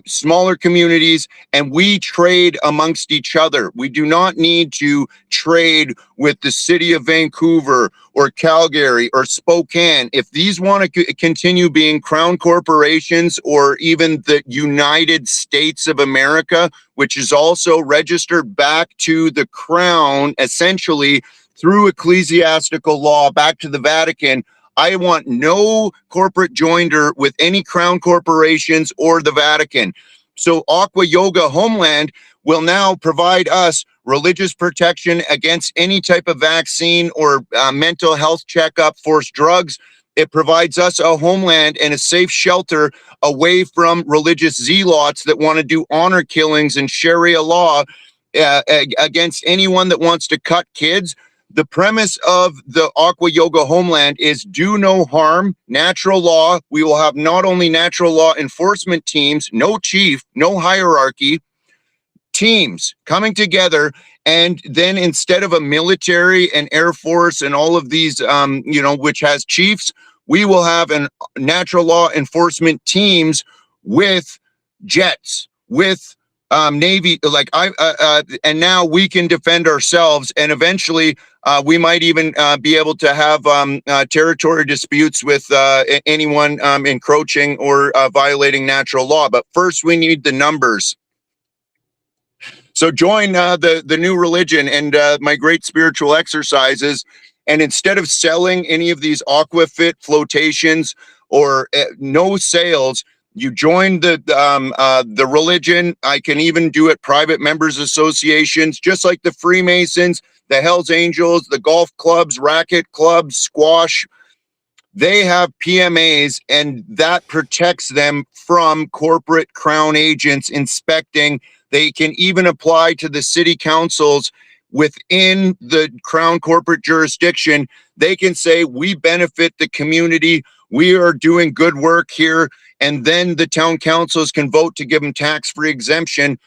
smaller communities, and we trade amongst each other. We do not need to trade with the city of Vancouver or Calgary or Spokane. If these want to continue being crown corporations, or even the United States of America, which is also registered back to the crown, essentially through ecclesiastical law, back to the Vatican, I want no corporate joinder with any crown corporations or the Vatican. So Aqua Yoga Homeland will now provide us religious protection against any type of vaccine or mental health checkup, forced drugs. It provides us a homeland and a safe shelter away from religious zealots that want to do honor killings and Sharia law against anyone that wants to cut kids. The premise of the Aqua Yoga Homeland is do no harm, natural law. We will have not only natural law enforcement teams, no chief, no hierarchy, teams coming together. And then instead of a military and Air Force and all of these, which has chiefs, we will have an natural law enforcement teams with jets, with Navy, and now we can defend ourselves. And eventually we might even be able to have territory disputes with anyone encroaching or violating natural law. But first we need the numbers. So join the new religion and my great spiritual exercises. And instead of selling any of these AquaFit flotations or no sales, you join the religion. I can even do it private members associations, just like the Freemasons, the Hells Angels, the golf clubs, racket clubs, squash. They have PMAs, and that protects them from corporate crown agents inspecting. They can even apply to the city councils within the crown corporate jurisdiction. They can say, we benefit the community. We are doing good work here. And then the town councils can vote to give them tax-free exemption.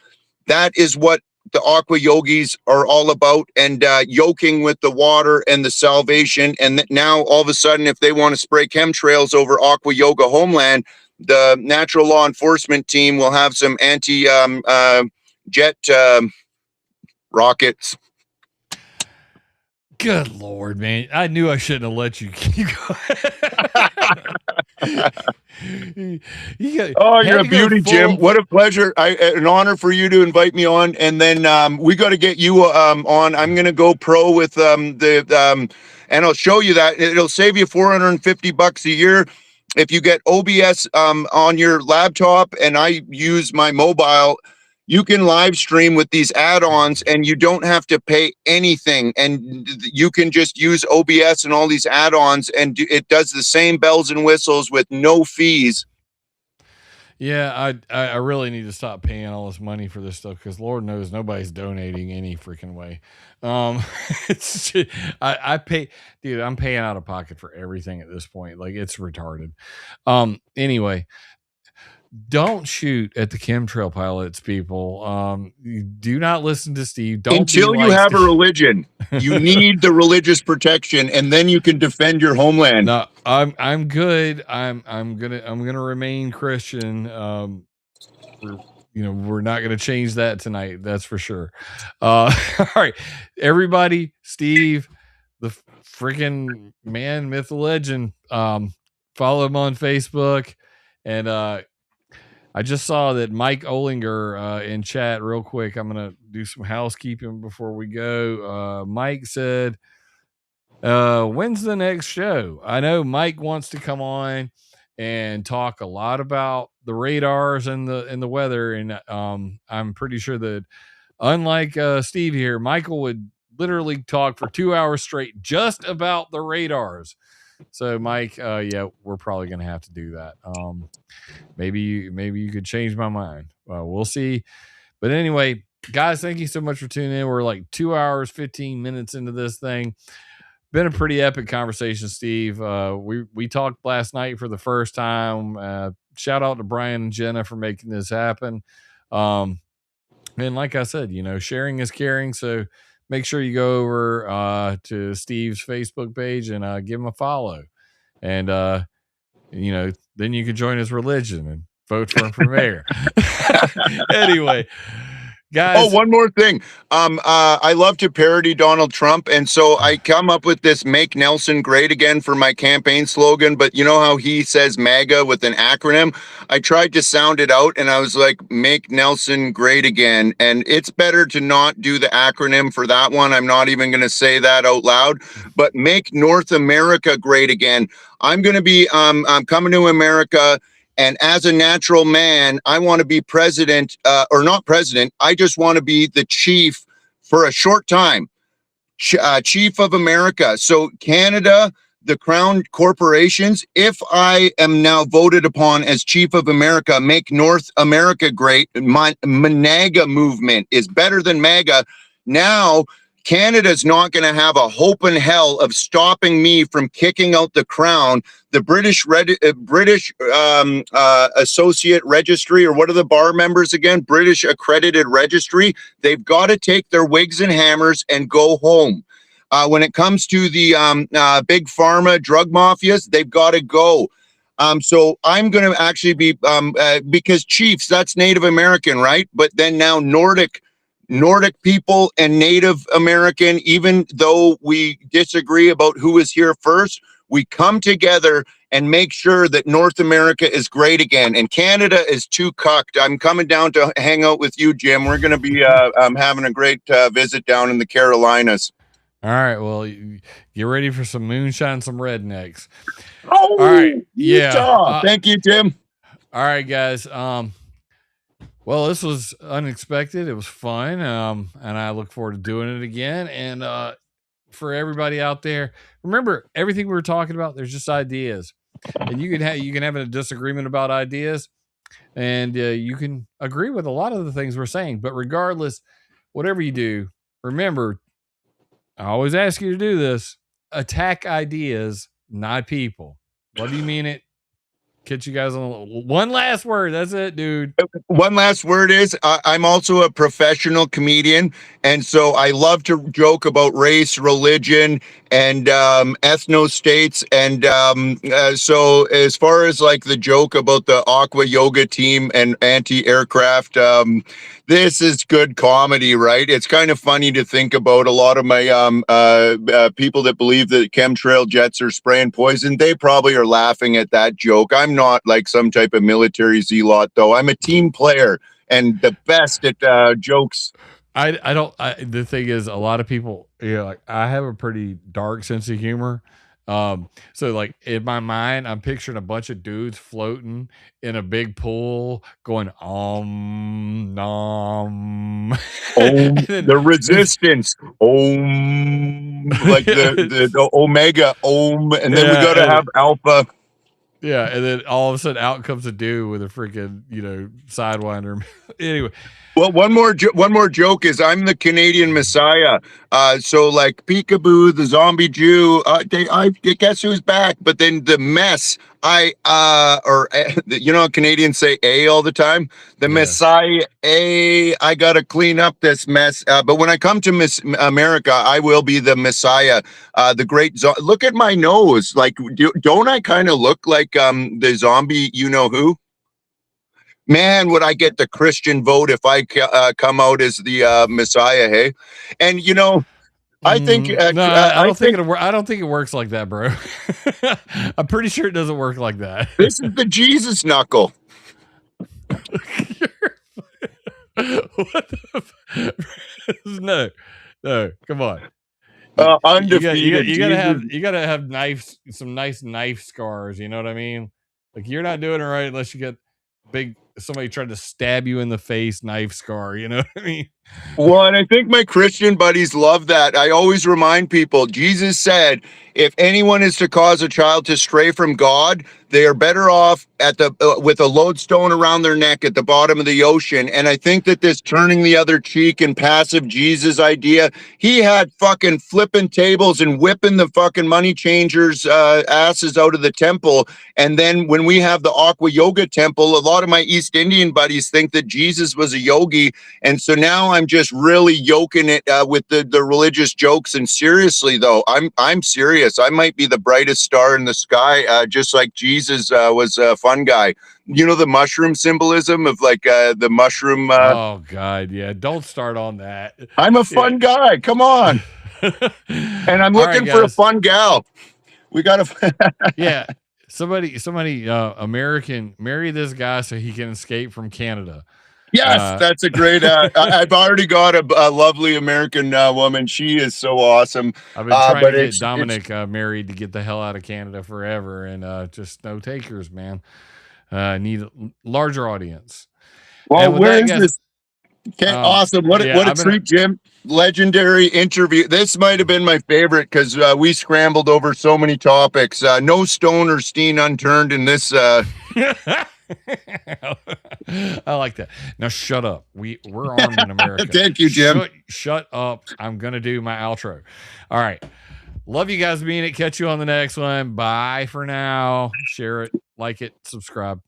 That is what the aqua yogis are all about, and yoking with the water and the salvation. And now all of a sudden, if they want to spray chemtrails over aqua yoga homeland, the natural law enforcement team will have some anti jet rockets. Good Lord, man. I knew I shouldn't have let you keep going. You're a beauty, Jim. What a pleasure. An honor for you to invite me on. And then we got to get you on. I'm going to go pro with and I'll show you that. It'll save you $450 a year. If you get OBS on your laptop, and I use my mobile, you can live stream with these add-ons and you don't have to pay anything. And you can just use OBS and all these add-ons, and it does the same bells and whistles with no fees. Yeah, I really need to stop paying all this money for this stuff, because Lord knows nobody's donating any freaking way. It's just, I pay, dude, I'm paying out of pocket for everything at this point. Like, it's retarded. Anyway, don't shoot at the chemtrail pilots, people. You do not listen to Steve. Don't Until you have a religion, you need the religious protection, and then you can defend your homeland. No, I'm good. I'm gonna remain Christian. We're not gonna change that tonight. That's for sure. All right, everybody. Steve, the freaking man, myth, legend. Follow him on Facebook, and I just saw that Mike Olinger in chat real quick. I'm going to do some housekeeping before we go. Mike said, when's the next show? I know Mike wants to come on and talk a lot about the radars and the weather. And I'm pretty sure that unlike Steve here, Michael would literally talk for 2 hours straight just about the radars. So Mike, yeah, we're probably going to have to do that. Maybe you could change my mind. We'll see. But anyway, guys, thank you so much for tuning in. We're like 2 hours, 15 minutes into this thing. Been a pretty epic conversation, Steve. We talked last night for the first time. Shout out to Brian and Jenna for making this happen. And like I said, sharing is caring. So make sure you go over to Steve's Facebook page and give him a follow. And then you can join his religion and vote for him for mayor. Anyway, guys. Oh, one more thing. I love to parody Donald Trump, and so I come up with this "Make Nelson Great Again" for my campaign slogan. But you know how he says MAGA with an acronym? I tried to sound it out, and I was like, "Make Nelson Great Again," and it's better to not do the acronym for that one. I'm not even going to say that out loud. But "Make North America Great Again." I'm going to be I'm coming to America. And as a natural man, I want to be president, or not president. I just want to be the chief for a short time, chief of America. So Canada, the crown corporations, if I am now voted upon as chief of America, make North America great. My MAGA movement is better than MAGA. Now, Canada's not going to have a hope in hell of stopping me from kicking out the crown. The British Associate Registry, or what are the bar members again? British Accredited Registry. They've got to take their wigs and hammers and go home. When it comes to the big pharma drug mafias, they've got to go. So I'm going to actually be, because chiefs, that's Native American, right? But then now Nordic people and Native American, even though we disagree about who is here first, we come together and make sure that North America is great again. And Canada is too cucked. I'm coming down to hang out with you, Jim. We're going to be having a great visit down in the Carolinas. All right. Well, get ready for some moonshine, some rednecks. Oh, all right. Yeah. Thank you, Tim. All right, guys. Well, this was unexpected. It was fun. And I look forward to doing it again. And for everybody out there, remember everything we were talking about, there's just ideas. And you can have a disagreement about ideas, and you can agree with a lot of the things we're saying. But regardless, whatever you do, remember, I always ask you to do this: attack ideas, not people. What do you mean it? Catch you guys on one last word. That's it, dude. One last word is I'm also a professional comedian. And so I love to joke about race, religion, and ethno states. And so as far as like the joke about the aqua yoga team and anti-aircraft, this is good comedy, right? It's kind of funny to think about. A lot of my people that believe that chemtrail jets are spraying poison, they probably are laughing at that joke. I'm not like some type of military zealot, though. I'm a team player and the best at jokes. The thing is, a lot of people, like I have a pretty dark sense of humor. So like in my mind, I'm picturing a bunch of dudes floating in a big pool going nom. The resistance, like the omega and then we got to have alpha. Yeah, and then all of a sudden out comes a dude with a freaking, sidewinder. Anyway. Well, one more joke is I'm the Canadian Messiah. So like Peekaboo, the zombie Jew, I guess who's back? But then the mess, Canadians say "a" all the time. The Yeah. Messiah, I gotta clean up this mess. But when I come to Miss America, I will be the Messiah. The great. Look at my nose. Like, don't I kind of look like the zombie? You know who? Man, would I get the Christian vote if I come out as the Messiah? Hey, and I think No, I I don't think think it. I don't think it works like that, bro. I'm pretty sure it doesn't work like that. this is the Jesus knuckle. What no, come on. Undefeated You Jesus. gotta have knives, some nice knife scars. You know what I mean? Like, you're not doing it right unless you get somebody tried to stab you in the face, knife scar. You know what I mean? Well, and I think my Christian buddies love that. I always remind people, Jesus said, if anyone is to cause a child to stray from God, they are better off at the with a lodestone around their neck at the bottom of the ocean. And I think that this turning the other cheek and passive Jesus idea, he had fucking flipping tables and whipping the fucking money changers' asses out of the temple. And then when we have the Aqua Yoga temple, a lot of my East Indian buddies think that Jesus was a yogi. And so now I'm just really yoking it with the religious jokes. And seriously, though, I'm serious. I might be the brightest star in the sky, just like Jesus was a fun guy. You know the mushroom symbolism of like the mushroom. Oh God, yeah. Don't start on that. I'm a Yeah. fun guy. Come on. And I'm All right, looking for a guys. fun gal. We got to. Yeah. Somebody, American, marry this guy so he can escape from Canada. Yes, that's a great. I've already got a lovely American woman. She is so awesome. I've been trying But to get it's Dominic married to get the hell out of Canada forever, and just no takers, man. Need a larger audience. well. And with Where that, is guys, this? Okay, awesome. yeah, What a treat, Jim. Legendary interview. This might have been my favorite because we scrambled over so many topics. No stone or steen unturned in this. I like that. Now shut up. We're armed in America. Thank you, Jim. Shut up. I'm gonna do my outro. All right. Love you guys being it. Catch you on the next one. Bye for now. Share it, like it, subscribe.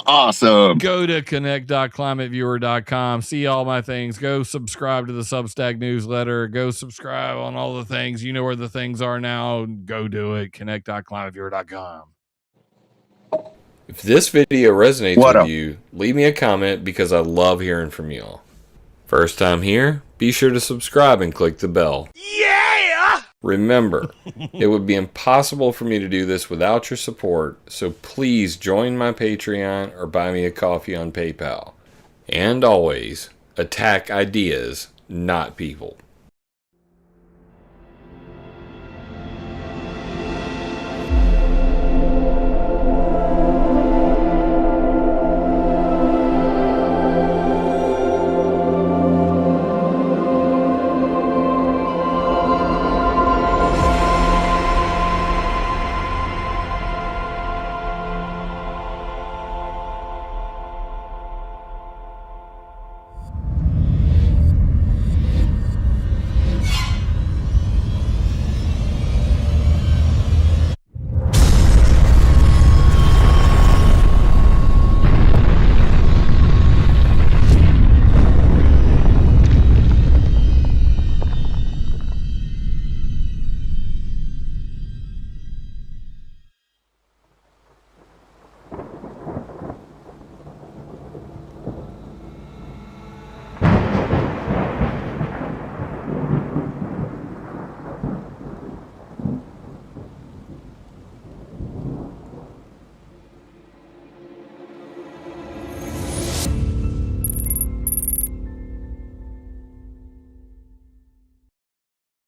Awesome. Go to connect.climateviewer.com. See all my things. Go subscribe to the Substack newsletter. Go subscribe on all the things. You know where the things are now. Go do it. Connect.climateviewer.com. If this video resonates with you, leave me a comment because I love hearing from y'all. First time here, be sure to subscribe and click the bell. Yeah! Remember, it would be impossible for me to do this without your support, so please join my Patreon or buy me a coffee on PayPal. And always, attack ideas, not people.